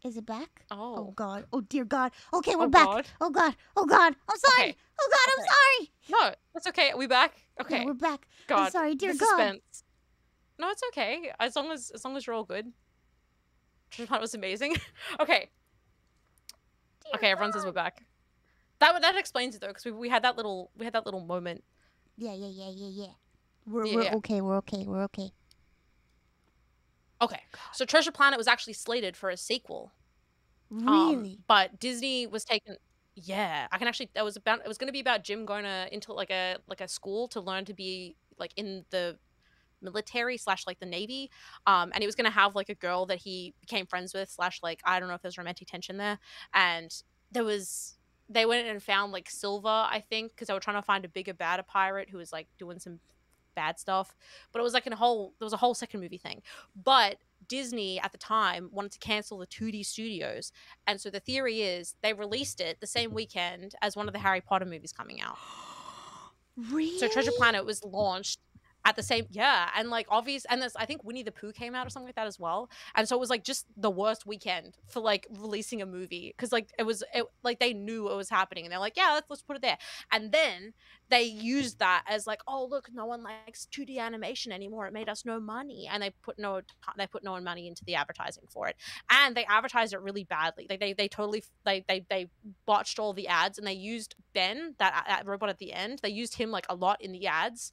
Is it back? Oh god. Oh dear god. Okay, we're back. God. Oh god. I'm sorry. Okay. Oh god, I'm sorry. No, that's okay. Are we back? Okay. Yeah, we're back. God. I'm sorry, dear the god. suspense. No, it's okay. As long as you're all good. Treasure Planet was amazing. Okay. Dear okay, everyone says we're back. That explains it though, because we had that little moment. Yeah. We're okay. Okay, so Treasure Planet was actually slated for a sequel. Really? But Disney was taken. Yeah, I can actually. It was going to be about Jim going into like a school to learn to be like in the military / like the Navy, and he was going to have like a girl that he became friends with / like I don't know if there's romantic tension there, and they went and found like Silver, I think, because they were trying to find a bigger, badder pirate who was like doing some bad stuff, but it was like there was a whole second movie thing. But Disney at the time wanted to cancel the 2D studios, and so the theory is they released it the same weekend as one of the Harry Potter movies coming out. Really? So Treasure Planet was launched at the same, and like obvious, and I think Winnie the Pooh came out or something like that as well, and so it was like just the worst weekend for like releasing a movie, because like it like they knew it was happening and they're like, yeah, let's put it there, and then they used that as like, oh look, no one likes 2D animation anymore, it made us no money, and they put no money into the advertising for it, and they advertised it really badly. Like they totally they botched all the ads, and they used Ben, that robot at the end, they used him like a lot in the ads.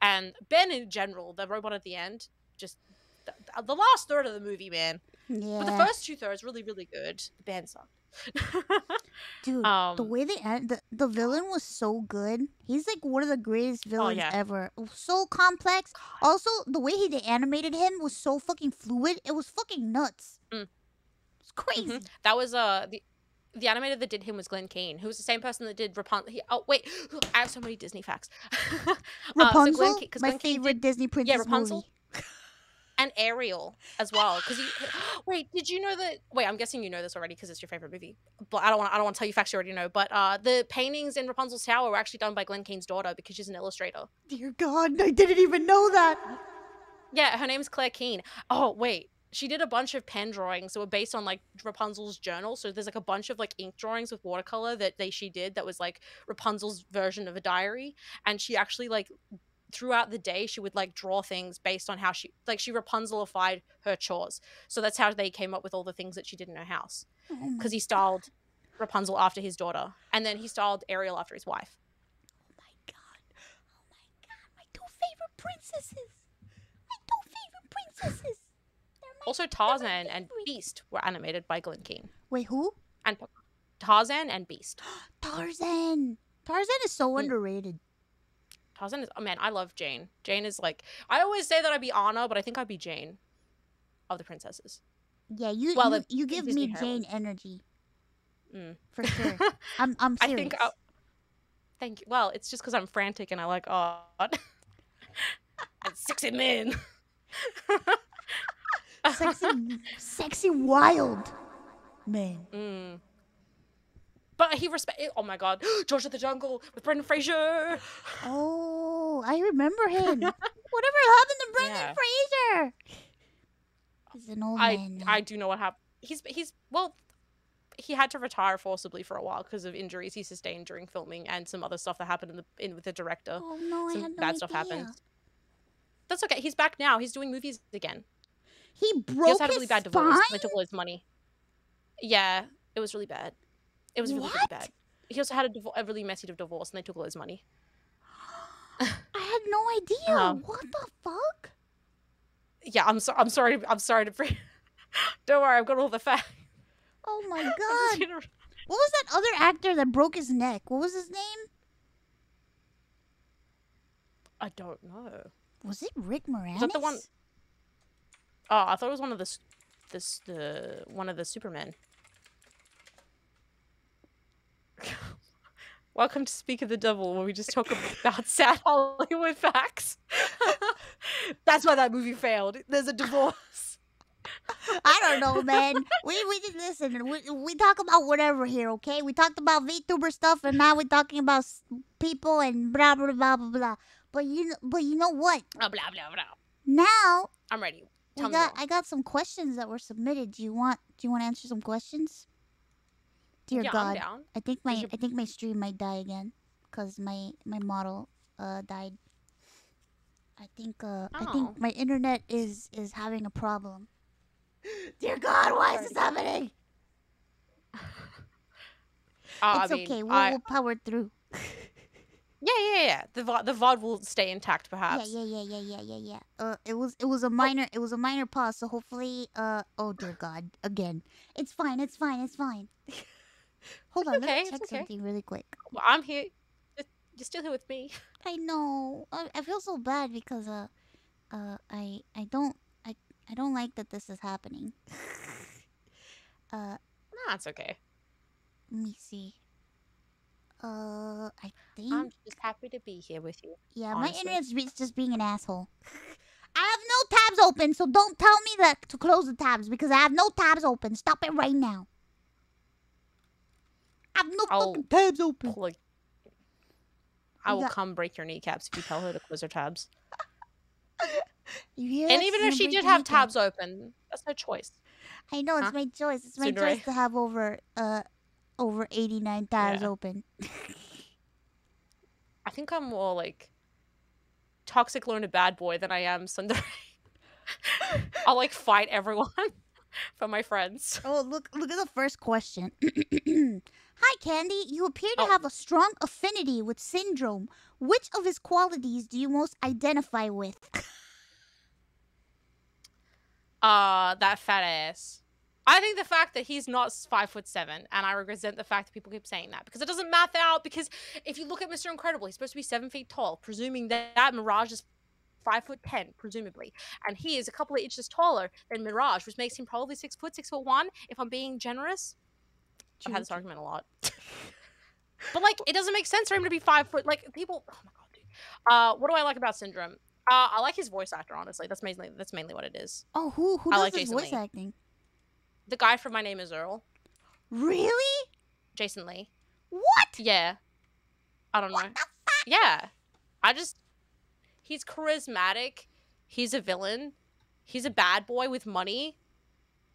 And Ben in general, the robot at the end, just the last third of the movie, man. Yeah. But the first 2/3 really, really good. The band sucked. Dude, the way they end, the villain was so good. He's like one of the greatest villains ever. So complex. God. Also, the way they animated him was so fucking fluid. It was fucking nuts. It's crazy. Mm-hmm. That was the animator that did him was Glenn Keane, who was the same person that did Rapunzel. Oh wait, I have so many Disney facts. Rapunzel, my favorite Disney princess Rapunzel. movie. And Ariel as well, because wait, did you know that? Wait, I'm guessing you know this already because it's your favorite movie. But I don't want to tell you facts you already know. But the paintings in Rapunzel's tower were actually done by Glenn Keane's daughter because she's an illustrator. Dear God, I didn't even know that. Yeah, her name's Claire Keane. Oh wait. She did a bunch of pen drawings that were based on like Rapunzel's journal. So there's like a bunch of like ink drawings with watercolor that she did that was like Rapunzel's version of a diary. And she actually like throughout the day she would like draw things based on how she Rapunzelified her chores. So that's how they came up with all the things that she did in her house. Because he styled Rapunzel after his daughter, and then he styled Ariel after his wife. Oh my god, my two favorite princesses. Also, Tarzan and Beast were animated by Glenn Keane. Wait, who? And Tarzan and Beast. Tarzan is so underrated. Tarzan is, oh man, I love Jane. Jane is like, I always say that I'd be Anna, but I think I'd be Jane of the princesses. Yeah, you give me Jane energy. For sure. I'm serious. I think thank you. Well, it's just because I'm frantic and I like art. And sexy men. sexy wild man. But he oh my god, George of the Jungle with Brendan Fraser. Oh, I remember him. Whatever happened to Brendan Fraser? He's an old man now. I do know what happened. He had to retire forcibly for a while because of injuries he sustained during filming and some other stuff that happened with the director. Oh no, some I had no bad idea. Stuff happened. That's okay. He's back now. He's doing movies again. He He broke also had a really his bad divorce. spine? They took all his money. Yeah. It was really bad. It was really, really What? bad. He also had a really messy divorce, and they took all his money. I had no idea. Um, What the fuck? Yeah, I'm sorry to bring. Don't worry, I've got all the facts. Oh my I'm just god. gonna- What was that other actor that broke his neck? What was his name? I don't know. Was it Rick Moranis? Was that the one? Oh, I thought it was one of one of the Supermen. Welcome to Speak of the Devil, where we just talk about sad Hollywood facts. That's why that movie failed. There's a divorce. I don't know, man. We just listen. We talk about whatever here, okay? We talked about VTuber stuff, and now we're talking about people and blah blah blah blah blah. But you know what? Blah blah blah blah. Now I'm ready. Tell me I got some questions that were submitted. Do you want to answer some questions? Dear yeah, God, I'm down. I think my stream might die again, cause my model died. I think my internet is having a problem. Dear God, why is this happening? It's okay. We'll power through. Yeah. The VOD will stay intact, perhaps. Yeah. It was a minor pause, so hopefully oh dear God, again. It's fine. Hold on, let me check something really quick. Well, I'm here. You're still here with me. I know. I feel so bad because I don't like that this is happening. No, it's okay. Let me see. I think I'm just happy to be here with you. yeah, honestly. my internet's just being an asshole. I have no tabs open, so don't tell me that to close the tabs because I have no tabs open. Stop it right now. I have no fucking tabs open. I will come break your kneecaps if you tell her to close her tabs. You hear And that? even She's if she gonna did break have your tabs open, that's her choice. I know it's Huh? my choice. It's my Tsundere? choice to have over 89 tabs Yeah. open. I think I'm more like toxic loner bad boy than I am Sundari. I'll like fight everyone for my friends. Oh, look at the first question. Hi, Candii. You appear to Oh. have a strong affinity with Syndrome. Which of his qualities do you most identify with? That fat ass. I think the fact that he's not 5'7", and I resent the fact that people keep saying that because it doesn't math out. Because if you look at Mr. Incredible, he's supposed to be 7 feet tall, presuming that Mirage is 5'10", presumably, and he is a couple of inches taller than Mirage, which makes him probably 6 foot, 6'1", if I'm being generous. I've had this argument a lot, but like, it doesn't make sense for him to be 5 foot. Like people, oh my god, dude. What do I like about Syndrome? I like his voice actor. Honestly, that's mainly what it is. Oh, who I does like his Jason voice Lee. acting? The guy from My Name Is Earl, Really? Jason Lee. What? Yeah. I don't know. What the fuck? Yeah. He's charismatic. He's a villain. He's a bad boy with money.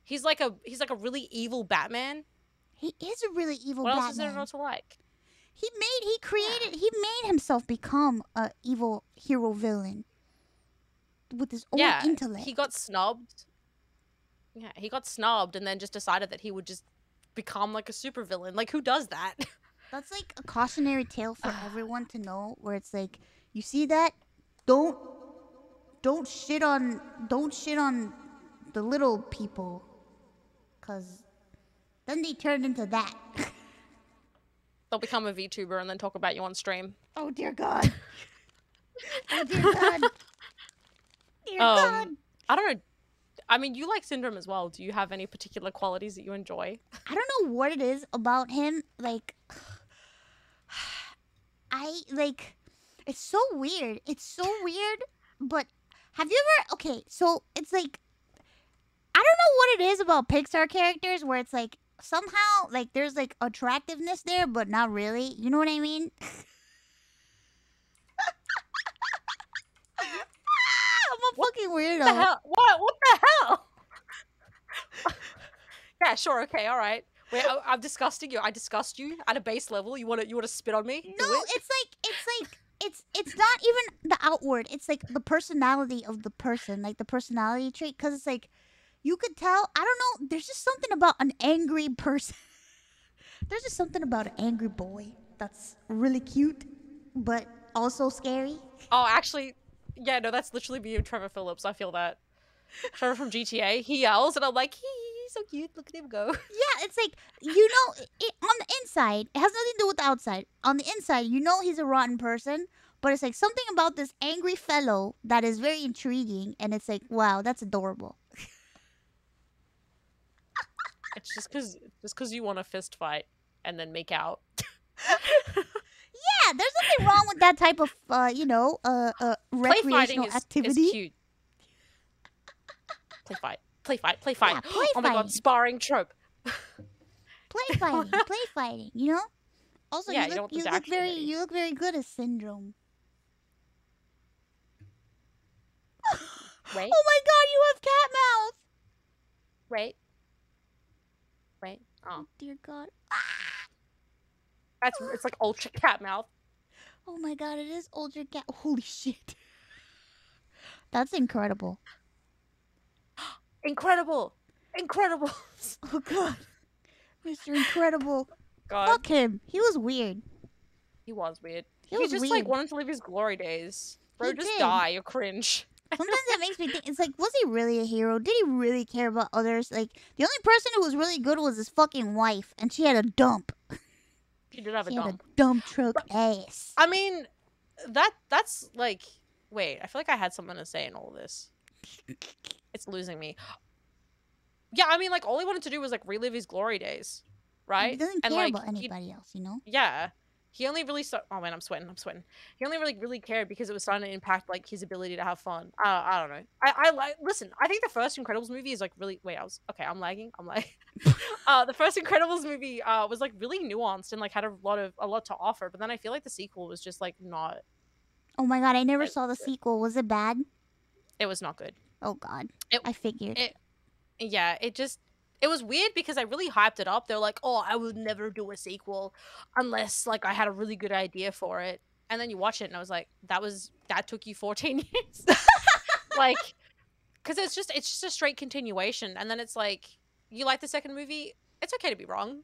He's like a really evil Batman. He is a really evil What Batman. else is there not to like? He made himself become a evil hero villain with his own Yeah. intellect. He got snubbed. Yeah, he got snubbed and then just decided that he would just become like a supervillain. Like, who does that? That's like a cautionary tale for everyone to know, where it's like, you see that? Don't shit on the little people, cause then they turn into that. They'll become a VTuber and then talk about you on stream. Oh dear God. Oh dear God. Dear God. I don't know. I mean, you like Syndrome as well. Do you have any particular qualities that you enjoy? I don't know what it is about him. Like, it's so weird. It's so weird. But have you ever? Okay, so it's like, I don't know what it is about Pixar characters where it's like somehow like there's like attractiveness there, but not really. You know what I mean? I'm a fucking weirdo. What the hell? What the hell? Yeah, sure, okay, all right. Wait, I'm disgusting you. I disgust you at a base level. You want to spit on me? No, it's not even the outward. It's like the personality of the person, like the personality trait. Because it's like, you could tell. I don't know. There's just something about an angry person. There's just something about an angry boy that's really cute, but also scary. Oh, actually, yeah, no, that's literally me and Trevor Phillips. I feel that. Trevor from GTA, he yells, and I'm like, he's so cute. Look at him go. Yeah, it's like, you know, on the inside, it has nothing to do with the outside. On the inside, you know he's a rotten person, but it's like something about this angry fellow that is very intriguing, and it's like, wow, that's adorable. It's just because you want a fist fight and then make out. Yeah, there's nothing wrong with that type of, Play fighting recreational is activity. cute. Play fight. Yeah, play Oh my god, fighting. sparring trope. Play fighting, you know? Also, Yeah, you you don't look, want you the look action very, ready. you look very good as Syndrome. Wait, Oh my god, you have cat mouth! wait. Oh, Oh dear god. it's like ultra cat mouth. Oh my god, it is ultra cat. Holy shit. That's incredible. Incredible. Oh god. Mr. Incredible. God, Fuck him. He was weird. he was weird. He He was just weird. like wanted to live his glory days. Bro, He just did. die. You're cringe. Sometimes that makes me think, it's like, was he really a hero? Did he really care about others? Like, the only person who was really good was his fucking wife, and she had a dump. He did have a She had dump. a dump truck ass. I mean, that's like. Wait, I feel like I had something to say in all this. It's losing me. Yeah, I mean, like all he wanted to do was like relive his glory days, right? He doesn't And care like about anybody else, you know? yeah, he only really oh man, I'm sweating. He only really cared because it was starting to impact like his ability to have fun. I don't know. I like listen. I think the first Incredibles movie is like really. Wait, I'm lagging. The first Incredibles movie was like really nuanced and like had a lot to offer. But then I feel like the sequel was just like not. Oh my god, I never It- saw the sequel. Was it bad? It was not good. Oh god. It- I figured. Yeah, it was weird because I really hyped it up. They're like, oh, I would never do a sequel unless like I had a really good idea for it. And then you watch it and I was like, that took you 14 years. Like, because it's just a straight continuation. And then it's like, you like the second movie? It's okay to be wrong.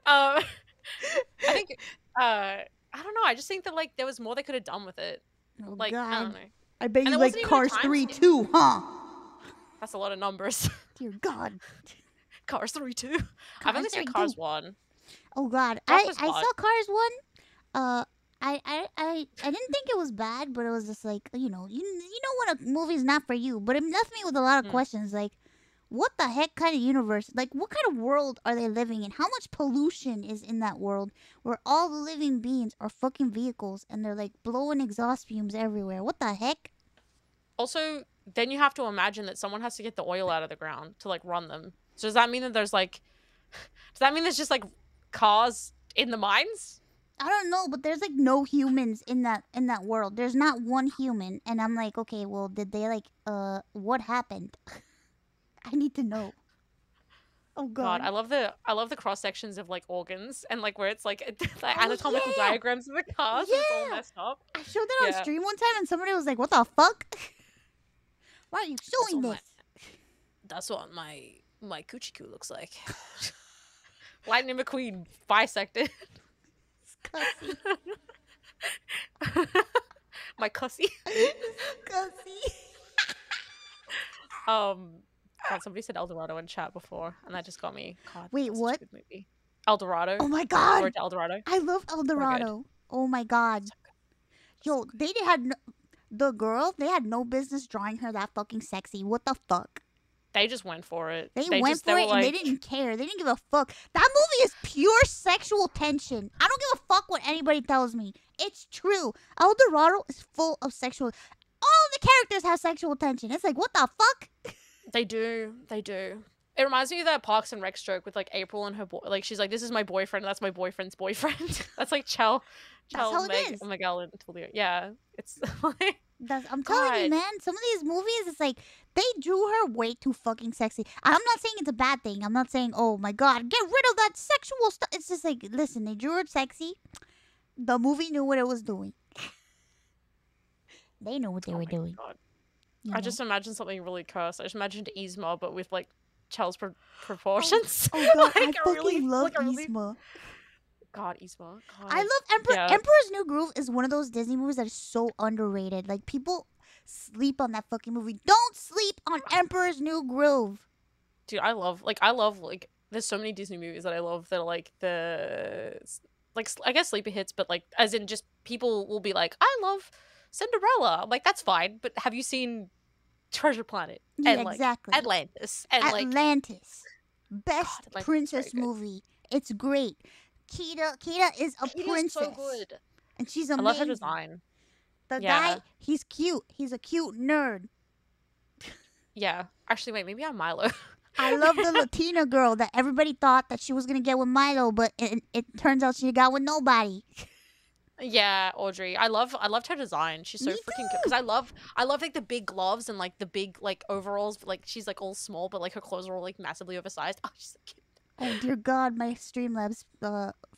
I think I don't know. I just think that like there was more they could have done with it. Oh Like I don't god. know. I bet And you it like wasn't even a Cars time 3 skip. too, huh? That's a lot of numbers. Dear god. Cars 3 too. I've only Cars seen 3 Cars too. 1. Oh god. That I was saw fun. Cars 1. I didn't think it was bad, but it was just like, you know when a movie's not for you, but it left me with a lot of Hmm. questions like, what the heck kind of universe, like what kind of world are they living in? How much pollution is in that world where all the living beings are fucking vehicles and they're like blowing exhaust fumes everywhere? What the heck? Also, then you have to imagine that someone has to get the oil out of the ground to like run them. So does that mean that there's just like cars in the mines? I don't know, but there's like no humans in that world. There's not one human, and I'm like, okay, well, did they like what happened? I need to know. Oh God, god. I love the cross sections of like organs and like where it's like the Oh, anatomical yeah. diagrams of the cars. And it's all Yeah. messed up. I showed that on Yeah. stream one time, and somebody was like, "What the fuck? Why are you showing all this?" That's what my coochie looks like. Lightning McQueen bisected. Cussy. My cussy. Cussy. God, somebody said El Dorado in chat before, and that just got me. God, Wait, that's such a what? good movie. El Dorado. Oh my god. Or to El Dorado. I love El Dorado. Oh my god. Yo, they had the girl. They had no business drawing her that fucking sexy. What the fuck? They just went for it. They went just, for were it and they like- didn't care. They didn't give a fuck. That movie is pure sexual tension. I don't give a fuck what anybody tells me. It's true. El Dorado is full of sexual. All the characters have sexual tension. It's like, what the fuck? They do. It reminds me of that Parks and Rec joke with like April and her boy. Like she's like, "This is my boyfriend. That's my boyfriend's boyfriend." That's like Chell, how it is. Miguel, and Tulio. Yeah, it's like I'm telling you, God. man. Some of these movies, it's like they drew her way too fucking sexy. I'm not saying it's a bad thing. I'm not saying, oh my god, get rid of that sexual stuff. It's just like, listen, they drew her sexy. The movie knew what it was doing. They knew what they oh were my doing. God. you I know? just imagined something really cursed. I just imagined Yzma, but with like child's proportions. Oh god, I Like, fucking love like a really- Yzma. God, Yzma. God. I love Yeah. Emperor's New Groove is one of those Disney movies that is so underrated. Like people sleep on that fucking movie. Don't sleep on Emperor's New Groove. Dude, I love there's so many Disney movies that I love that are like I guess sleeper hits, but like as in just people will be like, I love Cinderella. I'm like, that's fine, but have you seen Treasure Planet Yeah, and like exactly. Atlantis and like Atlantis. Best Atlantis is princess very good. movie. It's great. Kita is a Kitty princess. is so good. And she's I amazing. love her design. The Yeah. guy, he's cute. He's a cute nerd. Yeah. Actually, wait, maybe I'm Milo. I love the Latina girl that everybody thought that she was gonna get with Milo, but it turns out she got with nobody. Yeah, Audrey. I loved her design. She's so Me freaking good. Because I love like the big gloves and like the big like overalls. Like she's like all small, but like her clothes are all like massively oversized. Oh, she's so cute. Oh dear God, my Streamlabs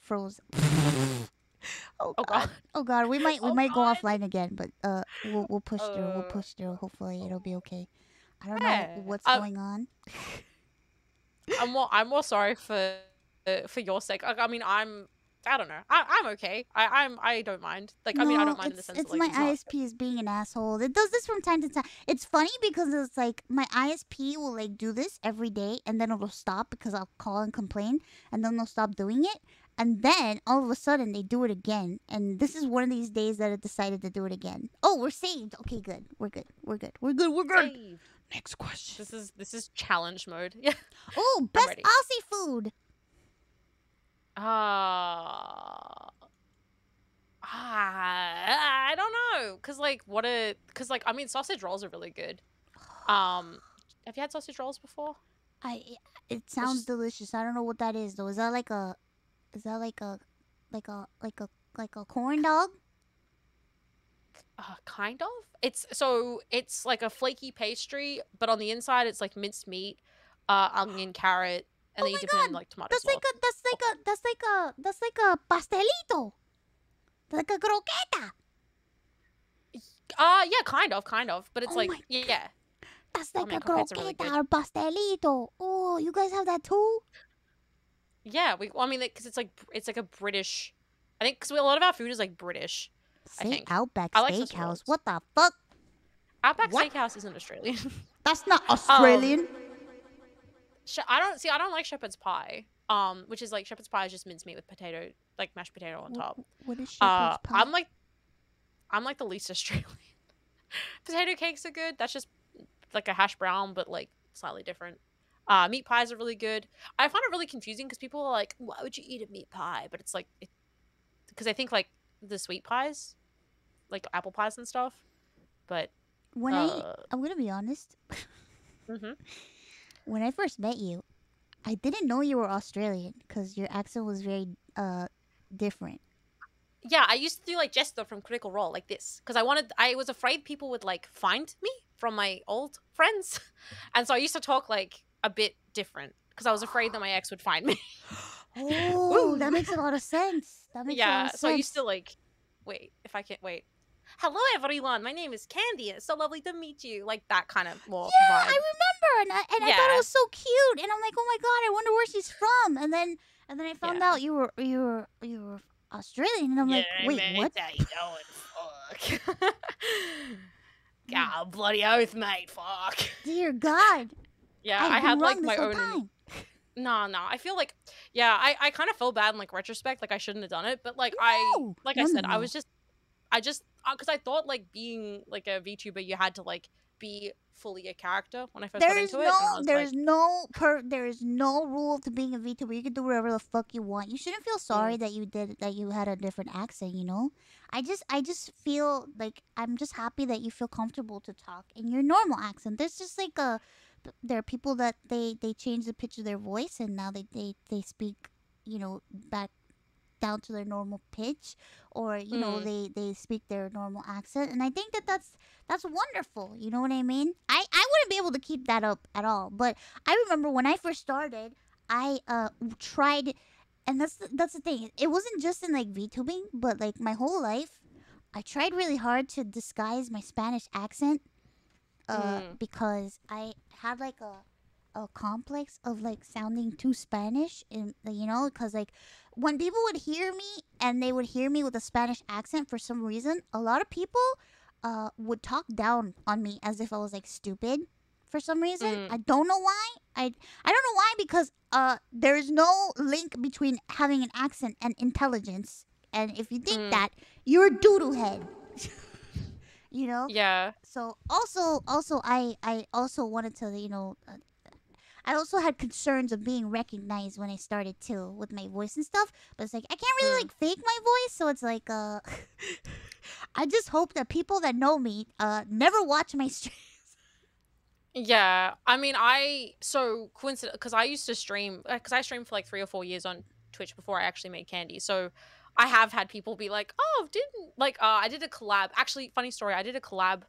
froze. Oh God. Oh God, we might Oh, go God. offline again, but we'll push through. We'll push through. Hopefully it'll be okay. I don't know what's going on. I'm more sorry for your sake. Like, I mean, I don't know. I'm okay. I don't mind. Like, I mean, I don't mind in the sense it's that like my it's not- ISP is being an asshole. It does this from time to time. It's funny because it's like my ISP will like do this every day, and then it'll stop because I'll call and complain, and then they'll stop doing it, and then all of a sudden they do it again. And this is one of these days that it decided to do it again. Oh, we're saved. Okay, good. We're good. Saved. Next question. This is challenge mode. Yeah. Oh, best ready. Aussie food. I don't know, cause like I mean sausage rolls are really good. Have you had sausage rolls before? It sounds delicious. I don't know what that is though. Is that like a corn dog? Kind of. It's like a flaky pastry, but on the inside it's like minced meat, onion, carrot, and then you dip it in like tomato That's sauce. that's like a pastelito. Like a croqueta. Yeah, kind of, but it's Oh like my yeah. That's like man, a croquettes are really croqueta or pastelito. Oh, you guys have that too? Yeah, I mean, because it's like a British. I think because a lot of our food is like British. I Say think. Outback I like sausage Steakhouse. rolls. What the fuck? Outback What? Steakhouse isn't Australian. That's not Australian. I don't like shepherd's pie. Which is like shepherd's pie is just mincemeat with potato, like mashed potato on top. What is shepherd's pie? I'm like the least Australian. Potato cakes are good. That's just like a hash brown, but like slightly different. Meat pies are really good. I find it really confusing because people are like, "Why would you eat a meat pie?" But it's like, because I think like the sweet pies, like apple pies and stuff. But When I'm gonna be honest. mhm. When I first met you, I didn't know you were Australian because your accent was very different. Yeah, I used to do like Jester from Critical Role like this because I was afraid people would like find me from my old friends, and so I used to talk like a bit different because I was afraid that my ex would find me. Oh, that makes a lot of sense. That makes a lot Yeah, of sense. so I used to like wait if I can't wait. Hello everyone, my name is Candii. It's so lovely to meet you. Like that kind of more Yeah, vibe. I remember, and I thought it was so cute, and I'm like, oh my god, I wonder where she's from. And then I found out you were Australian, and I'm like, wait, what? How you doing? Fuck. God, bloody oath, mate. Fuck. Dear God, Yeah, I've I been had like wrong this my whole own. time. No, I feel like, yeah, I kind of feel bad in like retrospect, like I shouldn't have done it, but like No, I said, I was just, because I thought like being like a VTuber, you had to like be fully a character when I first got into it. And I was there is no rule to being a VTuber. You can do whatever the fuck you want. You shouldn't feel sorry that you had a different accent. You know, I just feel like I'm just happy that you feel comfortable to talk in your normal accent. There's just like there are people that they change the pitch of their voice and now they speak, you know, back down to their normal pitch, or you know they speak their normal accent, and I think that's wonderful. You know what I mean? I wouldn't be able to keep that up at all. But I remember when I first started, I tried, and that's the thing. It wasn't just in like VTubing, but like my whole life, I tried really hard to disguise my Spanish accent, because I had like a complex of like sounding too Spanish, and you know, because like when people would hear me and they would hear me with a Spanish accent for some reason, a lot of people would talk down on me as if I was like stupid for some reason. I don't know why. I don't know why, because there's no link between having an accent and intelligence. And if you think that, you're a doodle head. You know? Yeah. So also I also wanted to, you know, I also had concerns of being recognized when I started too with my voice and stuff. But it's like I can't really like fake my voice, so it's like I just hope that people that know me never watch my streams. Yeah, I mean, so coincident, because I used to stream, because I streamed for like 3 or 4 years on Twitch before I actually made Candii. So I have had people be like, "Oh, didn't like I did a collab." Actually, funny story, I did a collab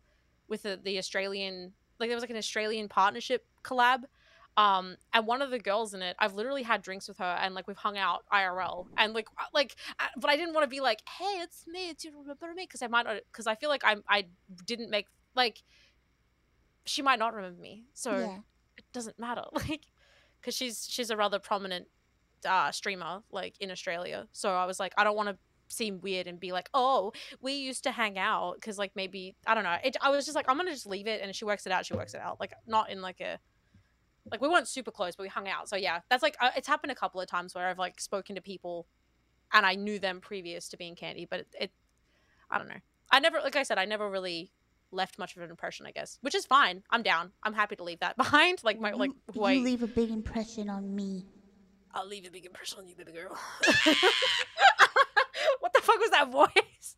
with the Australian, like there was like an Australian partnership collab. And one of the girls in it, I've literally had drinks with her, and like we've hung out IRL, and but I didn't want to be like, "Hey, it's me, do you remember me?" Because I might not, because I feel like I didn't make like. She might not remember me, so it doesn't matter, like, because she's a rather prominent streamer, like, in Australia. So I was like, I don't want to seem weird and be like, oh, we used to hang out, because like maybe I don't know. I was just like, I'm gonna just leave it, and if she works it out, she works it out. Like, not in like a, like, we weren't super close, but we hung out. So yeah, that's like it's happened a couple of times where I've like spoken to people, and I knew them previous to being Candii, but it I don't know. I never, like I said, I never really left much of an impression, I guess, which is fine. I'm down. I'm happy to leave that behind. Like my like you leave a big impression on me. I'll leave a big impression on you, baby girl. What the fuck was that voice?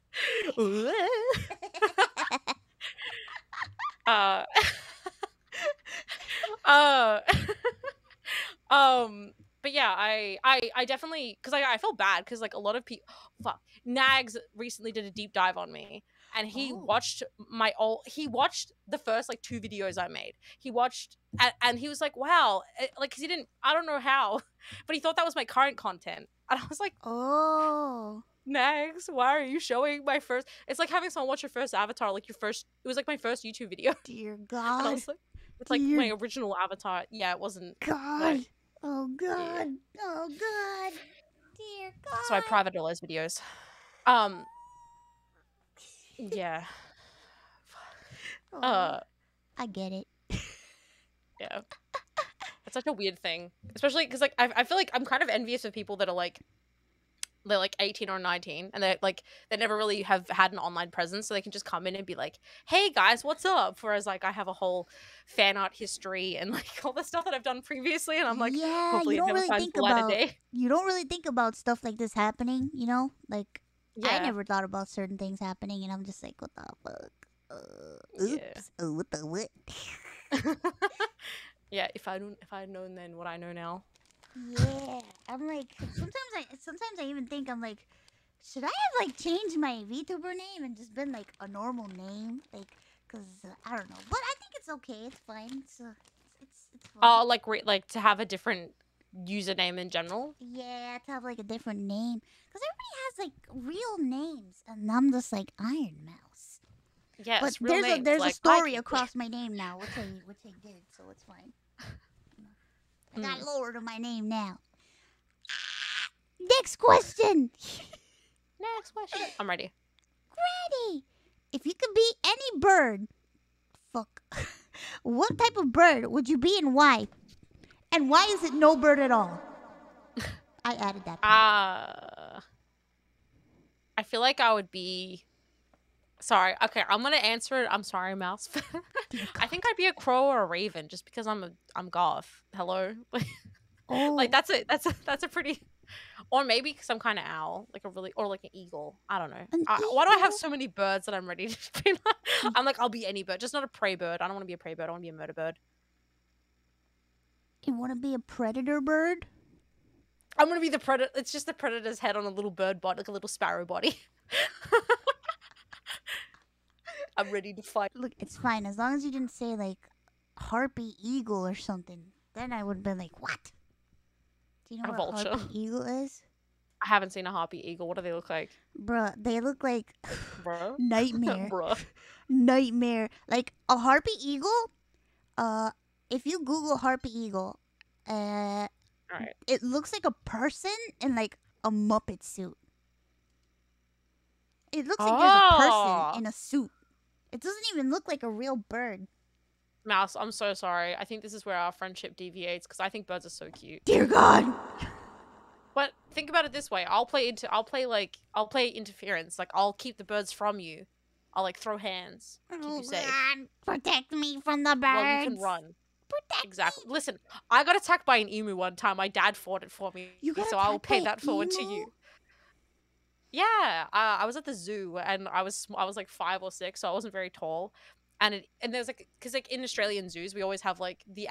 But yeah, I definitely, because I felt bad, because like a lot of people, Nags recently did a deep dive on me, and he watched the first like 2 videos I made. He watched and he was like, wow, like, because he didn't, I don't know how, but he thought that was my current content, and I was like, oh, Nags, why are you showing my first? It's like having someone watch your first avatar, like it was like my first YouTube video. Dear God. And I was like, it's like my original avatar. Yeah, it wasn't. God. Like, oh God. Yeah. Oh God. Dear God. So I private all those videos. Yeah. I get it. Yeah. It's such a weird thing, especially because like I feel like I'm kind of envious of people that are like, they're like 18 or 19, and they never really have had an online presence, so they can just come in and be like, hey guys, what's up? Whereas like I have a whole fan art history and like all the stuff that I've done previously, and I'm like, yeah, hopefully you don't really think about day. You don't really think about stuff like this happening, you know? Like, yeah. I never thought about certain things happening, and I'm just like, what the fuck? Oops. Yeah. Oh, what the what? Yeah, if I had known then what I know now. Yeah, I'm like, sometimes I even think, I'm like, should I have like changed my VTuber name and just been like a normal name, like, cause I don't know, but I think it's okay, it's fine, it's fine. Oh, like to have a different username in general. Yeah, to have like a different name, cause everybody has like real names, and I'm just like Ironmouse. Yes, but real there's like, a story across my name now, which I did, so it's fine. I got lower to my name now. Next question. Next question. I'm ready. Ready. If you could be any bird, what type of bird would you be and why? And why is it no bird at all? I added that. I feel like I would be. Sorry. Okay, I'm gonna answer it. I'm sorry, Mouse. I think I'd be a crow or a raven, just because I'm goth. Hello. Oh. Like that's it. That's a pretty. Or maybe because I'm kind of owl, like or like an eagle. I don't know. Why do I have so many birds that I'm ready to be? I'm like, I'll be any bird, just not a prey bird. I don't want to be a prey bird. I want to be a murder bird. You want to be a predator bird? I'm gonna be the predator. It's just the predator's head on a little bird body, like a little sparrow body. I'm ready to fight. Look, it's fine as long as you didn't say like harpy eagle or something. Then I would have been like, what? Do you know what a harpy eagle is? I haven't seen a harpy eagle. What do they look like? Bruh, they look like nightmare. Bruh. Nightmare. Like a harpy eagle, if you Google Harpy Eagle, All right. it looks like a person in like a Muppet suit. It looks like there's a person in a suit. It doesn't even look like a real bird. Mouse, I'm so sorry. I think this is where our friendship deviates because I think birds are so cute. Dear God. But think about it this way: I'll play interference. Like I'll keep the birds from you. I'll like throw hands, keep you safe. God. Protect me from the birds. Well, you can run. Protect Exactly. me. Listen, I got attacked by an emu one time. My dad fought it for me, You got so I'll attacked pay by that forward to emu? you. Yeah, I was at the zoo and I was like 5 or 6, so I wasn't very tall. And there's like, because like in Australian zoos we always have like the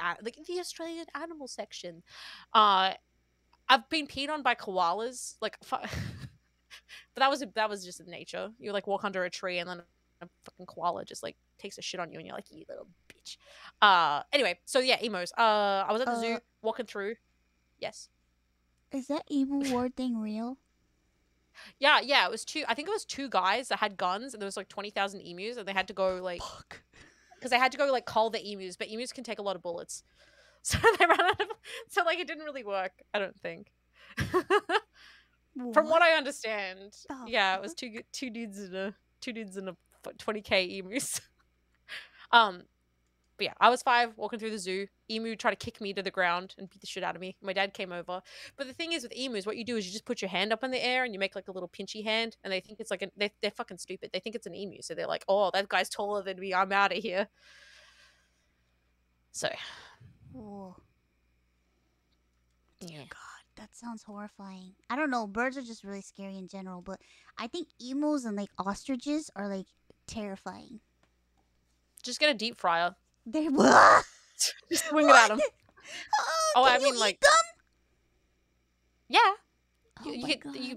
Australian animal section. I've been peed on by koalas, like, but that was just in nature. You like walk under a tree and then a fucking koala just like takes a shit on you and you're like, you little bitch. Anyway, so yeah, emos. I was at the zoo walking through. Yes. Is that emu war thing real? Yeah, it was I think it was 2 guys that had guns and there was like 20,000 emus and they had to go like, because they had to go like cull the emus, but emus can take a lot of bullets. So they ran out of, so like it didn't really work, I don't think. From what I understand. Yeah, it was two dudes in a 20k emus. But yeah, I was 5 walking through the zoo. Emu tried to kick me to the ground and beat the shit out of me. My dad came over. But the thing is with emus, what you do is you just put your hand up in the air and you make like a little pinchy hand and they think it's like they're fucking stupid. They think it's an emu. So they're like, oh, that guy's taller than me. I'm out of here. So. Oh. Yeah. God, that sounds horrifying. I don't know. Birds are just really scary in general, but I think emus and like ostriches are like terrifying. Just get a deep fryer. They just swing it at them. Oh, I mean, like them? Yeah. Oh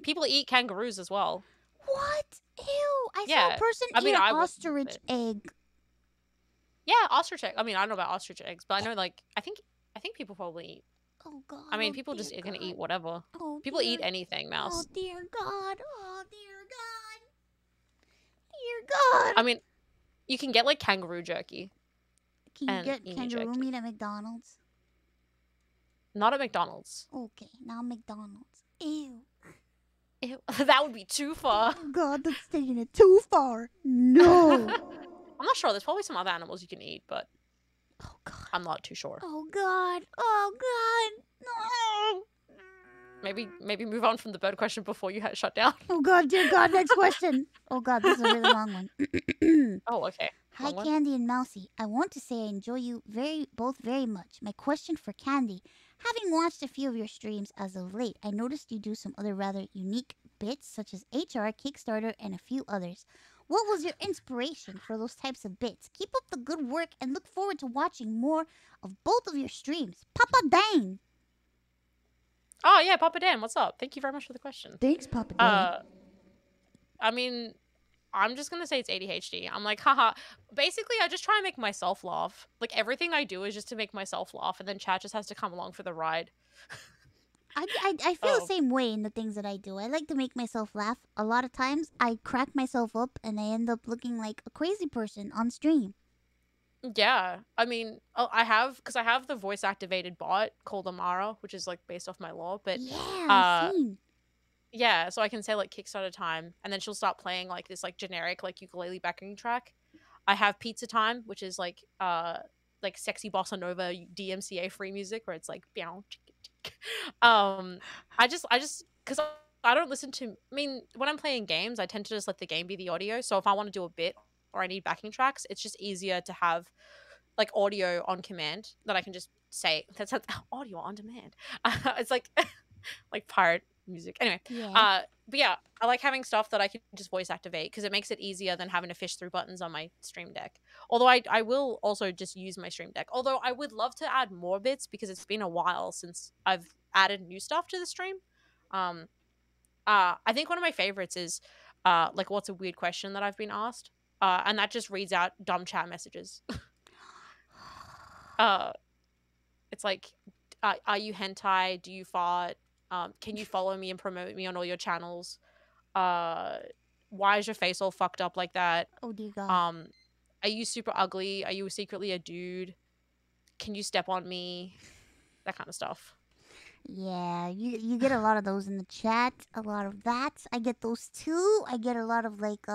people eat kangaroos as well. What? Ew! I saw a person eat an ostrich egg. Yeah, ostrich egg. I mean, I don't know about ostrich eggs, but I know like I think people probably eat. Oh God! I mean, people just gonna eat whatever. Oh, people eat anything, Mouse. Oh dear God! Oh dear God! Dear God! I mean, you can get like kangaroo jerky. Can you get kangaroo meat at McDonald's? Not at McDonald's. Okay, not McDonald's. Ew. Ew. That would be too far. Oh God, that's taking it too far. No. I'm not sure. There's probably some other animals you can eat, but oh God, I'm not too sure. Oh God. Oh God. No. Maybe move on from the bird question before you had shut down. Oh God, dear God, next question. Oh God, this is a really long one. Oh, okay. Hi, Candii and Mousy. I want to say I enjoy you both very much. My question for Candii: having watched a few of your streams as of late, I noticed you do some other rather unique bits such as HR, Kickstarter, and a few others. What was your inspiration for those types of bits? Keep up the good work and look forward to watching more of both of your streams. Papa Dane! Oh, yeah, Papa Dan, what's up? Thank you very much for the question. Thanks, Papa Dan. I mean, I'm just gonna say it's ADHD. I'm like, haha. Basically, I just try and make myself laugh. Like, everything I do is just to make myself laugh, and then chat just has to come along for the ride. I feel the same way in the things that I do. I like to make myself laugh. A lot of times, I crack myself up, and I end up looking like a crazy person on stream. Yeah, I mean, I have the voice-activated bot called Amara, which is, like, based off my lore, but... Yeah, I've seen. Yeah, so I can say, like, Kickstarter time, and then she'll start playing, like, this, like, generic, like, ukulele backing track. I have Pizza Time, which is, like sexy bossa nova DMCA free music, where it's, like, I just, because I don't listen to... I mean, when I'm playing games, I tend to just let the game be the audio, so if I want to do a bit or I need backing tracks, it's just easier to have, like, audio on command that I can just say. That's audio on demand. It's, like, like pirate music. Anyway, yeah. But yeah, I like having stuff that I can just voice activate because it makes it easier than having to fish through buttons on my Stream Deck. Although I will also just use my Stream Deck. Although I would love to add more bits because it's been a while since I've added new stuff to the stream. I think one of my favorites is like, what's a weird question that I've been asked? And that just reads out dumb chat messages. It's like, are you hentai? Do you fart? Can you follow me and promote me on all your channels? Why is your face all fucked up like that? Oh dear God. Are you super ugly? Are you secretly a dude? can you step on me? That kind of stuff. Yeah, you get a lot of those in the chat. A lot of that. I get those too. I get a lot of like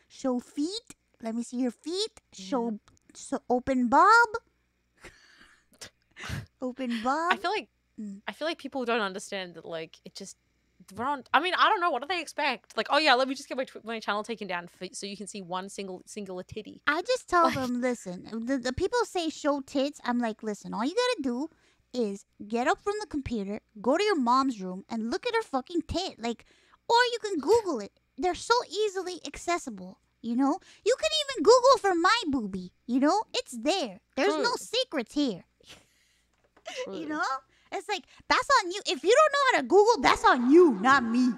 show feet. Let me see your feet. Show open bob. Open bob. I feel like people don't understand that like it just I mean, I don't know, what do they expect? Like, oh yeah, let me just get my channel taken down so you can see one singular titty. I just tell them, listen, the people say show tits. I'm like, listen, all you gotta do is get up from the computer, go to your mom's room, and look at her fucking tit. Like, or you can Google it. They're so easily accessible, you know? You can even Google for my boobie, you know? It's there. There's no secrets here. You know? It's like, that's on you. If you don't know how to Google, that's on you, not me.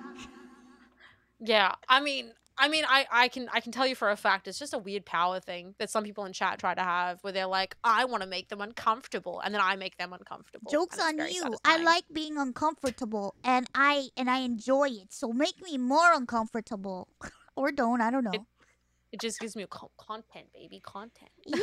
Yeah, I mean, I can tell you for a fact, it's just a weird power thing that some people in chat try to have, where they're like, I want to make them uncomfortable, and then I make them uncomfortable. Joke's on you. I like being uncomfortable, and I enjoy it. So make me more uncomfortable, or don't. I don't know. It just gives me content, baby, content. Yeah,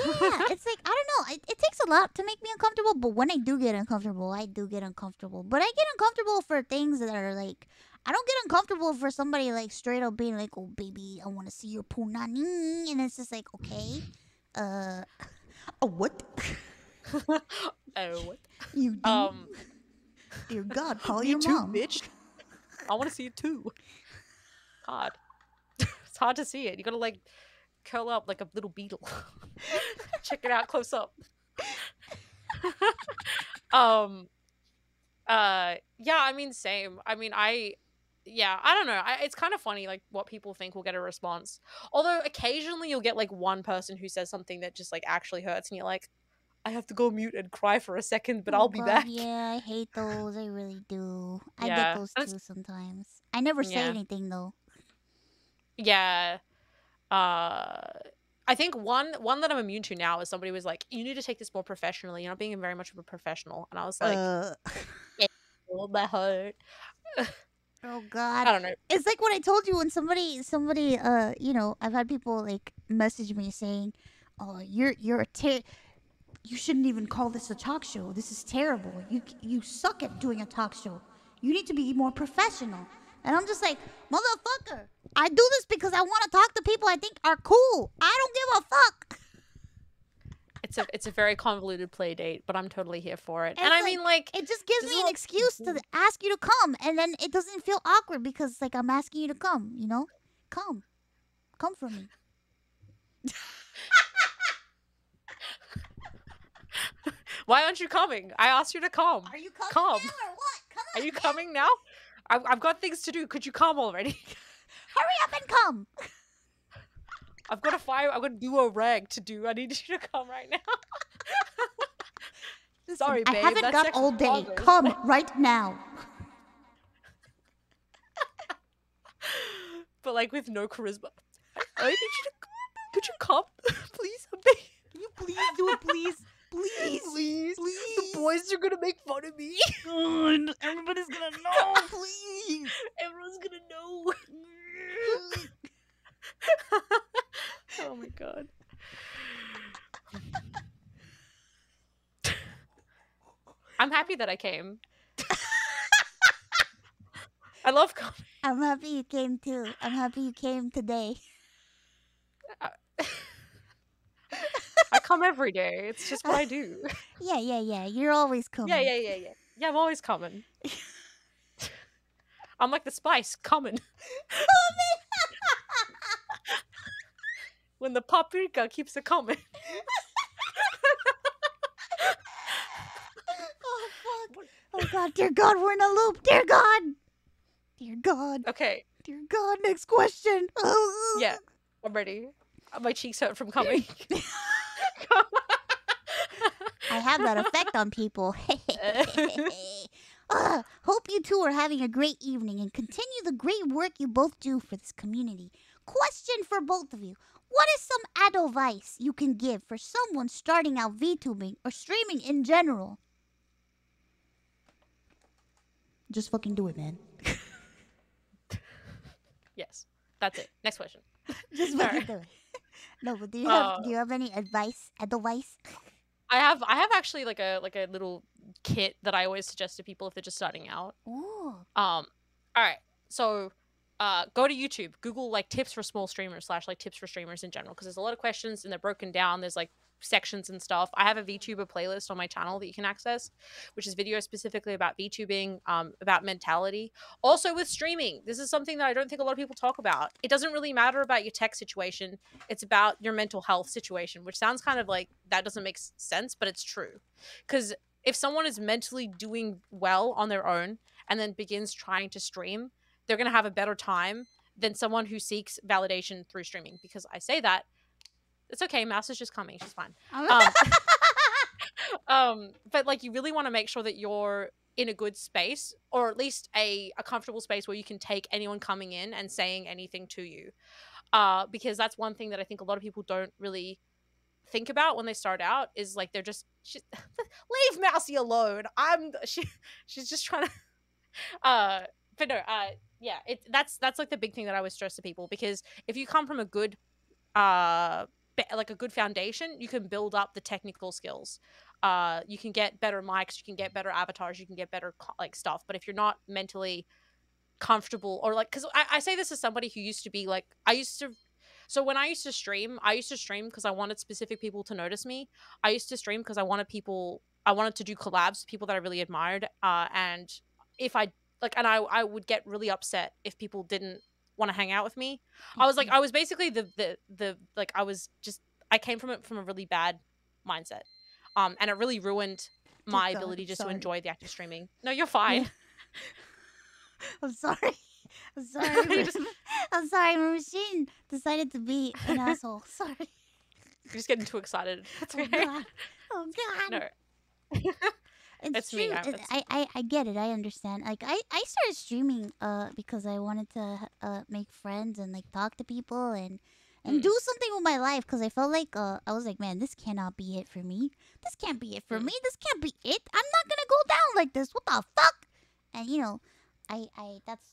it's like, I don't know. It takes a lot to make me uncomfortable, but when I do get uncomfortable, I do get uncomfortable. But I get uncomfortable for things that are like, I don't get uncomfortable for somebody like straight up being like, oh baby, I want to see your punani, and it's just like, okay, what? What? You do? Dear God, call your mom, bitch. I want to see it too. God. It's hard to see it. You gotta like curl up like a little beetle. Check it out close up. Yeah, I mean, same. I mean, I don't know. It's kind of funny, like, what people think will get a response. Although, occasionally you'll get, like, one person who says something that just, like, actually hurts, and you're like, I have to go mute and cry for a second, but I'll be back. Yeah, I hate those. I really do. I get those too sometimes. I never say anything, though. Yeah. I think one that I'm immune to now is somebody was like, you need to take this more professionally. You're not being very much of a professional. And I was like, oh, my heart. Oh God. I don't know. It's like what I told you when somebody, you know, I've had people like message me saying, oh, you shouldn't even call this a talk show. This is terrible. You suck at doing a talk show. You need to be more professional. And I'm just like, motherfucker, I do this because I want to talk to people I think are cool. I don't give a fuck. It's a very convoluted play date, but I'm totally here for it. And I mean, like, it just gives me an excuse to ask you to come, and then it doesn't feel awkward because like I'm asking you to come, you know? Come for me. Why aren't you coming? I asked you to come. Are you coming now or what? Come on. Are you coming now? I've got things to do. Could you come already? Hurry up and come. I've got a duo rag to do. I need you to come right now. Sorry, babe. I haven't got all day. Come right now. But like with no charisma. I need you to come. Could you come? Please? Can you please do it, please? Please. The boys are gonna make fun of me. Everybody's gonna know, please. Everyone's gonna know. Oh my God. I'm happy that I came. I love coming. I'm happy you came too. I'm happy you came today. I come every day. It's just what I do. Yeah. You're always coming. Yeah. Yeah, I'm always coming. I'm like the spice, coming. When the paprika keeps it coming. Oh, fuck. Oh, God. Dear God, we're in a loop. Dear God. Okay. Dear God, next question. Yeah, I'm ready. My cheeks hurt from coming. I have that effect on people. Hope you two are having a great evening and continue the great work you both do for this community. Question for both of you. What is some advice you can give for someone starting out VTubing or streaming in general? Just fucking do it, man. Yes, that's it. Next question. Just fucking do it. No, but do you have any advice? I have actually like a little kit that I always suggest to people if they're just starting out. Ooh. All right. So go to YouTube, Google like tips for small streamers / like tips for streamers in general, because there's a lot of questions and they're broken down. There's like sections and stuff. I have a VTuber playlist on my channel that you can access, which is videos specifically about VTubing, about mentality. Also with streaming, this is something that I don't think a lot of people talk about. It doesn't really matter about your tech situation. It's about your mental health situation, which sounds kind of like that doesn't make sense, but it's true. Because if someone is mentally doing well on their own and then begins trying to stream, they're going to have a better time than someone who seeks validation through streaming. Because I say that, it's okay. Mouse is just coming. She's fine. But like, you really want to make sure that you're in a good space, or at least a comfortable space where you can take anyone coming in and saying anything to you. Because that's one thing that I think a lot of people don't really think about when they start out, is like, they're just, leave Mousy alone. She's just trying to, but no, yeah, that's like the big thing that I always stress to people, because if you come from a good, like a good foundation, you can build up the technical skills. You can get better mics, you can get better avatars, you can get better like stuff. But if you're not mentally comfortable, or like, because I say this as somebody who used to be like, so when I used to stream because I wanted specific people to notice me. I used to stream because I wanted to do collabs with people that I really admired. And if I I would get really upset if people didn't want to hang out with me. I was basically I came from a really bad mindset. And it really ruined my ability just to enjoy the act of streaming. No, you're fine. Yeah. I'm sorry. I'm sorry. I'm sorry. My machine decided to be an asshole. Sorry. You're just getting too excited. It's okay. Oh God. Oh God. No. It's me. true. I get it. I understand. Like I started streaming because I wanted to make friends and like talk to people and do something with my life, because I felt like I was like, man, this cannot be it for me. This can't be it for me. This can't be it. I'm not gonna go down like this. What the fuck? And you know,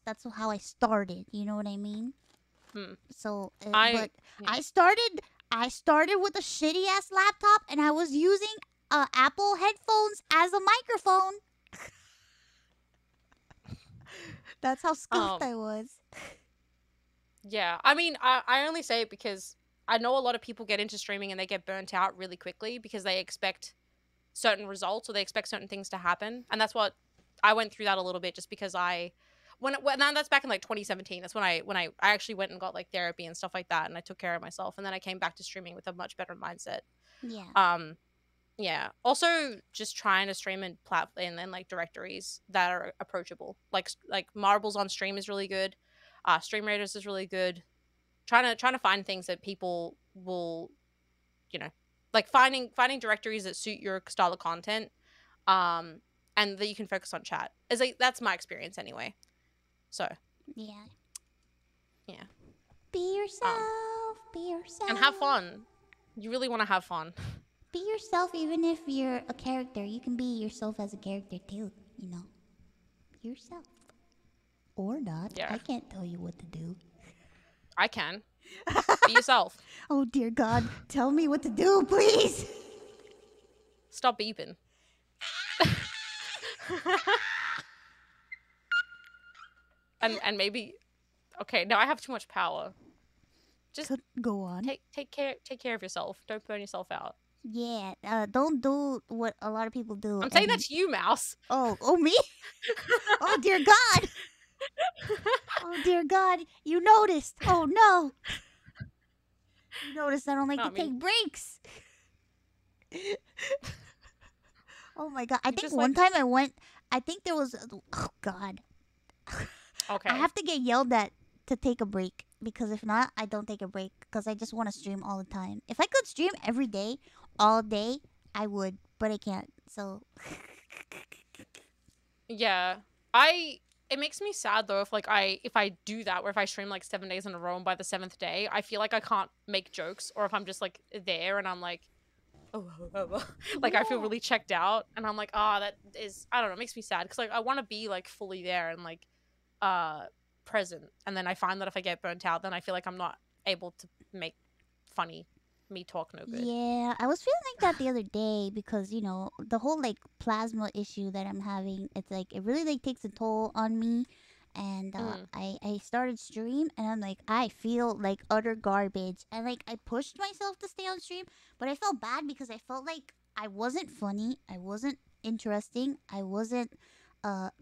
that's how I started. You know what I mean? So, I started with a shitty ass laptop, and I was using Apple headphones as a microphone. That's how scuffed I was. Yeah, I mean, I only say it because I know a lot of people get into streaming and they get burnt out really quickly because they expect certain results, or they expect certain things to happen. And that's what I went through that a little bit, just because when that's back in like 2017. That's when I actually went and got like therapy and stuff like that, and I took care of myself, and then I came back to streaming with a much better mindset. Yeah. Yeah. Also, just trying to stream in like directories that are approachable. Like Marbles on Stream is really good. Stream Raiders is really good. Trying to find things that people will, like finding directories that suit your style of content, and that you can focus on chat. Is like, that's my experience anyway. So yeah. Be yourself. Be yourself. And have fun. You really want to have fun. Be yourself, even if you're a character. You can be yourself as a character too. You know. Be yourself. Or not. Yeah. I can't tell you what to do. I can. Be yourself. Oh dear God. Tell me what to do, please. Stop beeping. and maybe, okay, now I have too much power. Just go on. Take care of yourself. Don't burn yourself out. Yeah, don't do what a lot of people do. I'm saying that to you, Mouse. Oh, me? Oh dear God. Oh dear God, you noticed. Oh no. You noticed I don't like to take breaks. Oh my God. I think one time I think there was, oh God. Okay. I have to get yelled at to take a break, because if not, I don't take a break, because I just want to stream all the time. If I could stream every day, all day, I would, but I can't. So yeah, it makes me sad though if I do that, where if I stream like 7 days in a row and by the 7th day I feel like I can't make jokes, or if I'm just like there and I'm like, like I feel really checked out, and I'm like, that is, I don't know, it makes me sad, because like I want to be like fully there and like present, and then I find that if I get burnt out, then I feel like I'm not able to make funny me talk no good. Yeah, I was feeling like that the other day because, the whole like plasma issue that I'm having, it's like it really like takes a toll on me. And Mm. I started stream and I'm like, I feel like utter garbage. And like I pushed myself to stay on stream, but I felt bad because I felt like I wasn't funny, I wasn't interesting, I wasn't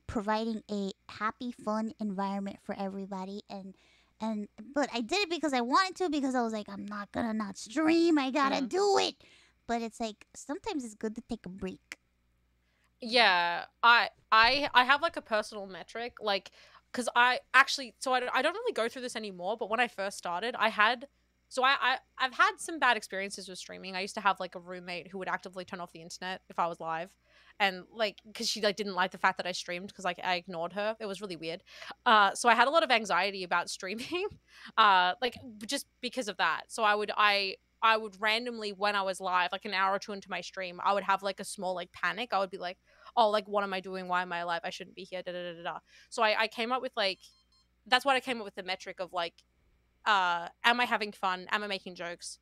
providing a happy, fun environment for everybody. And but I did it because I wanted to, because I was like, I'm not gonna not stream. I gotta Mm. do it. But it's like sometimes it's good to take a break. Yeah, I have like a personal metric, like, because I actually, so I don't really go through this anymore, but when I first started, I had, so I've had some bad experiences with streaming. I used to have like a roommate who would actively turn off the internet if I was live, and like, because she like didn't like the fact that I streamed, because like I ignored her. It was really weird. So I had a lot of anxiety about streaming, like just because of that. So I would randomly, when I was live, like an hour or two into my stream, I would have like a small like panic. I would be like, oh, like, what am I doing? Why am I alive? I shouldn't be here. Da, da, da, da, da. So I came up with like, that's what I came up with, the metric of like, am I having fun? Am I making jokes?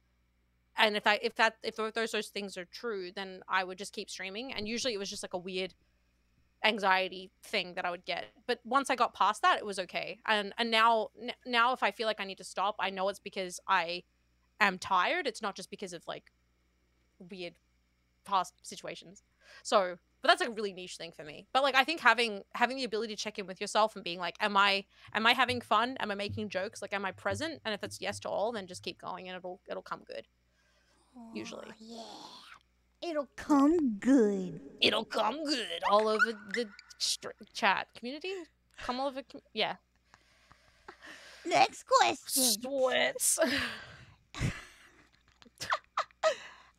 And if those things are true, then I would just keep streaming. And usually it was just like a weird anxiety thing that I would get. But once I got past that, it was okay. And now if I feel like I need to stop, I know it's because I am tired. It's not just because of like weird past situations. So, but that's like a really niche thing for me. But like, I think having the ability to check in with yourself and being like, am I having fun? Am I making jokes? Like, am I present? And if it's yes to all, then just keep going and it'll come good. Usually. Oh, yeah. It'll come good. It'll come good all over the chat community. Come all over, yeah. Next question. Sweats.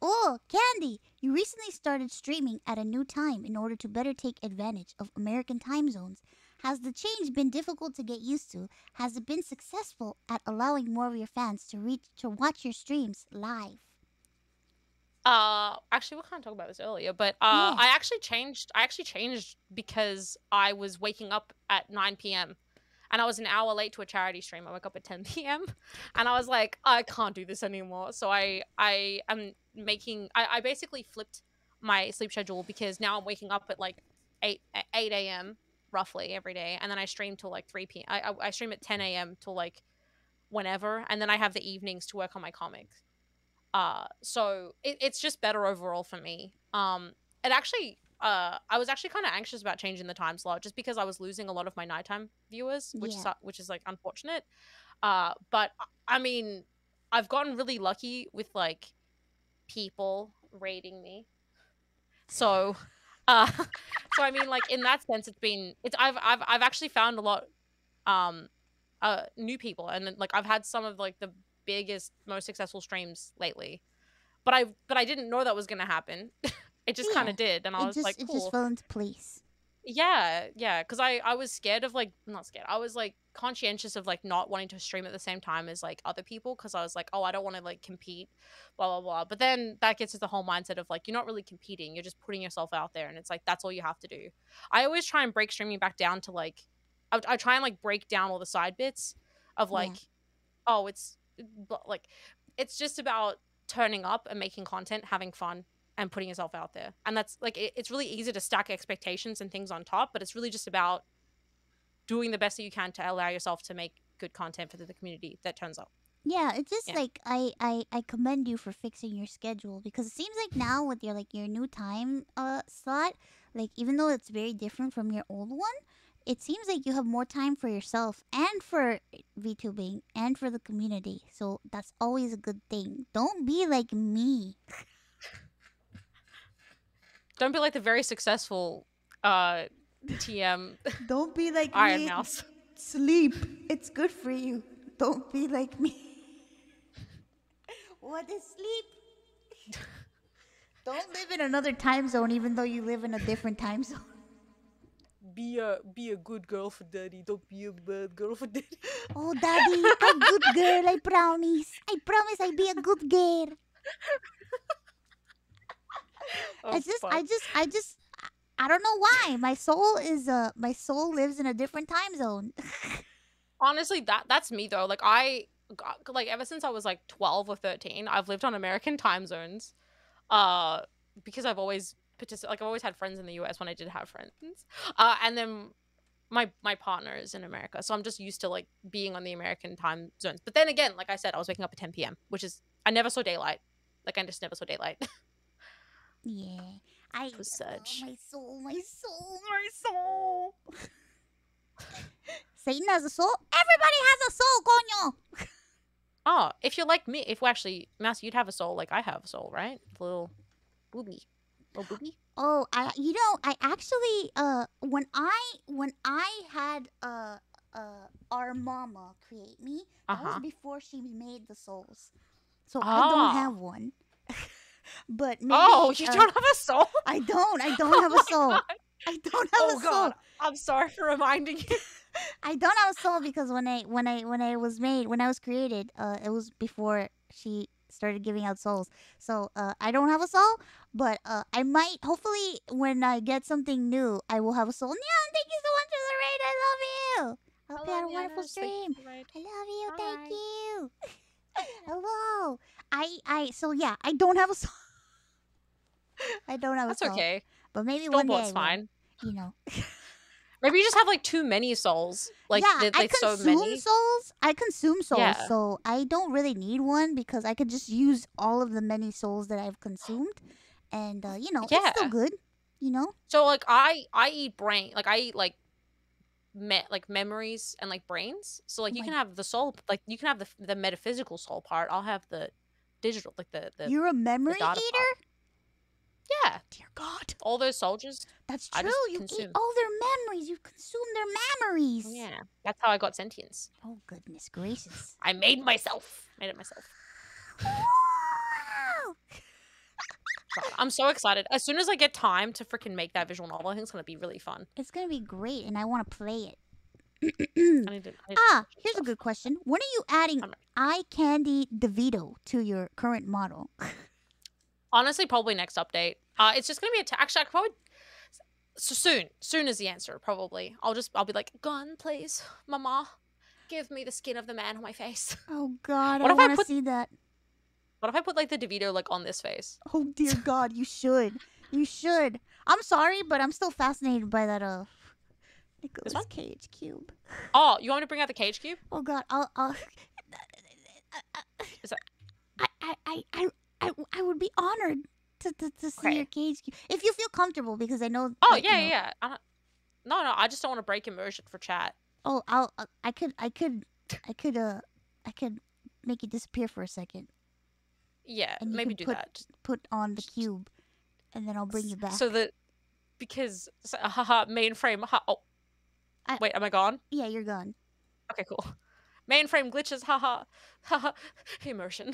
Oh, Candii, you recently started streaming at a new time in order to better take advantage of American time zones. Has the change been difficult to get used to? Has it been successful at allowing more of your fans to watch your streams live? Actually, we kind of talked about this earlier, but Yeah. I actually changed because I was waking up at 9 p.m. and I was an hour late to a charity stream. I woke up at 10 p.m. and I was like, I can't do this anymore. So I basically flipped my sleep schedule, because now I'm waking up at like 8 a.m. roughly every day, and then I stream till like 3 p.m. I stream at 10 a.m. till like whenever, and then I have the evenings to work on my comics. So it's just better overall for me. It actually, I was actually kind of anxious about changing the time slot, just because I was losing a lot of my nighttime viewers, which is like unfortunate. But I mean, I've gotten really lucky with like people rating me. So, so I mean, like in that sense, I've actually found a lot, new people, and like I've had some of like the biggest, most successful streams lately, but I didn't know that was gonna happen. It just kind of did, and I was like, cool. It just fell into place. Yeah, because I was scared of like, not scared, I was like conscientious of like not wanting to stream at the same time as like other people, because I was like, oh, I don't want to like compete, blah blah blah. But then that gets to the whole mindset of like, you're not really competing, you're just putting yourself out there, and it's like that's all you have to do. I always try and break streaming back down to like, I try and like break down all the side bits of like, oh, it's like, it's just about turning up and making content, having fun, and putting yourself out there. And that's like, it's really easy to stack expectations and things on top, but it's really just about doing the best that you can to allow yourself to make good content for the community that turns up. Yeah, it's just like I commend you for fixing your schedule, because it seems like now with your new time slot, like even though it's very different from your old one, it seems like you have more time for yourself and for VTubing and for the community. So that's always a good thing. Don't be like me. Don't be like the very successful TM. Don't be like Ironmouse. Sleep. It's good for you. Don't be like me. What is sleep? Don't live in another time zone even though you live in a different time zone. Be a good girl for daddy. Don't be a bad girl for daddy. Oh, daddy, I'm a good girl. I promise. I promise I'll be a good girl. Oh, I don't know why. My soul lives in a different time zone. Honestly, that's me though. Like I like ever since I was like 12 or 13, I've lived on American time zones. Because I've always I've always had friends in the US when I did have friends. And then my partner is in America, so I'm just used to like being on the American time zones. But then again, like I said, I was waking up at 10 p.m., which is I never saw daylight. Like I just never saw daylight. Yeah. It was such. My soul, my soul, my soul. Satan has a soul. Everybody has a soul, coño. Oh, if you're like me, if we're actually Mouse, you'd have a soul like I have a soul, right? Little booby. Little booby. Oh, I actually when I had our mama create me, that was before she made the souls. So I don't have one. But maybe you don't have a soul? I don't have a soul. God. I don't have a soul. God. I'm sorry for reminding you. I don't have a soul because when I was created, it was before she started giving out souls. So I don't have a soul, but I might hopefully when I get something new, I will have a soul. Nyan, thank you so much for the raid. I love you. I hope you had a wonderful stream. I love you. Thank you. Hello. So yeah, I don't have a soul. I don't have a soul. That's okay. But maybe one day. Stillborn's fine. You know. Maybe you just have like too many souls. Like yeah, like I consume souls. I consume souls, Yeah. so I don't really need one because I could just use all of the many souls that I've consumed, and you know, it's still good. You know. So like I eat brain. Like I eat like memories and like brains. So like you can have the soul. Like you can have the metaphysical soul part. I'll have the digital. Like the You're a memory eater. Part. Yeah. Dear God. All those soldiers. That's true. You eat all their memories. You consume their memories. Yeah. That's how I got sentience. Oh, goodness gracious. I made it myself. God, I'm so excited. As soon as I get time to freaking make that visual novel, I think it's going to be really fun. It's going to be great, and I want to play it. Here's a good question. When are you adding AiCandii DeVito to your current model? Honestly, probably next update. It's just gonna be actually I could probably soon is the answer. Probably I'll be like, gun please, mama, give me the skin of the man on my face. Oh God, I want to see that. What if I put like the DeVito like on this face? Oh dear God, you should. I'm sorry, but I'm still fascinated by that Nicolas Cage cube. Oh, you want me to bring out the Cage cube? Oh God, I'll Is that... I would be honored to see your Cage cube if you feel comfortable because I know. Oh yeah. No, I just don't want to break immersion for chat. Oh, I could make it disappear for a second. Yeah, and maybe do that. Put on the cube, and then I'll bring you back. Because mainframe. Wait, am I gone? Yeah, you're gone. Okay, cool. Mainframe glitches. Haha. Immersion.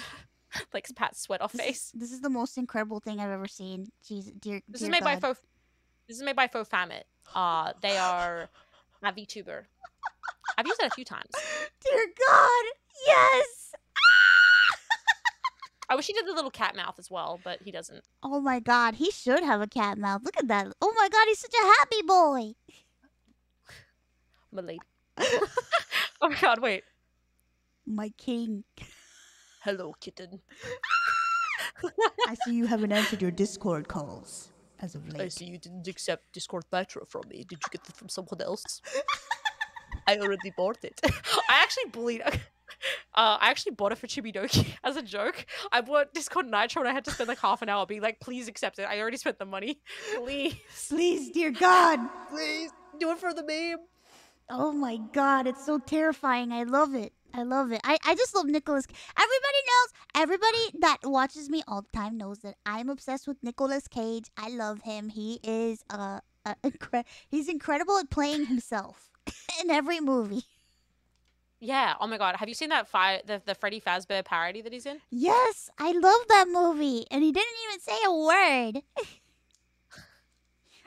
Like Pat's sweat off face. This is the most incredible thing I've ever seen. Jeez, dear. This is made by Fofamit. They are a VTuber. I've used that a few times. Dear God, yes. I wish he did the little cat mouth as well, but he doesn't. Oh my God, he should have a cat mouth. Look at that. Oh my God, he's such a happy boy. My lady. Oh my God, wait. My king. Hello, kitten. I see you haven't answered your Discord calls as of late. I see you didn't accept Discord Nitro from me. Did you get it from someone else? I already bought it. I actually bullied. I actually bought it for Chibidoki as a joke. I bought Discord Nitro and I had to spend like half an hour being like, please accept it. I already spent the money. Please. Please, dear God. Please. Do it for the meme. Oh my God. It's so terrifying. I love it. I just love Nicolas. Everybody that watches me all the time knows that I'm obsessed with Nicolas Cage. I love him. He is he's incredible at playing himself in every movie. Yeah. Oh my God. Have you seen that the Freddy Fazbear parody that he's in? Yes, I love that movie, and he didn't even say a word.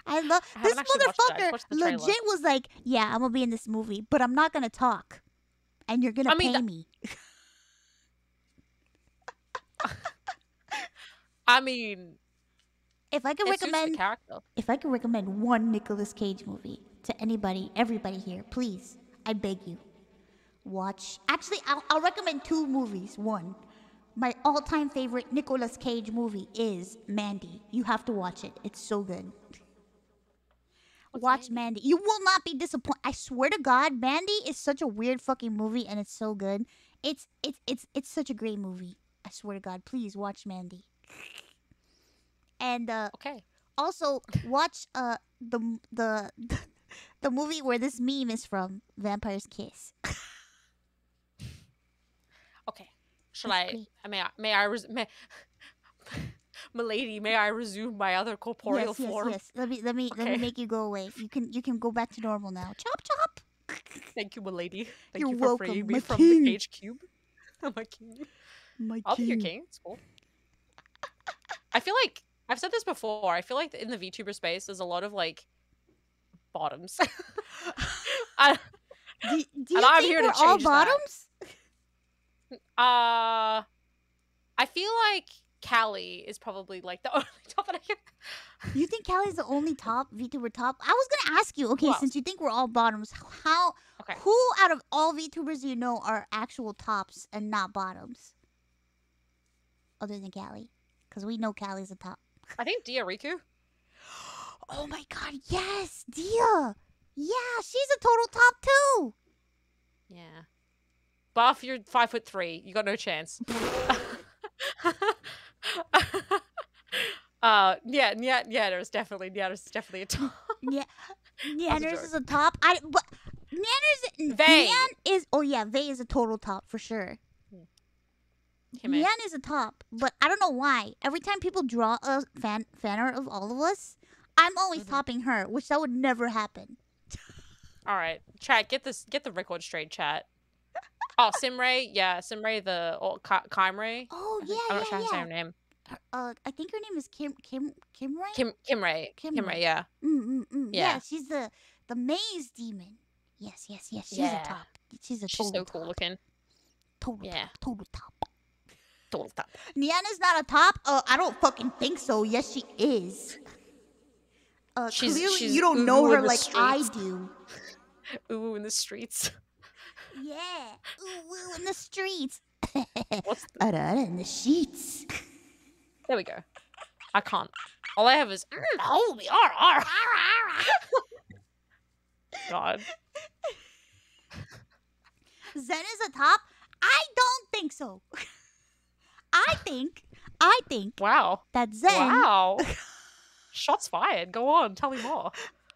I love this motherfucker. Legit was like, "Yeah, I'm gonna be in this movie, but I'm not gonna talk, and you're gonna pay me." I mean, if I could recommend one Nicolas Cage movie to everybody here, please, I beg you. watch. Actually, I'll recommend 2 movies. One, my all-time favorite Nicolas Cage movie is Mandy. You have to watch it. It's so good. Watch Mandy. You will not be disappointed. I swear to God, Mandy is such a weird fucking movie, and it's so good. It's such a great movie. I swear to God, please watch Mandy. And Okay. also watch the the movie where this meme is from, Vampire's Kiss. Okay. Shall I? May I? Milady, may I resume my other corporeal form? Yes. Let me make you go away. You can go back to normal now. Chop chop. Thank you, milady. Thank You're you for welcome, freeing my me from king. the cage cube. My king. I'll be your king. It's cool. I feel like I've said this before. I feel like in the VTuber space, there's a lot of like bottoms. Do you think I'm here to we're all change that. bottoms? I feel like Callie is probably like the only top that I can. You think Callie's the only top VTuber top? I was gonna ask you. Okay, Who since you think we're all bottoms, Okay. who out of all VTubers do you know are actual tops and not bottoms? Other than Callie, because we know Callie's a top. I think Dia Riku. Oh my God! Yes, Dia. Yeah, she's a total top too. Yeah. Buff, you're 5'3". You got no chance. There's definitely a top. Yeah, That's a Nanners joke. is a top. But Nanners, Vay. Nan is. Oh yeah, Vay is a total top for sure. Hime. Nian is a top, but I don't know why. Every time people draw a fan art of all of us, I'm always topping her, which that would never happen. All right, chat. Get the record straight, chat. Oh, Simray, the Kimray. Oh I'm yeah, not sure how to say yeah. her name. I think her name is Kimray. Kimray. Kimray. Yeah. Yeah, Yeah. she's the maze demon. Yes. She's Yeah. a top. She's She's total so top. cool looking. Total Yeah. top. Total top. Total top. Niana's not a top. I don't fucking think so. Yes, she is. Clearly, you don't know Uwu her in the like I streets. do. Ooh, in the streets. Yeah. Ooh, in the streets. What's In the sheets. There we go. I can't. All I have is holy R. God. Zen is a top? I don't think so. I think Wow. that Zen. Wow. Shots fired. Go on. Tell me more.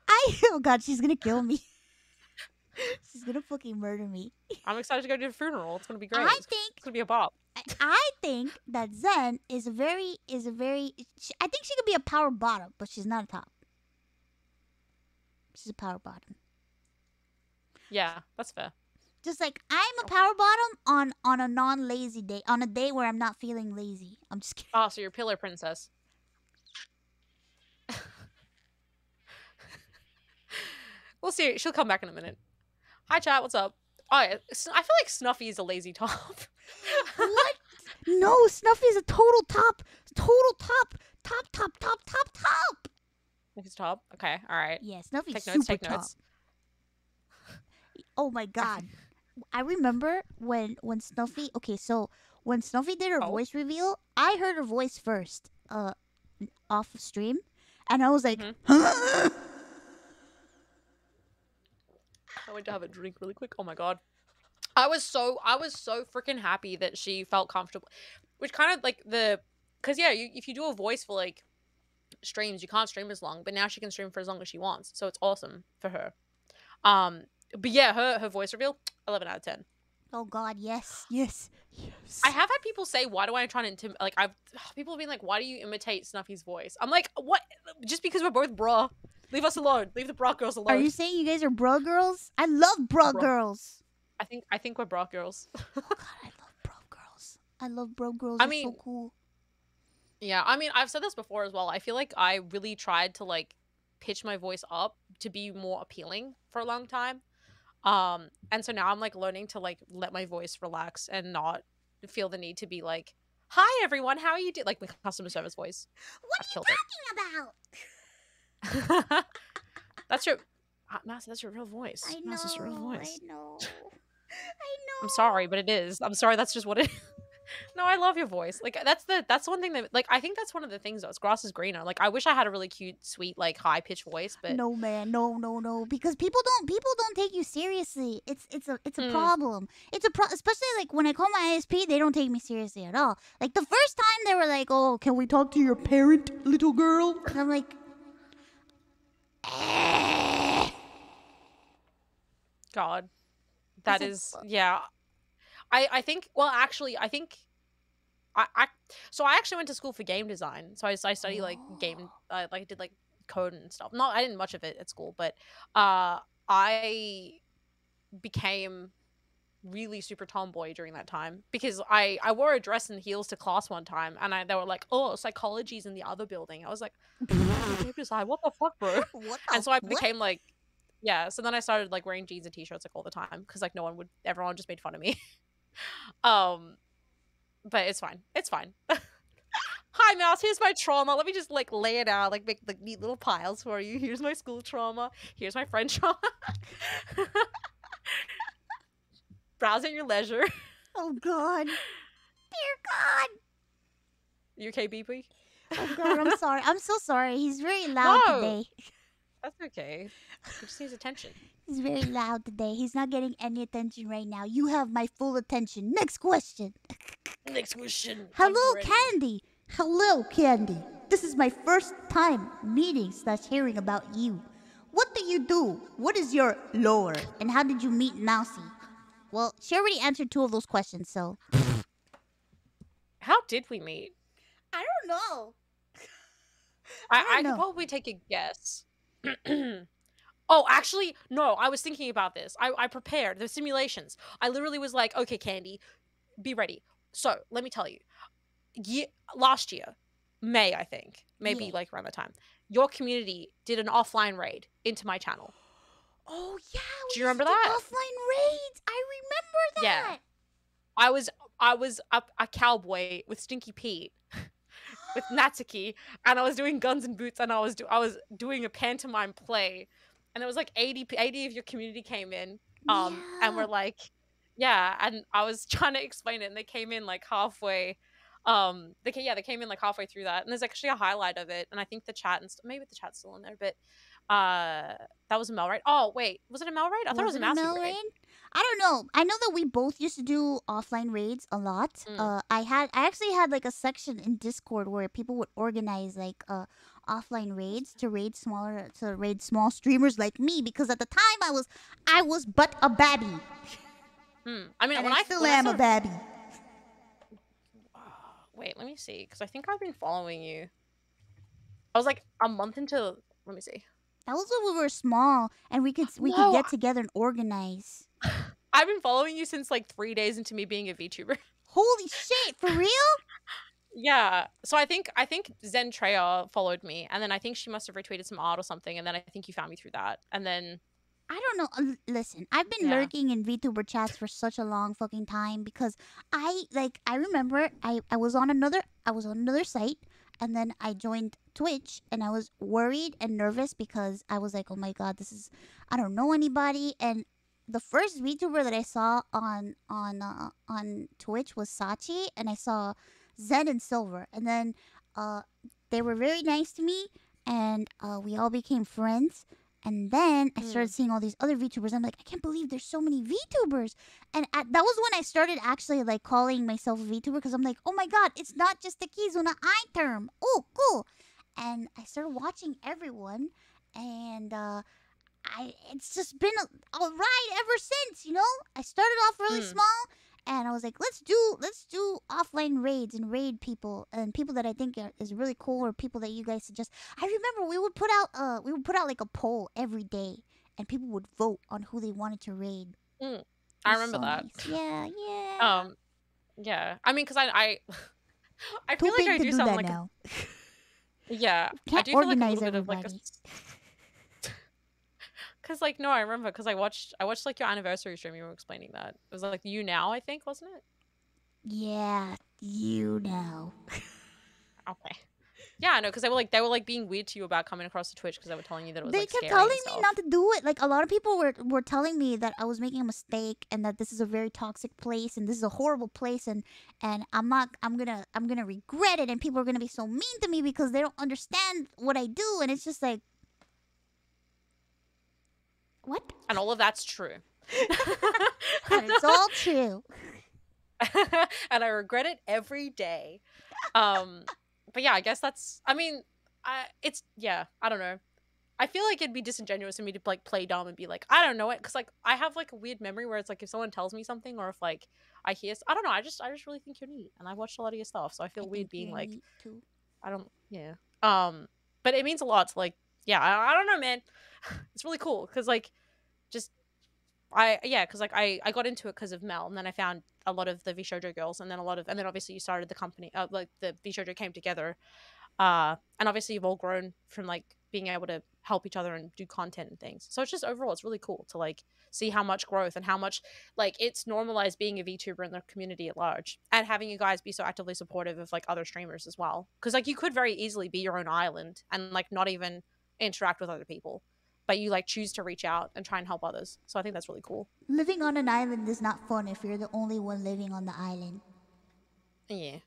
Oh God, she's gonna kill me. She's gonna fucking murder me. I'm excited to go to the funeral. It's gonna be great. I It's think gonna be a bop. I think that Zen is a very. I think she could be a power bottom, but she's not a top. She's a power bottom. Yeah, that's fair. Just like I'm a power bottom on a non-lazy day, on a day where I'm not feeling lazy. I'm just kidding. Oh, so you're Pillar Princess. We'll see. She'll come back in a minute. Hi, chat. What's up? Oh, yeah. I feel like Snuffy is a lazy top. What? No, Snuffy is a total top. Total top. Top. Think it's top? Okay. All right. Yeah, Snuffy's Take super notes. Take top. notes. Oh my God. I remember when Snuffy. Okay, so when Snuffy did her voice reveal, I heard her voice first. Off of stream, and I was like, huh? I went to have a drink really quick. Oh my God. I was so freaking happy that she felt comfortable, which kind of like because yeah, if you do a voice for like streams, you can't stream as long, but now she can stream for as long as she wants, so it's awesome for her. But yeah, her voice reveal, 11 out of 10. Oh God, yes. I have had people say, why do I try to people have been like, why do you imitate Snuffy's voice? I'm like, what? Just because we're both bra. Leave us alone. Leave the bra girls alone. Are you saying you guys are bra girls? I love bra Bra. girls. I think we're bra girls. Oh God, I love bra girls. I love bra girls. I They're mean, so cool. Yeah, I mean, I've said this before as well. I feel like I really tried to like pitch my voice up to be more appealing for a long time. And so now I'm like learning to like let my voice relax and not feel the need to be like, "Hi everyone, how are you doing?" Like my customer service voice. What are you talking about? That's your Mouse, that's your real voice. I know. Mouse, that's your real voice. I know. I'm sorry, but it is. I'm sorry, that's just what it is. No, I love your voice. Like that's one thing that like I think that's one of the things though. Is grass is greener. Like I wish I had a really cute, sweet, like high pitched voice, but No, man, no, because people don't take you seriously. It's a problem. Especially like when I call my ISP, they don't take me seriously at all. Like the first time they were like, "Oh, can we talk to your parent, little girl?" And I'm like, God, that is yeah. I think well actually I think I so I actually went to school for game design. So I study like game like did like code and stuff. No, I didn't much of it at school, but I became really super tomboy during that time because I wore a dress and heels to class one time and they were like, "Oh, psychology's in the other building." I was like, "Game design, what the fuck, bro?" And so I became like yeah, so then I started like wearing jeans and t-shirts like all the time because like everyone just made fun of me. But it's fine. It's fine. Hi, Mouse. Here's my trauma. Let me just like lay it out, like make like neat little piles for you. Here's my school trauma. Here's my friend trauma. Browse at your leisure. "Oh God, dear God." You okay, BP? Oh God, I'm sorry. I'm so sorry. He's very loud No. today. That's okay. He just needs attention. He's very loud today. He's not getting any attention right now. You have my full attention. Next question. Next question. Hello, Candii. Hello, Candii. This is my first time meeting / hearing about you. What do you do? What is your lore? And how did you meet Mousy? Well, she already answered 2 of those questions, so. How did we meet? I don't know. I could probably take a guess. Oh, actually, no, I was thinking about this. I prepared the simulations. I literally was like, okay, Candii, be ready. So, let me tell you. Last year, May, I think, maybe like around that time, your community did an offline raid into my channel. Oh, yeah. Do you remember that? Offline raids. I remember that. Yeah. I was a cowboy with Stinky Pete. With Natsuki, and I was doing guns and boots, and I was doing a pantomime play, and it was like 80 of your community came in, and we're like, yeah, and I was trying to explain it, and they came in like halfway, they came in like halfway through that, and there's actually a highlight of it, and I think the chat and maybe the chat's still in there, but that was a Mel raid. Oh wait, was it a Mel raid? I thought it was a Mousy raid. I don't know. I know that we both used to do offline raids a lot. I actually had like a section in Discord where people would organize like offline raids to raid small streamers like me, because at the time I was but a babby. I mean, and when I still am a babby. Wait, let me see, because I think I've been following you. I was like a month into. Let me see. That was when we were small and we could get together and organize. I've been following you since like 3 days into me being a VTuber. Holy shit, for real? Yeah. So I think Zen Treya followed me, and then I think she must have retweeted some art or something, and then I think you found me through that. And then I don't know. Listen, I've been lurking in VTuber chats for such a long fucking time because I remember I was on another site, and then I joined Twitch, and I was worried and nervous because I was like, oh my God, I don't know anybody. And the first VTuber that I saw on Twitch was Sachi, and I saw Zen and Silver, and then they were very nice to me, and we all became friends. And then I started seeing all these other VTubers. I'm like, I can't believe there's so many VTubers. And that was when I started actually like calling myself a VTuber, because I'm like, oh my God, it's not just a Kizuna I term. Oh, cool. And I started watching everyone, and it's just been a ride ever since, you know? I started off really small, and I was like, let's do offline raids and raid people, and people that I think is really cool, or people that you guys suggest. I remember we would put out like a poll every day, and people would vote on who they wanted to raid. I remember that. Nice. Yeah. Yeah. I mean, because I Too feel like big I to do do sound that like now. yeah. Can't I do feel like a organize little bit of like everybody. Because like no, I remember because I watched like your anniversary stream. You were explaining that it was like You Now, I think, wasn't it? Yeah, you know. Okay. Yeah, I know, because they were like being weird to you about coming across the Twitch because they were telling you that it was They like kept scary telling and me stuff. not to do it. Like a lot of people were telling me that I was making a mistake and that this is a very toxic place and this is a horrible place and I'm gonna regret it and people are gonna be so mean to me because they don't understand what I do and it's just like what? And all of that's true. And it's all true. And I regret it every day. But yeah, I guess that's. I mean, I don't know. I feel like it'd be disingenuous of me to like play dumb and be like, I don't know it, because like I have like a weird memory where it's like if someone tells me something or if like I hear, I don't know, I just really think you're neat, and I've watched a lot of your stuff, so I feel weird being like, too. I don't, yeah. But it means a lot to like, yeah, I don't know, man. It's really cool because like, just because like I got into it because of Mel, and then I found a lot of the Vshojo girls, and then obviously you started the company, like the Vshojo came together, and obviously you've all grown from like being able to help each other and do content and things. So it's just overall it's really cool to like see how much growth and how much like it's normalized being a VTuber in the community at large, and having you guys be so actively supportive of like other streamers as well, because like you could very easily be your own island and like not even interact with other people, but you like choose to reach out and try and help others. So I think that's really cool. Living on an island is not fun if you're the only one living on the island. Yeah.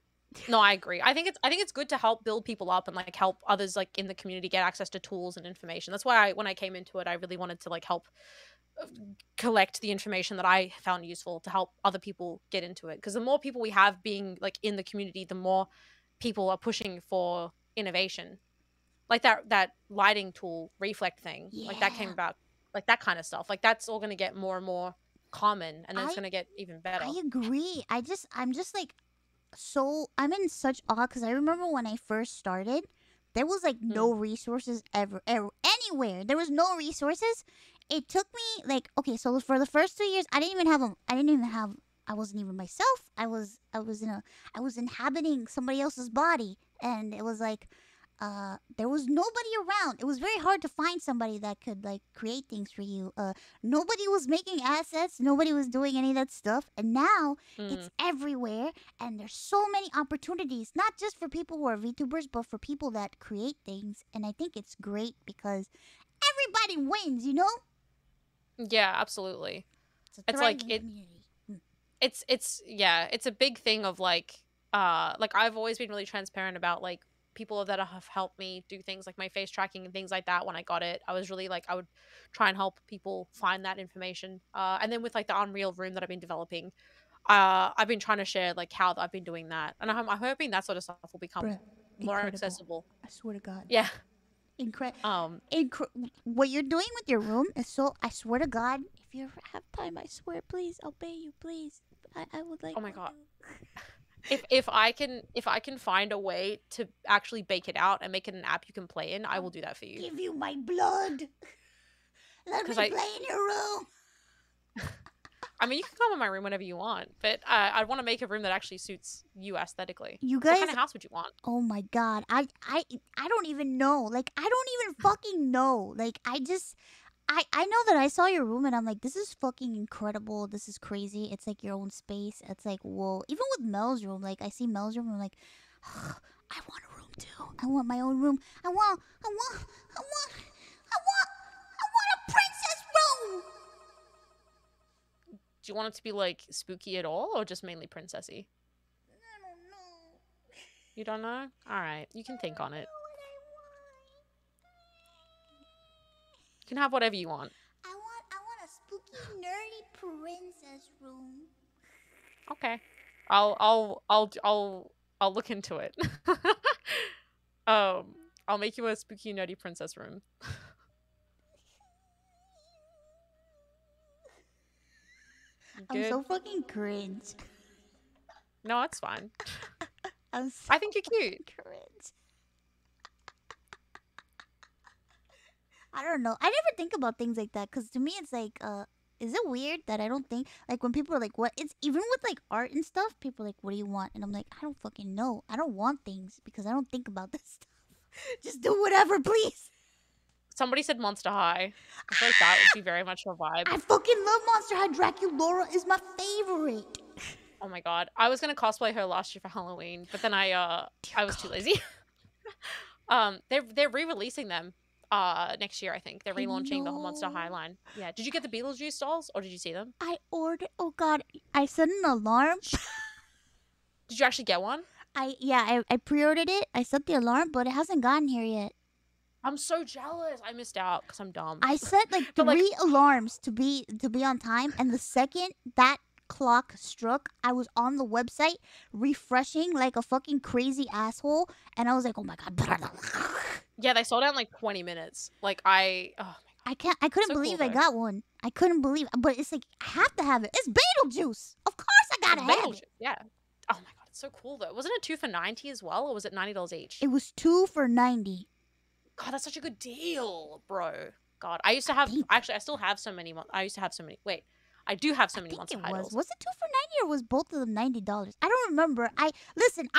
No, I agree. I think it's good to help build people up and like help others like in the community get access to tools and information. That's why when I came into it, I really wanted to like help collect the information that I found useful to help other people get into it. Because the more people we have being like in the community, the more people are pushing for innovation. Like that lighting tool reflect thing, like that came about, like that kind of stuff. Like that's all gonna get more and more common, and then it's gonna get even better. I agree. I'm just like, so I'm in such awe because I remember when I first started, there was like no resources ever anywhere. There was no resources. It took me like, okay, so for the first 2 years, I wasn't even myself. I was inhabiting somebody else's body, and it was like, there was nobody around. It was very hard to find somebody that could like create things for you. Nobody was making assets. Nobody was doing any of that stuff. And now it's everywhere, and there's so many opportunities, not just for people who are VTubers, but for people that create things. And I think it's great because everybody wins, you know? Yeah, absolutely. It's like it's a big thing of like I've always been really transparent about like people that have helped me do things like my face tracking and things like that. When I got it, I was really like, I would try and help people find that information. And then with like the Unreal room that I've been developing, I've been trying to share like how I've been doing that, and I'm hoping that sort of stuff will become more accessible. I swear to God. Yeah. Incredible. What you're doing with your room is so, I swear to God, if you ever have time, I swear, please, I'll pay you, please. I would like. Oh my God. If I can find a way to actually bake it out and make it an app you can play in, I will do that for you. Give you my blood. Let me play in your room. I mean, you can come in my room whenever you want, but I want to make a room that actually suits you aesthetically. You guys, what kind of house would you want? Oh my God, I don't even know. Like, I don't even fucking know. Like, I know that I saw your room and I'm like, this is fucking incredible. This is crazy. It's like your own space. It's like, whoa. Even with Mel's room, like I see Mel's room and I'm like, I want a room too. I want my own room. I want a princess room. Do you want it to be like spooky at all or just mainly princessy? I don't know. You don't know? All right, you can think on it. You can have whatever you want. I want a spooky, nerdy princess room. Okay, I'll look into it. I'll make you a spooky, nerdy princess room. I'm so fucking cringe. No, it's fine. I think you're cute. Cringe. I don't know. I never think about things like that because to me it's like, is it weird that I don't think, like when people are like, what? It's even with like art and stuff, people are like, what do you want? And I'm like, I don't fucking know. I don't want things because I don't think about this stuff. Just do whatever, please. Somebody said Monster High. I feel like that would be very much your vibe. I fucking love Monster High. Draculaura is my favorite. Oh my God. I was going to cosplay her last year for Halloween, but then I was too lazy. They're re-releasing them next year, I think. They're I relaunching the whole Monster High know. line. Yeah. Did you get the Beetlejuice dolls or did you see them? I ordered. Oh God, I set an alarm. Did you actually get one? I pre-ordered it. I set the alarm, but it hasn't gotten here yet. I'm so jealous. I missed out because I'm dumb. I set like But, like- 3 alarms to be on time, and the second that clock struck, I was on the website refreshing like a fucking crazy asshole, and I was like, oh my God. Yeah, they sold out in like 20 minutes. Like oh my God. I couldn't So believe cool, I though. got one. I couldn't believe, but it's like I have to have it. It's Beetlejuice. Of course I gotta It's have Beetlejuice, it. yeah. Oh my God, it's so cool though. Wasn't it 2 for $90 as well, or was it $90 each? It was 2 for $90. God, that's such a good deal, bro. God, I used to have. think- Actually, I still have so many. I used to have so many. Wait, I do have so I many think Monster it High was. dolls. Was it 2 for $90 or was both of them $90? I don't remember. I didn't.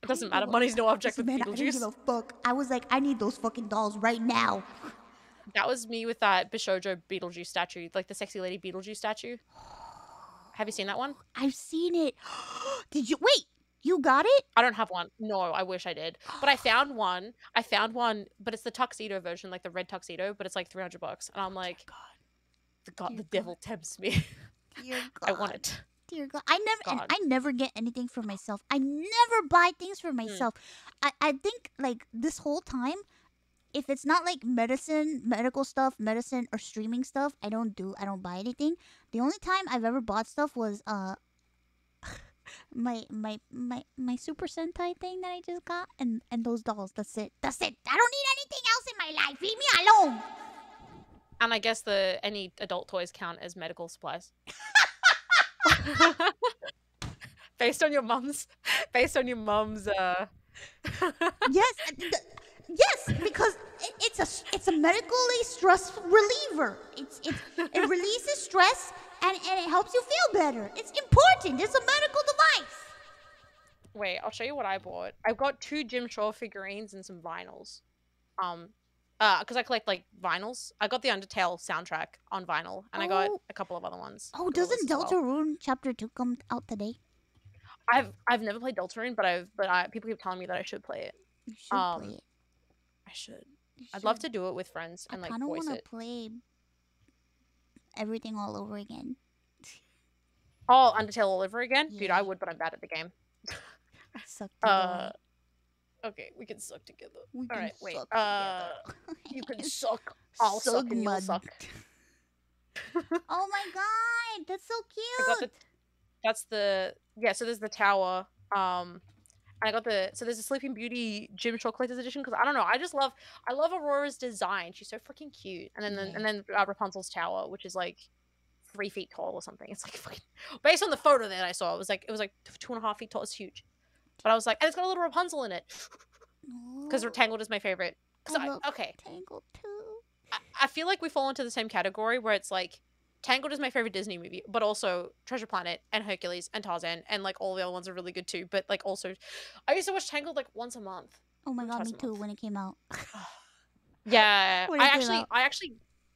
It doesn't matter. Money's no object with Man, I didn't give Beetlejuice. a fuck. I was like, I need those fucking dolls right now. That was me with that Vshojo Beetlejuice statue, like the sexy lady Beetlejuice statue. Have you seen that one? I've seen it. Did you wait? You got it? I don't have one. No, I wish I did. But I found one. But it's the tuxedo version, like the red tuxedo, but it's like $300. And I'm like, Dear the God. devil tempts me. Dear God. I want it. Dear God. I God. never get anything for myself. I never buy things for myself. I think like this whole time, if it's not like medical stuff, or streaming stuff, I don't buy anything. The only time I've ever bought stuff was my Super Sentai thing that I just got, and those dolls. That's it. I don't need anything else in my life. Leave me alone. And I guess any adult toys count as medical supplies. Based on your mum's Yes, yes, because it's a medically stress reliever. It releases stress and it helps you feel better. It's important. It's a medical device. Wait, I'll show you what I bought. I've got 2 Jim Shaw figurines and some vinyls. Because I collect like vinyls. I got the Undertale soundtrack on vinyl, and I got a couple of other ones. Oh, for the doesn't list as well. Deltarune Chapter 2 come out today? I've never played Deltarune, but people keep telling me that I should play it. You should play it. I should. You I'd love should. to do it with friends and I like kind of voice want it. to play everything all over again. Oh, Undertale all over again? Dude, Yeah. I would, but I'm bad at the game. Suck together. Okay, we can suck together. We can Alright, wait. suck together. You can suck. I'll suck and you'll mud. suck. Oh my god, that's so I got cute. so there's the tower. And I got so there's a Sleeping Beauty Jim Shaw Collector's Edition because I don't know, I love Aurora's design. She's so freaking cute. And then Rapunzel's tower, which is like 3 feet tall or something. It's like fucking, based on the photo that I saw, it was like 2.5 feet tall. It's huge. But I was like, and it's got a little Rapunzel in it because Tangled is my favorite. I love Okay, Tangled too. I feel like we fall into the same category where it's like Tangled is my favorite Disney movie, but also Treasure Planet and Hercules and Tarzan and like all the other ones are really good too. But like also, I used to watch Tangled like once a month. Oh my god, Twice me a too. month. When it came out. Yeah, When it came out.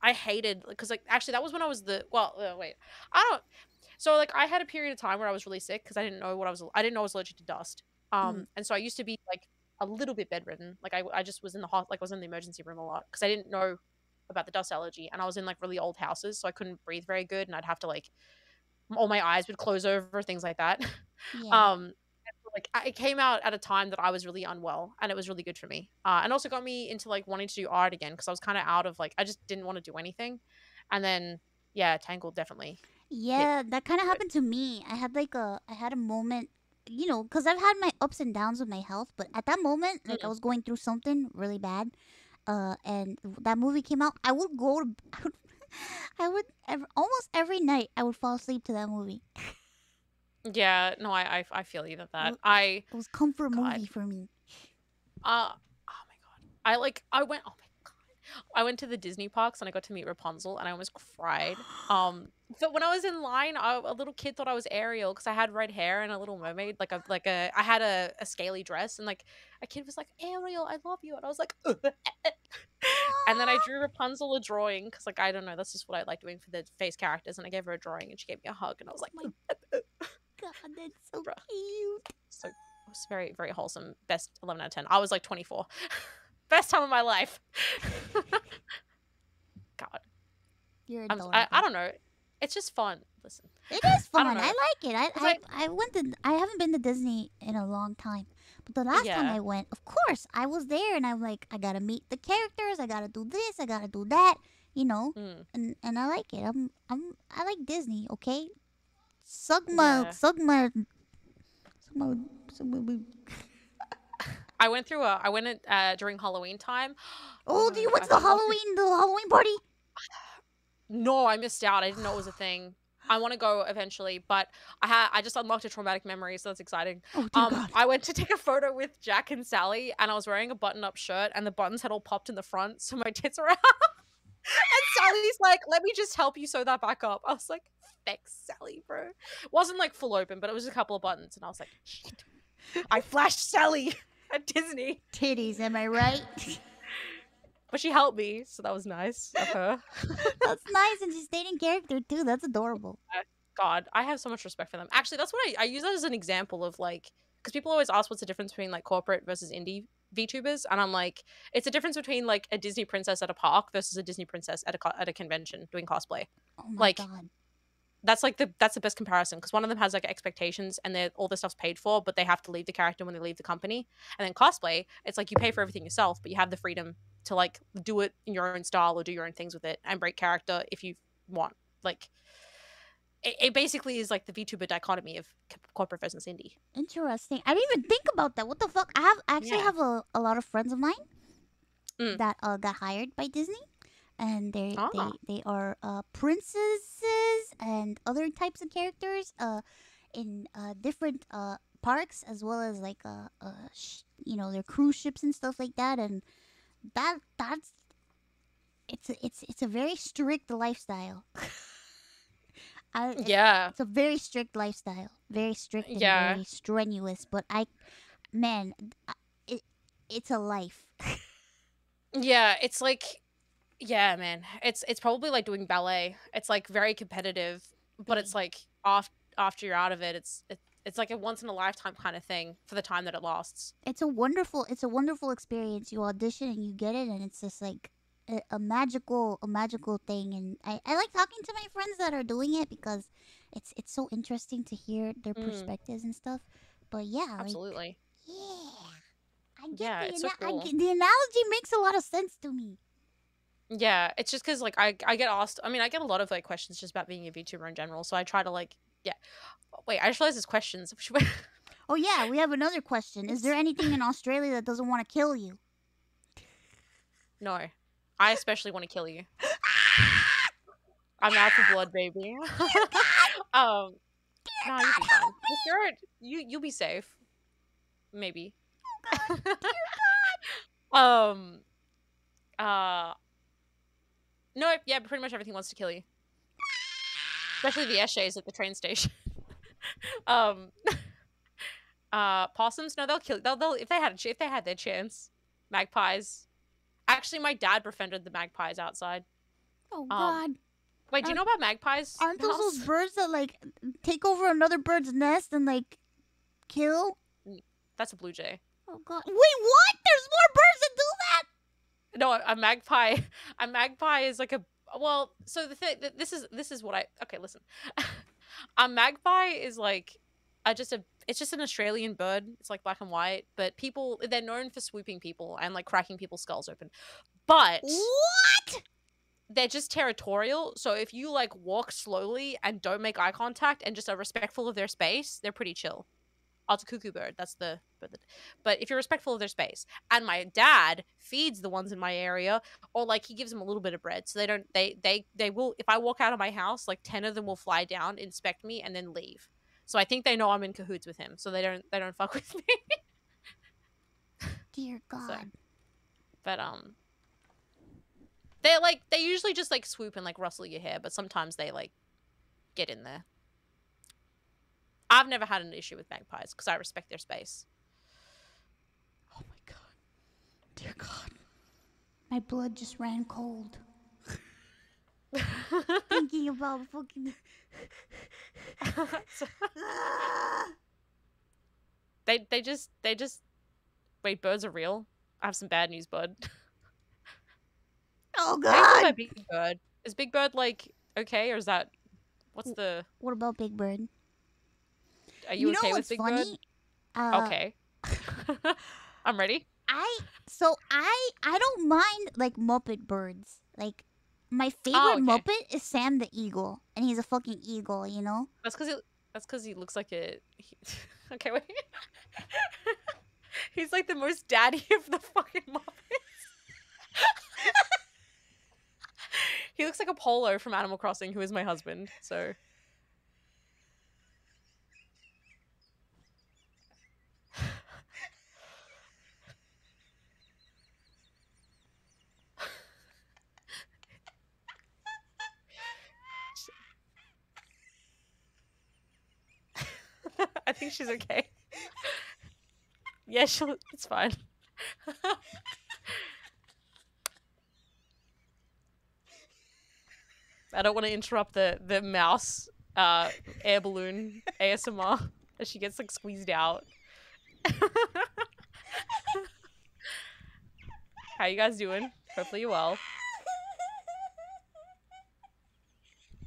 I hated because like actually that was when I was wait, I don't. So like I had a period of time where I was really sick because I didn't know I didn't know I was allergic to dust. And so I used to be like a little bit bedridden. Like I just was in the was in the emergency room a lot because I didn't know about the dust allergy, and I was in like really old houses, so I couldn't breathe very good, and I'd have to like all my eyes would close over, things like that. Yeah. And so, like it came out at a time that I was really unwell, and it was really good for me. And also got me into like wanting to do art again because I was kind of out of like I just didn't want to do anything, and then yeah, Tangled definitely. Yeah, that kind of happened to me. I had a moment, because I've had my ups and downs with my health, but at that moment, like I was going through something really bad, and that movie came out. I would go to, almost every night I would fall asleep to that movie. Yeah, no, I feel you that Well, I It was comfort God. movie for me. oh my god, I went oh my god, I went to the Disney parks and I got to meet Rapunzel and I almost cried. But when I was in line, a little kid thought I was Ariel because I had red hair and a little mermaid, I had a scaly dress, and like a kid was like, Ariel, I love you, and I was like, and then I drew Rapunzel a drawing because like I don't know, that's just what I like doing for the face characters, and I gave her a drawing and she gave me a hug and I was like, God, that's so Bruh. cute. so It was very, very wholesome. Best 11 out of 10. I was like 24. Best time of my life. God. You're I adorable. don't know. It's just fun. Listen. It is fun. I like it. I I haven't been to Disney in a long time. But the last time I went, of course, I was there and I'm like, I gotta meet the characters, I gotta do this, I gotta do that, you know. And I like it. I like Disney, okay? I went through I went during Halloween time. Oh, you went to the Halloween party? No, I missed out. I didn't know it was a thing. I want to go eventually, but I just unlocked a traumatic memory, so that's exciting. Oh, dear God. I went to take a photo with Jack and Sally, and I was wearing a button-up shirt, and the buttons had all popped in the front, so my tits are out. And Sally's like, "Let me just help you sew that back up." I was like, "Thanks, Sally, bro." It wasn't like full open, but it was a couple of buttons, and I was like, "Shit, I flashed Sally at Disney." Titties, am I right? But she helped me, so that was nice of her. That's nice, and she stayed in character too. That's adorable. God, I have so much respect for them. Actually, that's what I use that as an example of like, because people always ask what's the difference between like corporate versus indie VTubers, and I'm like, it's a difference between like a Disney princess at a park versus a Disney princess at a convention doing cosplay. Oh my Like, God. that's like that's the best comparison, because one of them has like expectations and all this stuff's paid for, but they have to leave the character when they leave the company. And then cosplay, it's like you pay for everything yourself, but you have the freedom to like do it in your own style or do your own things with it and break character if you want. Like, it basically is like the VTuber dichotomy of corporate versus indie. Interesting. I didn't even think about that. What the fuck? I actually have a lot of friends of mine that got hired by Disney, and they are princesses and other types of characters in different parks, as well as like their cruise ships and stuff like that. And that's it's a very strict lifestyle. It's a very strict lifestyle, very strict and very strenuous. But it's a life. Yeah, it's like, yeah, man, it's probably like doing ballet. It's like very competitive, but it's like after you're out of it, it's like a once in a lifetime kind of thing for the time that it lasts. It's a wonderful experience. You audition and you get it, and it's just like a magical thing. And I like talking to my friends that are doing it, because it's so interesting to hear their perspectives and stuff. But yeah, absolutely. It's so cool. The analogy makes a lot of sense to me. Yeah, it's just because like I get asked. I mean, I get a lot of like questions just about being a VTuber in general. So I try to like, Wait, I just realized there's questions. Oh yeah, we have another question. Is there anything in Australia that doesn't want to kill you? No. I especially want to kill you. I'm out for blood, baby. No, you'll be fine. You'll be safe. Maybe. Oh God. Dear God. No, yeah, pretty much everything wants to kill you. Especially the essays at the train station. Possums, no, they'll kill. They'll if they had their chance. Magpies. Actually, my dad befriended the magpies outside. Oh God. Wait, do you know about magpies? Aren't those birds that like take over another bird's nest and like kill? That's a blue jay. Oh God. Wait, what? There's more birds that do that? No, a magpie. A magpie is like so the thing, this is what okay, listen. A magpie is like it's just an Australian bird. It's like black and white, but they're known for swooping people and like cracking people's skulls open. But what? They're just territorial. So if you like walk slowly and don't make eye contact and just are respectful of their space, they're pretty chill. Oh, it's a cuckoo bird. That's the bird. But if you're respectful of their space, and my dad feeds the ones in my area, or like he gives them a little bit of bread, so they will. If I walk out of my house, like 10 of them will fly down, inspect me, and then leave. So I think they know I'm in cahoots with him, so they don't fuck with me. Dear God. So, but they usually just like swoop and like rustle your hair, but sometimes they like get in there. I've never had an issue with magpies because I respect their space. Oh my God. Dear God. My blood just ran cold. Thinking about fucking... They just wait, birds are real? I have some bad news, bud. Oh How do you feel God. about Big Bird? Is Big Bird like okay, or is that what's the What about Big Bird? are you know okay with what's Big funny? Bird? Okay. I'm ready. I don't mind like Muppet birds. Like my Oh, favorite okay. Muppet is Sam the Eagle, and he's a fucking eagle, you know? That's cuz he looks like a okay, wait. He's like the most daddy of the fucking Muppets. He looks like a polo from Animal Crossing, who is my husband. So I think she's okay. Yeah, it's fine. I don't want to interrupt the mouse air balloon ASMR as she gets like squeezed out. How you guys doing? Hopefully you're well.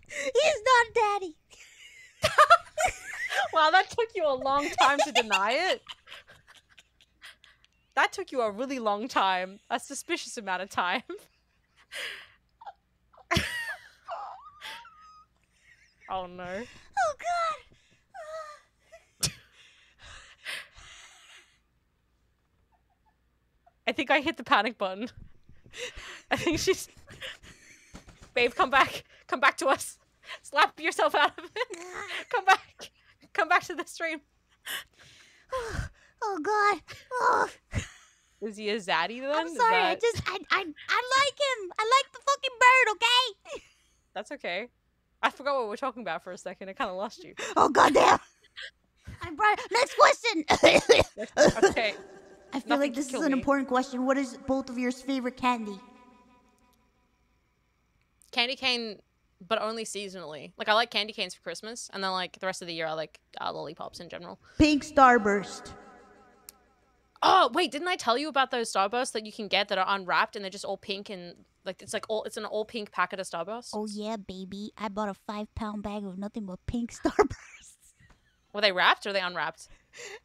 He's not daddy. Wow, that took you a long time to deny it. That took you a really long time. A suspicious amount of time. Oh no. Oh God. I think I hit the panic button. I think she's babe, come back. Come back to us. Slap yourself out of it. Come back. Come back to the stream. Oh God. Oh. Is he a zaddy then? I'm Is sorry. that- I like him. I like the fucking bird. Okay. That's okay. I forgot what we were talking about for a second. I kind of lost you. Oh goddamn. Next question. Okay. I feel Nothing like to this is kill an me. important question. What is both of your favorite candy? Candy cane, but only seasonally. Like I like candy canes for Christmas, and then like the rest of the year I like lollipops in general. Pink Starburst. Oh wait, didn't I tell you about those Starbursts that you can get that are unwrapped and they're just all pink and like it's an all pink packet of Starbursts? Oh yeah, baby. I bought a 5-pound bag of nothing but pink Starbursts. Were they wrapped or are they unwrapped?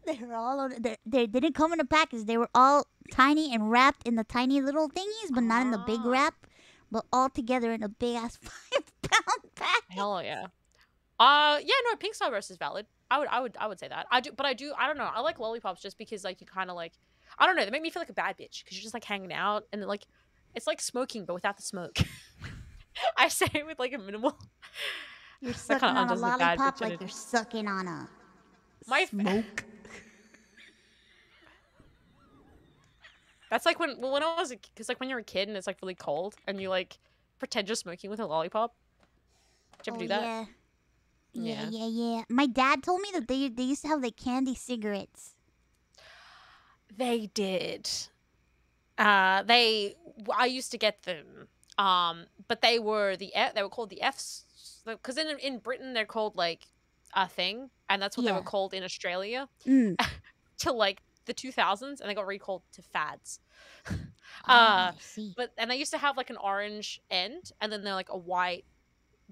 They were all on. They didn't come in a package. They were all tiny and wrapped in the tiny little thingies, but not in the big wrap. But all together in a big ass 5-pound pack. Hell yeah. Yeah, no, pink Starburst is valid. I would say that. I don't know. I like lollipops just because like you kind of like I don't know, they make me feel like a bad bitch because you're just like hanging out and like it's like smoking but without the smoke. I say it with like a minimal. You're That sucking kinda on a undoes the bad lollipop bitch like energy. you're sucking on a Smoke. That's like when I was because like when you're a kid and it's like really cold and you like pretend you're smoking with a lollipop. Did you ever do that? Yeah. Yeah. Yeah. My dad told me that they used to have like candy cigarettes. They did. I used to get them. But they were called the Fs because in Britain they're called like a thing and that's what they Yeah. were called in Australia Mm. till like the 2000s and they got recalled to fads. I see. But and they used to have like an orange end and then they're like a white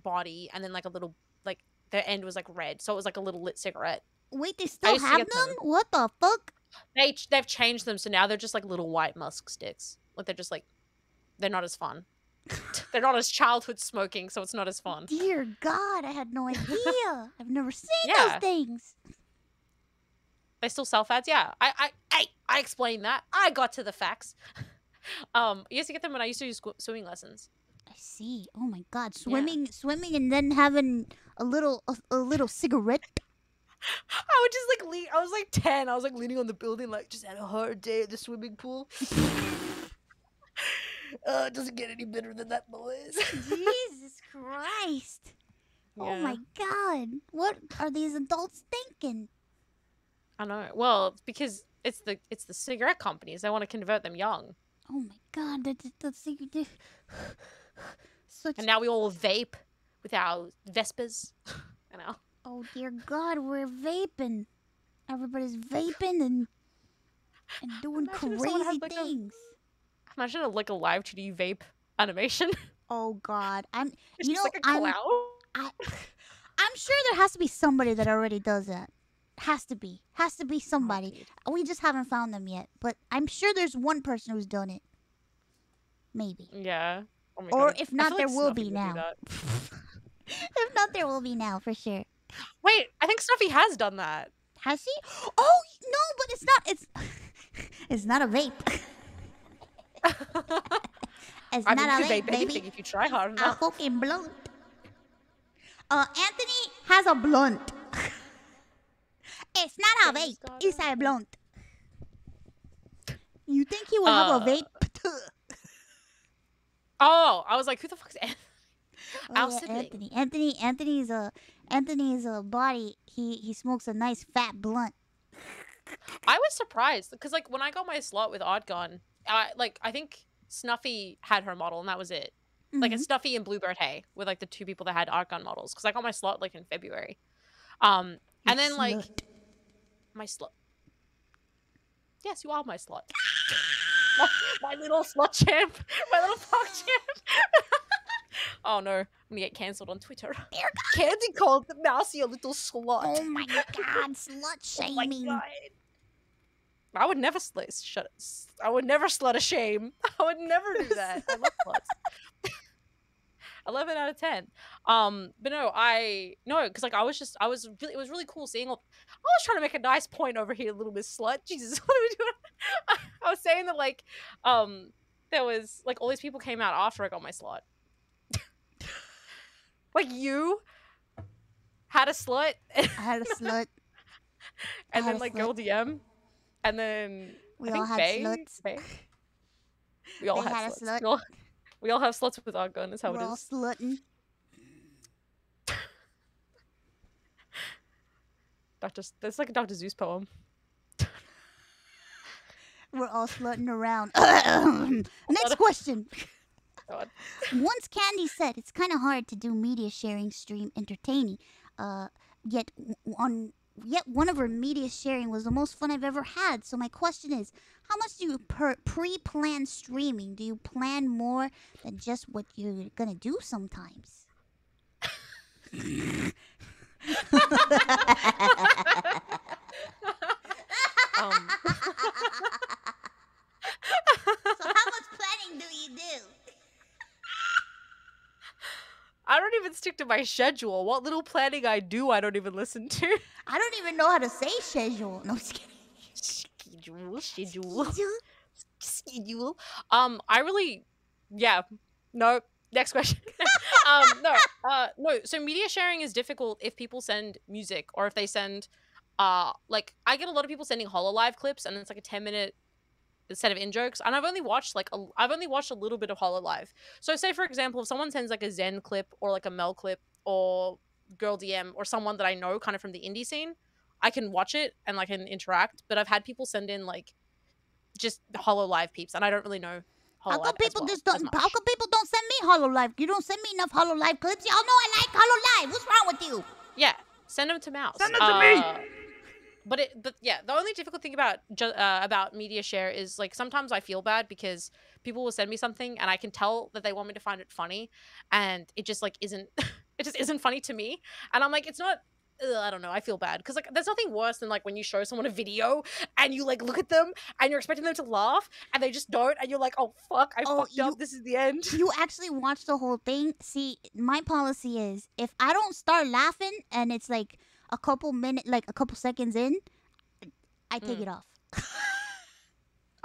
body and then like a little like their end was like red so it was like a little lit cigarette. Wait, they still used to have get them? them. What the fuck? They've changed them so now they're just like little white musk sticks. Like they're just like they're not as fun. They're not as childhood smoking, so it's not as fun. Dear God, I had no idea. I've never seen Yeah. those things. They still sell fads, yeah. I explained that. I got to the facts. I used to get them when I used to do swimming lessons. I see. Oh my God, swimming, and then having a little cigarette. I would just like lean. I was like 10. I was like leaning on the building, like just had a hard day at the swimming pool. It doesn't get any better than that, boys. Jesus Christ. Oh Yeah. my God. What are these adults thinking? I know. Well, it's because it's the cigarette companies. They want to convert them young, Oh my God. That's such. and now we all vape with our Vespers. You know. Oh dear God, we're vaping. Everybody's vaping and doing Imagine if someone crazy had, like, things. Imagine like a live 2D vape animation. Oh God, It's you just know, like a cloud. I'm sure there has to be somebody that already does that. Has to be somebody. dude. We just haven't found them yet, but I'm sure there's one person who's done it. Maybe. Yeah. Oh my Or God. if I not, feel there like will Snuffy be would do now. that. If not, there will be now for sure. Wait, I think Snuffy has done that. Has he? Oh no, but it's not. It's not a vape. It's I not mean, a you could vape, vape anything baby. if you try hard A enough. fucking blunt. Anthony has a blunt. It's not a Things vape. got It's a out. blunt. You think he would have a vape? Oh, I was like, who the fuck's Anthony? Oh, Our yeah, sibling. Anthony's a body. He smokes a nice fat blunt. I was surprised because like when I got my slot with Oddgon, I think Snuffy had her model and that was it. Like Mhm. it's Snuffy and Bluebird Hay were like the two people that had Oddgon models because I got my slot like in February. And You then like slut. my slot. Yes, you are my slot. my little slot champ. My little fuck champ. Oh no, I'm gonna get cancelled on Twitter. Dear Candii called the mousey a little slut. Oh my God, slut Oh my shaming. God. I would never I would never slut a shame. I would never do that. I love sluts. 11 out of 10. But no, because like it was really cool seeing all. I was trying to make a nice point over here, little Miss Slut. Jesus, what are we doing? I was saying that like, there was like all these people came out after I got my slot. Like you had a slut. I had a slut. I And had then a like slut. girl DM, and then We I all think had Faye, sluts. Faye. We all They had had a sluts. slut. We all have sluts with our gun. Is how We're it all is. slutting. That's like a Dr. Seuss poem. We're all slutting around. Next question. God. Once Candii said it's kind of hard to do media sharing stream entertaining. Yet one of her media sharing was the most fun I've ever had. So my question is, how much do you pre-plan streaming? Do you plan more than just what you're gonna do sometimes? So how much planning do you do? I don't even stick to my schedule. What little planning I do, I don't even listen to. I don't even know how to say schedule. No, I'm just kidding. Schedule. No. Next question. No. So media sharing is difficult if people send music or if they send, like I get a lot of people sending HoloLive clips and it's like a 10-minute set of in-jokes, and I've only watched a little bit of HoloLive. So say for example, if someone sends like a Zen clip or like a Mel clip or Girl DM or someone that I know kind of from the indie scene, I can watch it and like can interact. But I've had people send in like just HoloLive peeps, and I don't really know HoloLive. How come people as much. how come people don't send me HoloLive? You don't send me enough HoloLive clips. Y'all know I like HoloLive. What's wrong with you? Yeah, send them to Mouse. Send them to me! But yeah, the only difficult thing about media share is like sometimes I feel bad because people will send me something and I can tell that they want me to find it funny, and it just like isn't. It just isn't funny to me, and I'm like, it's not. I don't know. I feel bad because like there's nothing worse than like when you show someone a video and you like look at them and you're expecting them to laugh and they just don't, and you're like, oh fuck, I fucked up. This is the end. You actually watch the whole thing. See, my policy is if I don't start laughing and it's like a couple seconds in, I take it off.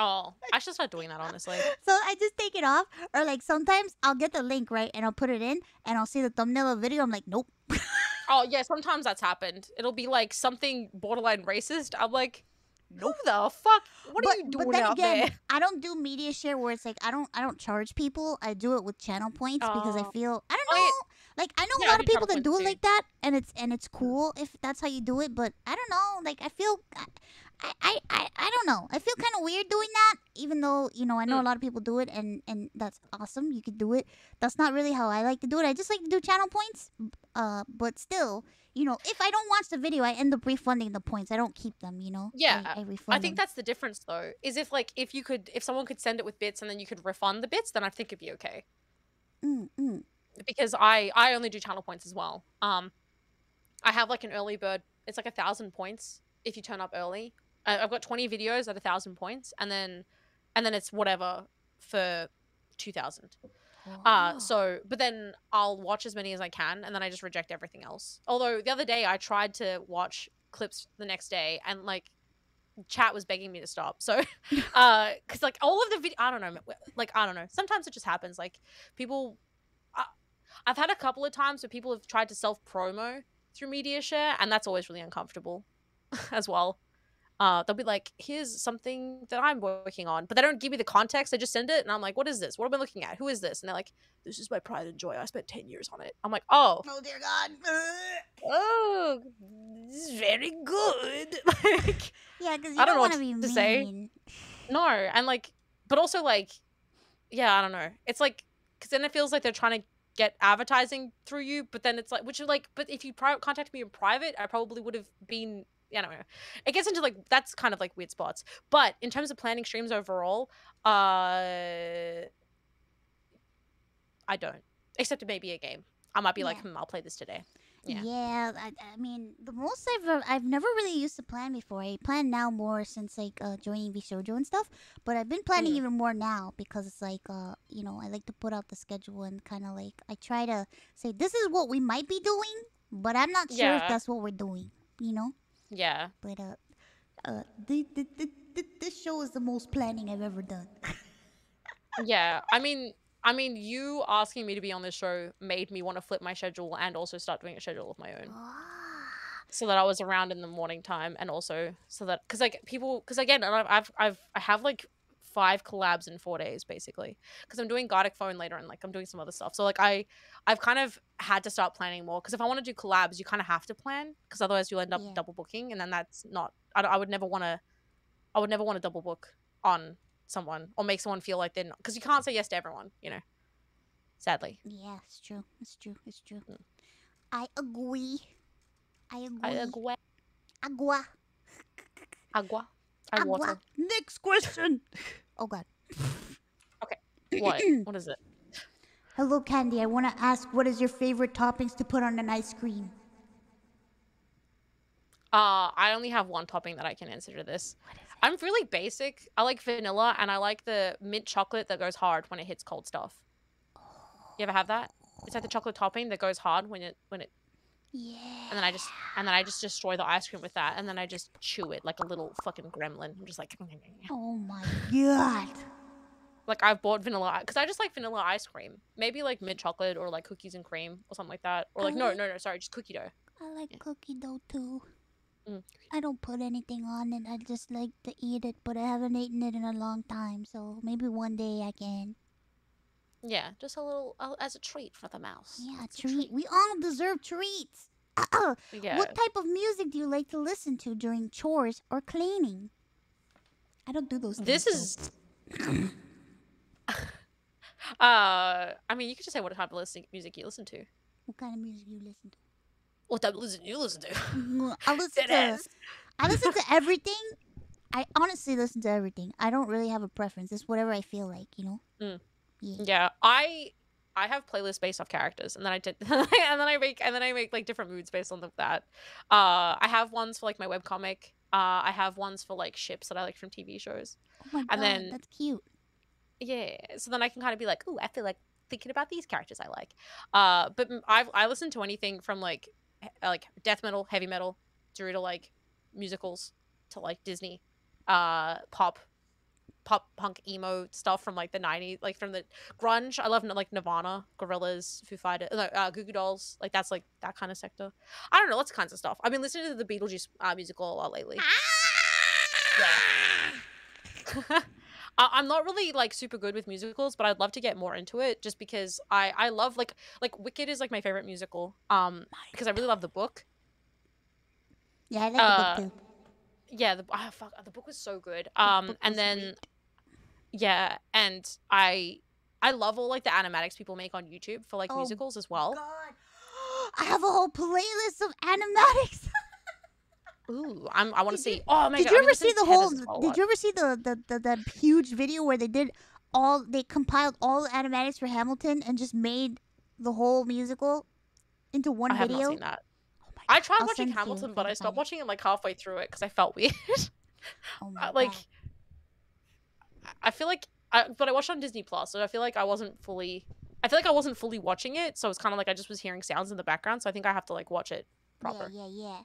Oh, I should start doing that honestly. So I just take it off, or like sometimes I'll get the link right and I'll put it in and I'll see the thumbnail of the video. I'm like, nope. Oh yeah, sometimes that's happened. It'll be like something borderline racist. I'm like, who the fuck? What are you doing but then out again, there? I don't do media share where it's like I don't charge people. I do it with channel points because I Oh. feel I don't Oh, know. Like I know a Yeah, I lot of do people channel that do points it too. like that, and it's cool if that's how you do it. But I don't know. Like I feel, I don't know. I feel kind of weird doing that, even though I know a lot of people do it, and that's awesome. You could do it. That's not really how I like to do it. I just like to do channel points. But still, if I don't watch the video, I end up refunding the points. I don't keep them. Yeah, I refund I think them. that's the difference though. Is if someone could send it with bits and then you could refund the bits, then I think it'd be okay. Mm. Because I only do channel points as well. I have like an early bird. It's like 1,000 points if you turn up early. I've got 20 videos at 1,000 points, and then it's whatever for 2,000. But then I'll watch as many as I can, and then I just reject everything else. Although the other day I tried to watch clips the next day, and like chat was begging me to stop. So, because like all of the video, I don't know. Sometimes it just happens. Like people, I've had a couple of times where people have tried to self promo through media share, and that's always really uncomfortable, as well. They'll be like, here's something that I'm working on, but they don't give me the context. They just send it, and I'm like, what is this? What am I looking at? Who is this? And they're like, this is my pride and joy. I spent 10 years on it. I'm like, oh, Dear God. oh, this is very good. Like, Yeah, because you I don't know want what to be to say. mean. no, and like, but also like, yeah, I don't know. It's like, because then it feels like they're trying to get advertising through you, but then it's like, which is like, but if you contacted me in private, I probably would have been. I don't know. It gets into like that's kind of like weird spots. But in terms of planning streams overall, I don't. Except it may be a game. I might be like, Yeah. I'll play this today. Yeah. Yeah, I mean, the most I've never really used to plan before. I plan now more since like joining Vshojo and stuff. But I've been planning even more now because it's like I like to put out the schedule and kind of like I try to say this is what we might be doing, but I'm not sure if Yeah. that's what we're doing. Yeah. But this show is the most planning I've ever done. Yeah. I mean, you asking me to be on this show made me want to flip my schedule and also start doing a schedule of my own, so that I was around in the morning time, and also so that because again, I have like 5 collabs in 4 days basically, because I'm doing Gardic Phone later and like I'm doing some other stuff. So like I've kind of had to start planning more, because if I want to do collabs, you kind of have to plan, because otherwise you'll end up Yeah. double booking, and then that's not. I would never want to double book on someone or make someone feel like they're not, because you can't say yes to everyone, sadly. Yeah, it's true. It's true. It's true. Mm. I agree. Agua. Agua. Agua. Agua. Next question. Oh God. What? What is it? Hello, Candii. I want to ask, what is your favorite toppings to put on an ice cream? I only have one topping that I can answer to this. I'm really basic. I like vanilla, and I like the mint chocolate that goes hard when it hits cold stuff. You ever have that? It's like the chocolate topping that goes hard when it Yeah. and then I just destroy the ice cream with that, and then I just chew it like a little fucking gremlin. I'm just like, Oh my God. like I've bought vanilla because I just like vanilla ice cream. Maybe like mint chocolate or like cookies and cream or something like that. Or like no, sorry, just cookie dough. I like cookie dough too. Mm. I don't put anything on it. I just like to eat it, but I haven't eaten it in a long time, so maybe one day I can. Yeah, just a little as a treat for the mouse. Yeah, It's a treat. We all deserve treats. Yeah. What type of music do you like to listen to during chores or cleaning? I don't do those things. This is. I mean, you could just say what type of music you listen to. What kind of music you listen to? What type of music you listen to? I listen to everything. I honestly listen to everything. I don't really have a preference. It's whatever I feel like, Yeah. Yeah, I have playlists based off characters, and then I make like different moods based on that. I have ones for like my webcomic. I have ones for like ships that I like from TV shows. Oh my God, And then- that's cute. Yeah, so then I can kind of be like, ooh, I feel like thinking about these characters I like. But I listen to anything from like death metal, heavy metal, through to like musicals, to like Disney, pop punk emo stuff from like the 90s, like from the grunge. I love like Nirvana, Gorillaz, Foo Fighters, Goo Goo Dolls. Like that's like that kind of sector. I don't know, lots of kinds of stuff. I've been listening to the Beetlejuice musical a lot lately. Yeah. I'm not really like super good with musicals, but I'd love to get more into it just because I love like Wicked is like my favorite musical. Because I really love the book. Yeah, I like the book Uh too. yeah, the book was so good. The book And was then great. yeah, and I love all like the animatics people make on YouTube for like Oh musicals as well. God, I have a whole playlist of animatics. Ooh, I want to Did see. you Oh my did god, you I've been ever see listening the to whole? Heathers as well a Did lot. you ever see the huge video where they compiled all the animatics for Hamilton and just made the whole musical into one I have not video? seen that. Oh my I God, tried I'll watching send it to you Hamilton, if I but can I stopped find it. watching it like halfway through it because I felt weird. Oh my Like, God. I feel like, but I watched it on Disney Plus, so I feel like I wasn't fully. I feel like I wasn't fully watching it, so it's kind of like I just was hearing sounds in the background. So I think I have to like watch it proper. Yeah.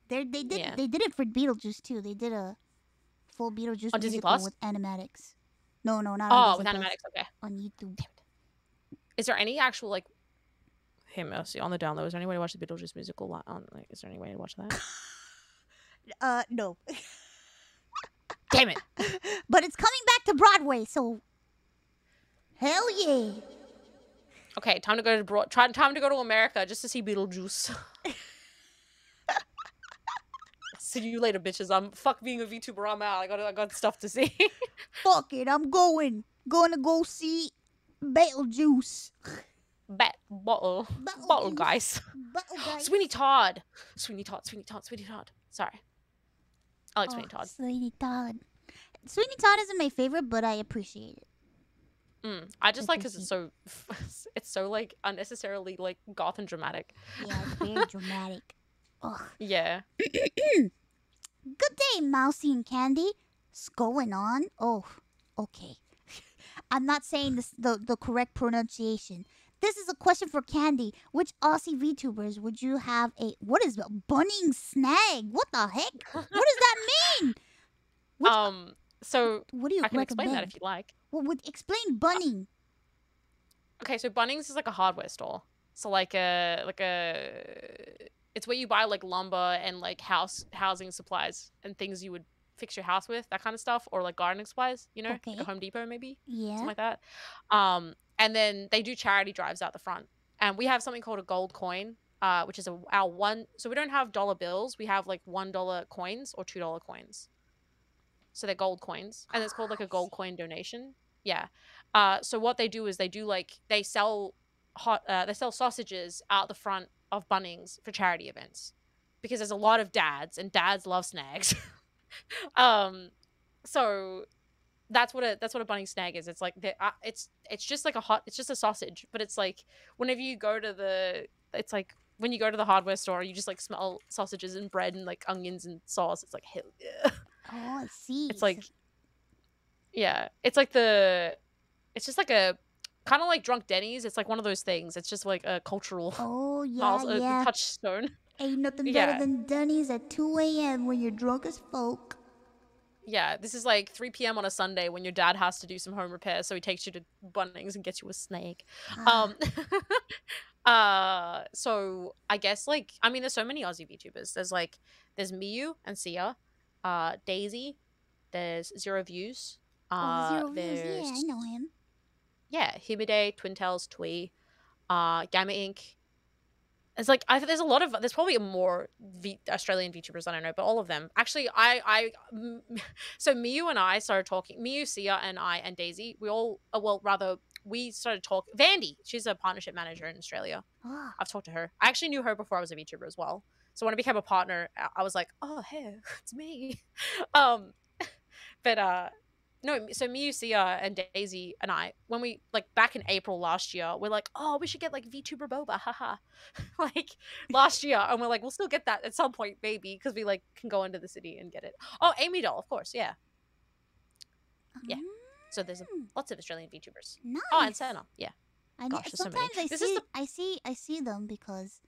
They Yeah. did it for Beetlejuice too. They did a full Beetlejuice On Disney musical Plus? with animatics. No, not on Oh, Disney with Plus. animatics, okay. On YouTube. Is there any actual like? Hey, Mercy, on the download, is there any way to watch the Beetlejuice musical? On like, is there any way to watch that? No. Damn it! But it's coming back to Broadway, so hell yeah. Okay, time to go to time to go to America just to see Beetlejuice. See you later, bitches. I'm fuck being a VTuber. I'm out. I got stuff to see. Fuck it, I'm going. Gonna go see Beetlejuice. Bottle, Beetlejuice. guys. Bottle guys. Sweeney Todd. Sorry, I like Sweeney Todd. Sweeney Todd. Sweeney Todd isn't my favorite, but I appreciate it. I just like because it's so like unnecessarily like goth and dramatic. Yeah, it's very dramatic. Ugh. Yeah. Good day, Mousy and Candii. What's going on? Oh, okay. I'm not saying this the correct pronunciation. This is a question for Candii. Which Aussie VTubers would you have what is a bunning snag? What the heck? What does that mean? So What do you I can recommend? explain that if you like. Well, explain bunning. Okay, so Bunnings is like a hardware store. So like a it's where you buy like lumber and like housing supplies and things you would fix your house with, that kind of stuff, or like gardening supplies, you know, like Okay. a Home Depot maybe, Yeah. something like that. And then they do charity drives out the front, and we have something called a gold coin, which is our one. So we don't have dollar bills. We have like $1 coins or $2 coins. So they're gold coins, and it's called like a gold coin donation. Yeah. So what they do is they sell sausages out the front of Bunnings for charity events, because there's a lot of dads, and dads love snags. So that's what a bunning snag is. It's like it's just like it's just a sausage, but it's like whenever you go to it's like when you go to the hardware store, you just like smell sausages and bread and like onions and sauce. It's like, hell yeah. Oh, I see. It's like, yeah, it's just like a kind of like Drunk Denny's. It's like one of those things. It's just like a cultural Oh, yeah. touchstone. Ain't nothing Yeah. better than Denny's at 2 a.m. when you're drunk as folk. Yeah, this is like 3 p.m. on a Sunday when your dad has to do some home repairs, so he takes you to Bunnings and gets you a snake. So I guess like, I mean, there's so many Aussie VTubers. There's Miyu and Sia, Daisy, there's Zero Views. Zero Views, yeah, there's I know him. Yeah, Himide, Twin Tails, Twee, Gamma Inc. It's like there's probably more Australian VTubers, I don't know, but all of them. Actually, so Miyu and I started talking. Miyu, Sia, and I and Daisy, we started talking. Vandy, she's a partnership manager in Australia. Oh, I've talked to her. I actually knew her before I was a VTuber as well. So when I became a partner, I was like, oh, hey, it's me. No, so Miyu, Sia, and Daisy and I, when we, like, back in April last year, we're like, oh, we should get, like, VTuber boba, haha. Like, last year, and we're like, we'll still get that at some point, maybe, because we, like, can go into the city and get it. Oh, Amy Doll, of course, yeah. Yeah. So there's lots of Australian VTubers. Nice. Oh, and Santa, yeah. Gosh, there's so many. sometimes I see them because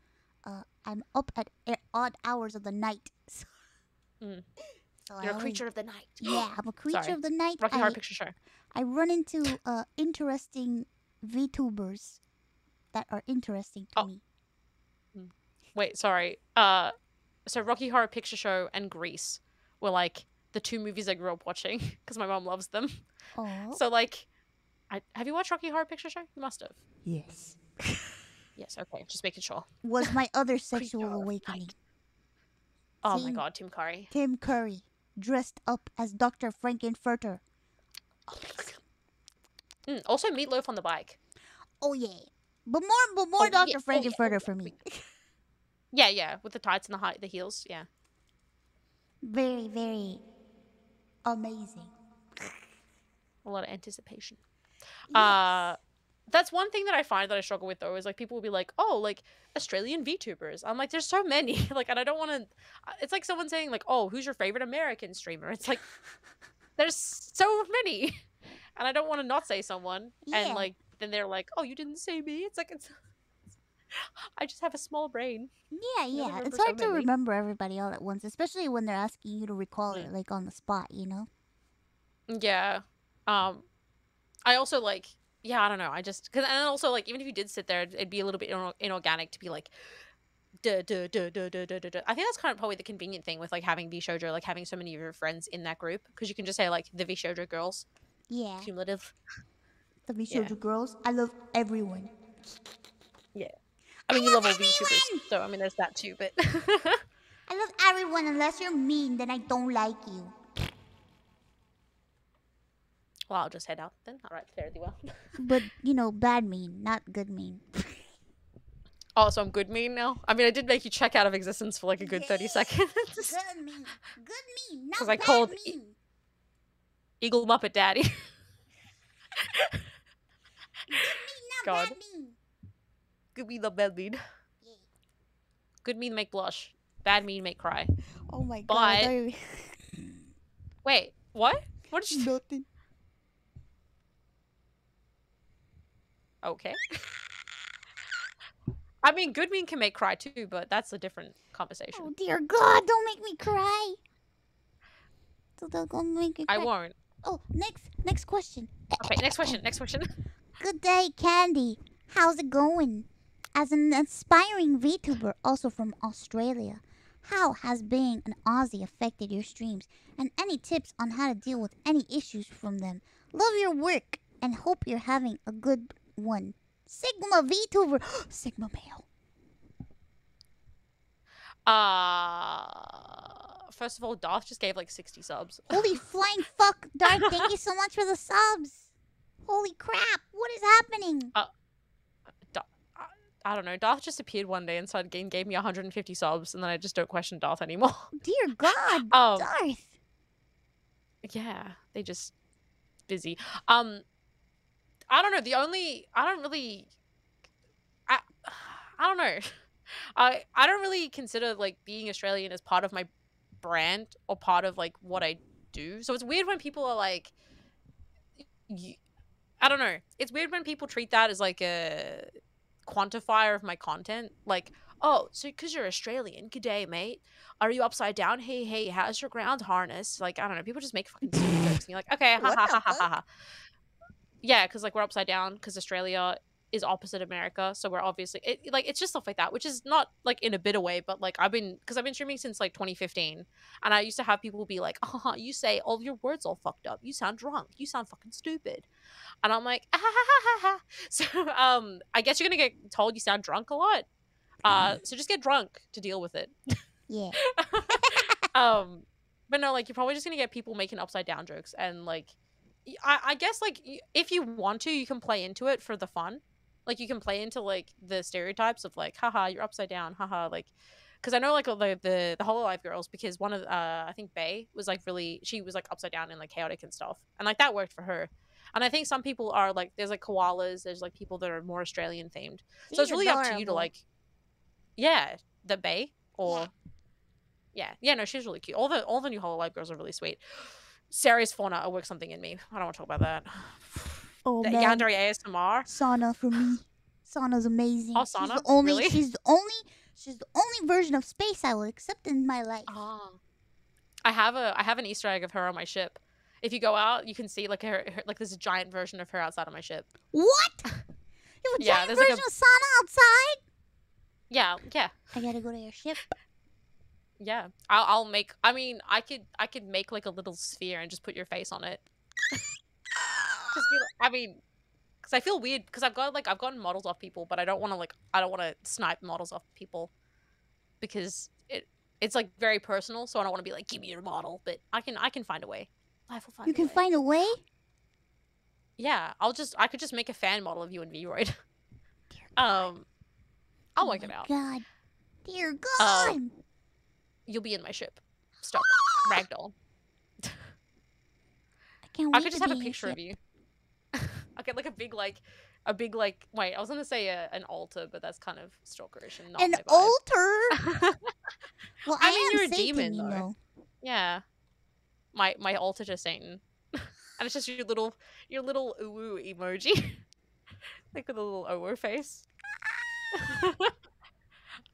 I'm up at odd hours of the night. So You're a creature of the night. Yeah, I'm a creature Sorry. of the night. Rocky Horror Picture Show. I run into interesting VTubers that are interesting to me. Wait, sorry. So Rocky Horror Picture Show and Grease were like the 2 movies I grew up watching because my mom loves them. Oh. So like, have you watched Rocky Horror Picture Show? You must have. Yes. Yes. Okay, just making sure. Was my other sexual awakening. Oh my Seeing God, Tim Curry. Tim Curry dressed up as Dr. Frankenfurter. Also, Meatloaf on the bike. Oh yeah, but more Dr. Yeah, Frankenfurter for me. Yeah, with the tights and the heels. Yeah. Very, very amazing. A lot of anticipation. Yes. That's one thing that I find that I struggle with though is like people will be like, oh, like Australian VTubers. I'm like, there's so many. Like, and I don't want to. It's like someone saying like, oh, who's your favorite American streamer? It's like there's so many, and I don't want to not say someone. Yeah. And like then they're like, oh, you didn't say me. It's like I just have a small brain. Yeah. remember It's so hard to many. remember everybody all at once, especially when they're asking you to recall it like on the spot, you know? Yeah. I also like, yeah, I don't know. I just, cause, and also like, even if you did sit there, it'd be a little bit inorganic to be like, duh, duh, duh, duh, duh, duh, duh, duh. I think that's kind of probably the convenient thing with like having Vshojo, like having so many of your friends in that group, because you can just say like the Vshojo girls, Yeah. cumulative. The Vshojo girls. I love everyone. Yeah. I mean, you love all VTubers, so I mean, there's that too, but. I love everyone unless you're mean, then I don't like you. Well, I'll just head out then. All right, fare thee well. But, you know, bad mean, not good mean. Oh, so I'm good mean now? I mean, I did make you check out of existence for like a good 30 seconds. Good mean. Good mean, not 'Cause I bad called mean. Eagle Muppet Daddy. Good mean, not God. bad mean. Good mean, not bad mean. Yeah. Good mean make blush. Bad mean make cry. Oh my But- god. Wait, what? What did you do? Nothing. Okay. I mean, good mean can make cry too, but that's a different conversation. Oh dear god, don't make me cry. So they're gonna make me cry. I won't. Oh, next question. Okay, next question. Good day, Candii. How's it going? As an aspiring VTuber, also from Australia, how has being an Aussie affected your streams? And any tips on how to deal with any issues from them? Love your work and hope you're having a good one. Sigma VTuber. Sigma male. First of all, Darth just gave like 60 subs. Holy flying fuck, Dark, thank you so much for the subs. Holy crap, what is happening? I don't know. Darth just appeared one day and started gave me 150 subs, and then I just don't question Darth anymore. Dear God, Um, Darth. Yeah, they just busy. I don't know. I don't know. I don't really consider like being Australian as part of my brand or part of like what I do. So it's weird when people are like, I don't know. It's weird when people treat that as like a quantifier of my content. Like, oh, so because you're Australian, good day, mate. Are you upside down? Hey, how's your ground harness? Like, I don't know. People just make fucking stupid jokes, and you're like, okay, ha What ha the ha ha fuck? ha ha. Yeah, because like we're upside down because Australia is opposite America, so we're obviously it's just stuff like that, which is not like in a bitter way, but like I've been streaming since like 2015, and I used to have people be like, you say all your words all fucked up, you sound drunk, you sound fucking stupid, and I'm like, ah, ha, ha, ha, ha. So I guess you're gonna get told you sound drunk a lot, so just get drunk to deal with it. Yeah. But no, like you're probably just gonna get people making upside down jokes, and like I guess like if you want to, you can play into it for the fun. Like you can play into like the stereotypes of like, haha, you're upside down, haha, like, because I know like all the HoloLive girls, because one of I think Bae was like she was like upside down and like chaotic and stuff, and like that worked for her. And I think some people are like, there's like koalas, there's like people that are more Australian themed, so it's She's really up to you to adorable. like, the Bae or no, she's really cute. All the new HoloLive girls are really sweet. Serious fauna awoke something in me. I don't want to talk about that. Oh The man. Yandere ASMR. Sauna for me. Sauna's amazing. Oh, She's Sauna? the only Really? she's the only version of space I will accept in my life. Oh. I have an Easter egg of her on my ship. If you go out, you can see like her like there's a giant version of her outside on my ship. What? You have a Yeah, giant there's like version of Sauna outside? Yeah. I gotta go to your ship. Yeah, I'll make. I mean, I could make like a little sphere and just put your face on it. Just be I mean, because I feel weird because I've gotten models off people, but I don't want to snipe models off people because it's like very personal. So I don't want to be like, give me your model, but I can find a way. Life will find. You can find a way. Yeah, I could just make a fan model of you in Vroid. God. I'll work it out. God, dear God. You'll be in my ship, stuck, ragdoll. I can't wait I could just to have a be in your picture of ship. you. I get like a big wait, I was gonna say an altar, but that's kind of stalkerish and not An my vibe. altar. Well, I I mean, am you're a Satan, demon, you though. know. Yeah, my altar to Satan, and it's just your little ooh emoji, like with a little ooh face.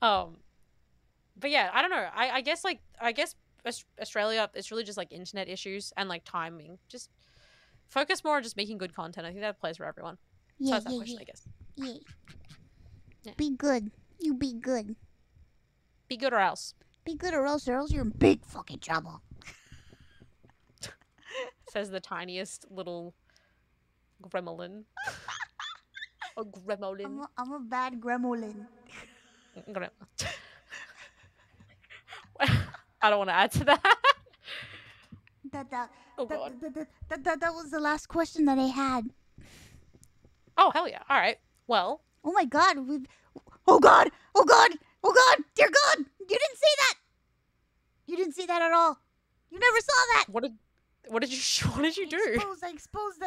But yeah, I don't know. I guess Australia, it's really just like internet issues and like timing. Just focus more on just making good content. I think that applies for everyone. So Yeah, that's that yeah, question, yeah. I guess. Yeah. Yeah. Be good. You be good. Be good or else. Be good or else you're in big fucking trouble. Says the tiniest little gremlin. A gremlin. I'm a bad gremlin. I don't want to add to that. Oh god. That was the last question that I had. Oh hell yeah. All right. Well. Oh my god. Oh god. Oh god. Oh god. Dear God. You didn't see that. You didn't see that at all. You never saw that. What did you do? I exposed.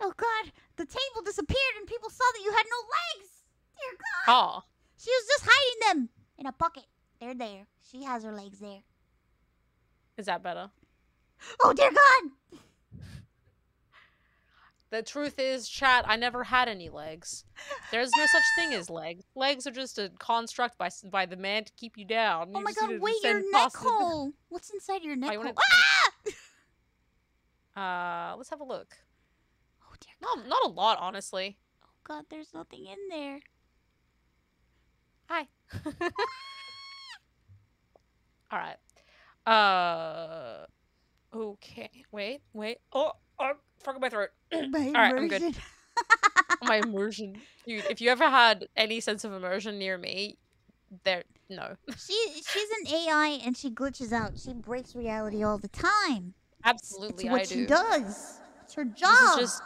Oh god. The table disappeared and people saw that you had no legs. Dear God. Oh. She was just hiding them in a bucket. They're there. She has her legs there. Is that better? Oh dear God. The truth is, chat, I never had any legs. There's no such thing as legs. Legs are just a construct by the man to keep you down. Oh You my just god, need to wait, your descend neck past the- hole. What's inside your neck you wanna- hole? Ah! Let's have a look. Oh dear God. Not a lot, honestly. Oh god, there's nothing in there. Hi. All right. Okay. Wait. Oh, forgot my throat. My All right, I'm good. immersion. My immersion. Dude, if you ever had any sense of immersion near me, no. She's an AI and she glitches out. She breaks reality all the time. Absolutely, It's what I do. she does. It's her job. This is just,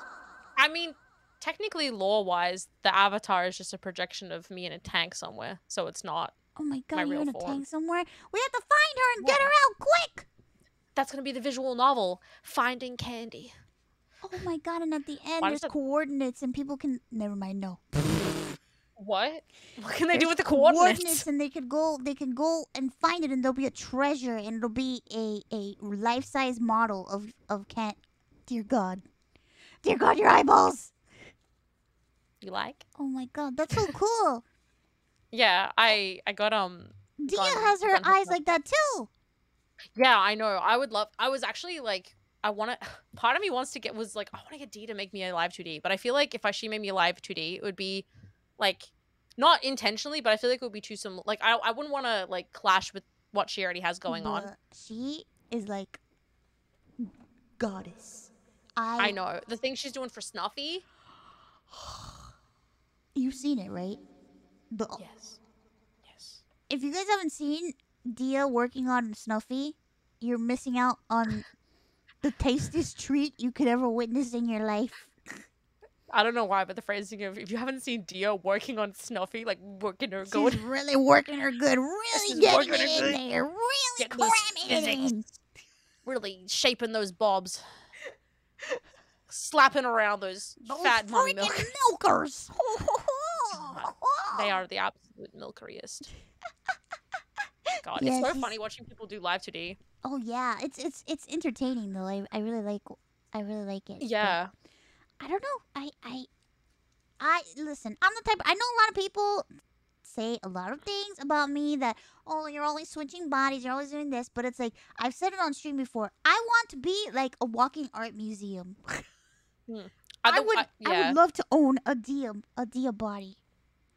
I mean, technically, lore-wise, the avatar is just a projection of me in a tank somewhere, so it's not. Oh my god, my you're real in a form. tank somewhere? We have to find her and get her out quick! That's gonna be the visual novel, Finding Candii. Oh my god, and at the end Why there's does it- coordinates and people can never mind, no. What? What can they do There's with the coordinates? and they can go and find it and there'll be a treasure and it'll be a life-size model of Kent. Dear God. Dear God, your eyeballs! You like? Oh my god, that's so cool. Yeah, I got Dia Gone- has her gone- eyes like that too. Yeah, I know. I was actually like, part of me wants to I want to get D to make me a live 2D, but I feel like if she made me a live 2D, it would be like, not intentionally, but I feel like it would be too similar. Like, I wouldn't want to like clash with what she already has going on. But she is like goddess. I know. The thing she's doing for Snuffy. You've seen it, right? Yes. If you guys haven't seen Dia working on Snuffy, you're missing out on the tastiest treat you could ever witness in your life. I don't know why, but the phrasing of, if you haven't seen Dio working on Snuffy, like working her She's good. really working her good, really She's getting working it her in good. there, really Getting those cramming it in. physics. Really shaping those bobs. Slapping around those fat mommy freaking milk. milkers. They are the absolute milkeriest. God, Yeah, it's so she's- funny watching people do live 2D. Oh yeah, it's entertaining though. I really like it. but Yeah. I don't know. I listen. I'm the type. I know a lot of people say a lot of things about me that, oh, you're always switching bodies, you're always doing this, but it's like I've said it on stream before. I want to be like a walking art museum. I would love to own a Dia body.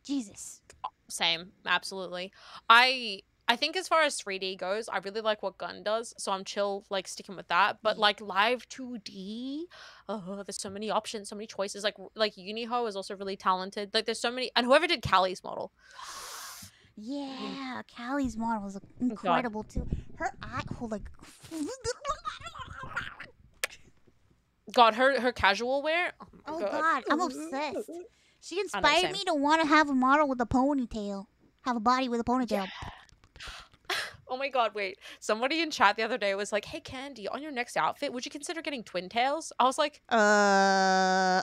Jesus. Same, absolutely. I I think as far as 3D goes, I really like what Gun does, so I'm chill like sticking with that. But like live 2D, oh, there's so many options, so many choices. Like Uniho is also really talented. Like there's so many, and whoever did Callie's model. Yeah, Callie's model is God. incredible too. Her eye, like. God, her casual wear. Oh God, I'm obsessed. She I know, inspired same. me to want to have a model with a ponytail. Have a body with a ponytail. Oh my God, wait. Somebody in chat the other day was like, "Hey Candii, on your next outfit, would you consider getting twin tails?" I was like, What?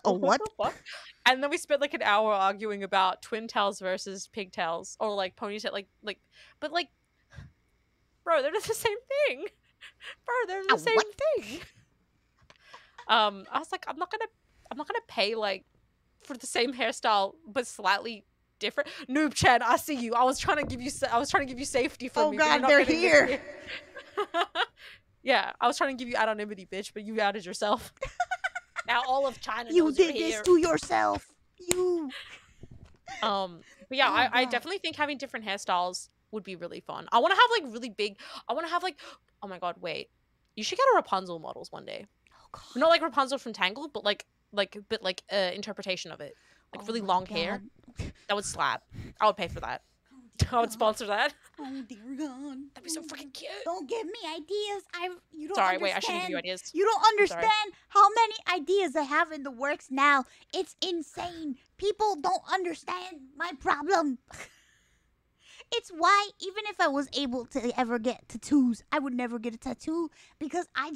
the fuck? And then we spent like an hour arguing about twin tails versus pigtails or like ponytail, but like, bro, they're the same thing. Bro, they're the same thing. I was like, I'm not gonna pay like for the same hairstyle but slightly different. Noob Chen, I see you. I was trying to give you safety from me. Oh God, they're here. Yeah, I was trying to give you anonymity, bitch, but you outed yourself. Now all of China You knows did you're this here. to yourself. You. But yeah, Oh, I God. definitely think having different hairstyles would be really fun. I want to have like really big. I want to have like. Oh my God, wait. You should get a Rapunzel models one day. Oh God. Not like Rapunzel from Tangled, but like interpretation of it. Like really my long hair. God. That would slap. I would pay for that. I would sponsor that. Oh dear God. That'd be so freaking cute. Don't give me ideas. You don't Sorry, understand. wait, I shouldn't give you ideas. You don't understand how many ideas I have in the works now. It's insane. People don't understand my problem. It's why even if I was able to ever get tattoos, I would never get a tattoo because I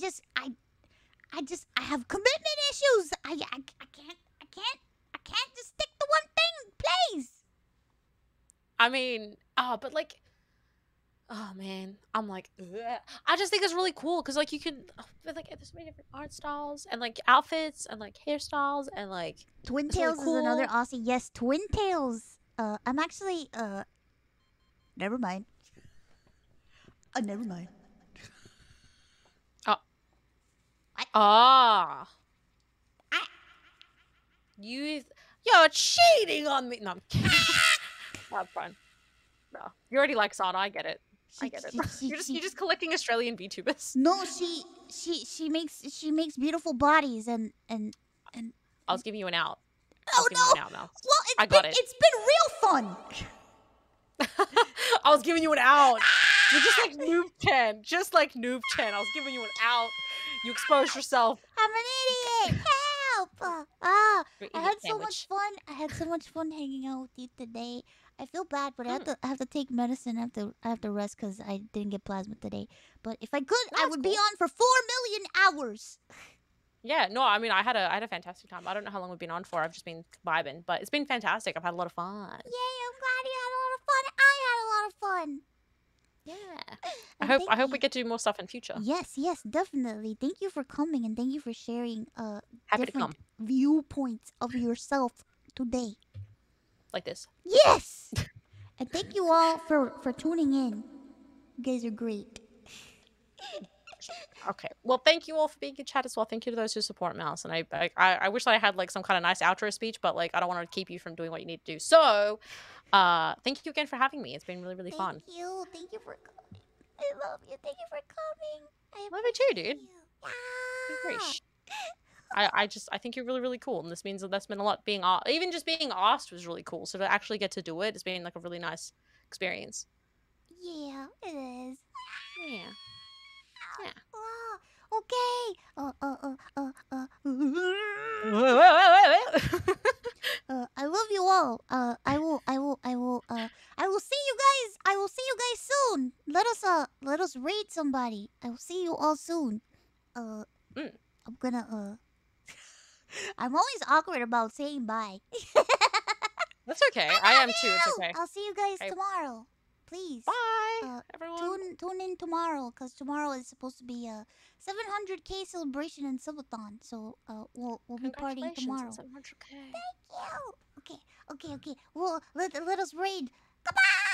have commitment issues. I can't just stick to one thing, please. I mean, but like, oh man, I'm like, ugh. I just think it's really cool because like you can, like, there's so many different art styles and like outfits and like hairstyles and like Twin it's really tails is another cool. Aussie. Yes, twin tails. I'm actually never mind. Never mind. You're cheating on me. No, I'm kidding. That's fine. No, you already like Sana. I get it. I get it. You're just collecting Australian VTubers. No, she makes beautiful bodies and. I was giving you an out. Oh no! Mouse. Well, I got it. It's been real fun. I was giving you an out. You're just like Noob Chen. Just like Noob Chen. I was giving you an out. You exposed yourself. I'm an idiot. Help! I had so much fun. I had so much fun hanging out with you today. I feel bad, but I have to take medicine. I have to rest because I didn't get plasma today. But if I could, I would be on for 4 million hours. Yeah, no, I mean, I had a fantastic time. I don't know how long we've been on for. I've just been vibing, but it's been fantastic. I've had a lot of fun. Yay, I'm glad you had a lot of fun. I had a lot of fun. Yeah. I hope we get to do more stuff in future. Yes, definitely. Thank you for coming and thank you for sharing Happy to different come. viewpoints of yourself today. Like this. Yes! And thank you all for tuning in. You guys are great. Okay. Well, thank you all for being in chat as well. Thank you to those who support Mouse. And I wish I had like some kind of nice outro speech, but like I don't want to keep you from doing what you need to do. So, thank you again for having me. It's been really, really fun. Thank you. Thank you for coming. I love you. Thank you for coming. I love you too, dude. Yeah. Great. I think you're really, really cool. And this means that that's been a lot being even just being asked was really cool. So to actually get to do it, it's been like a really nice experience. Yeah, it is. Yeah. Yeah. Okay. I love you all. I will see you guys. I will see you guys soon. Let us raid somebody. I will see you all soon. I'm gonna I'm always awkward about saying bye. That's okay. I am too. It's okay. I'll see you guys tomorrow. Please. Bye, everyone. Tune in tomorrow, because tomorrow is supposed to be a 700k celebration in Subathon. So we'll be partying tomorrow. 700K. Thank you. Okay. Well, let us raid. Goodbye.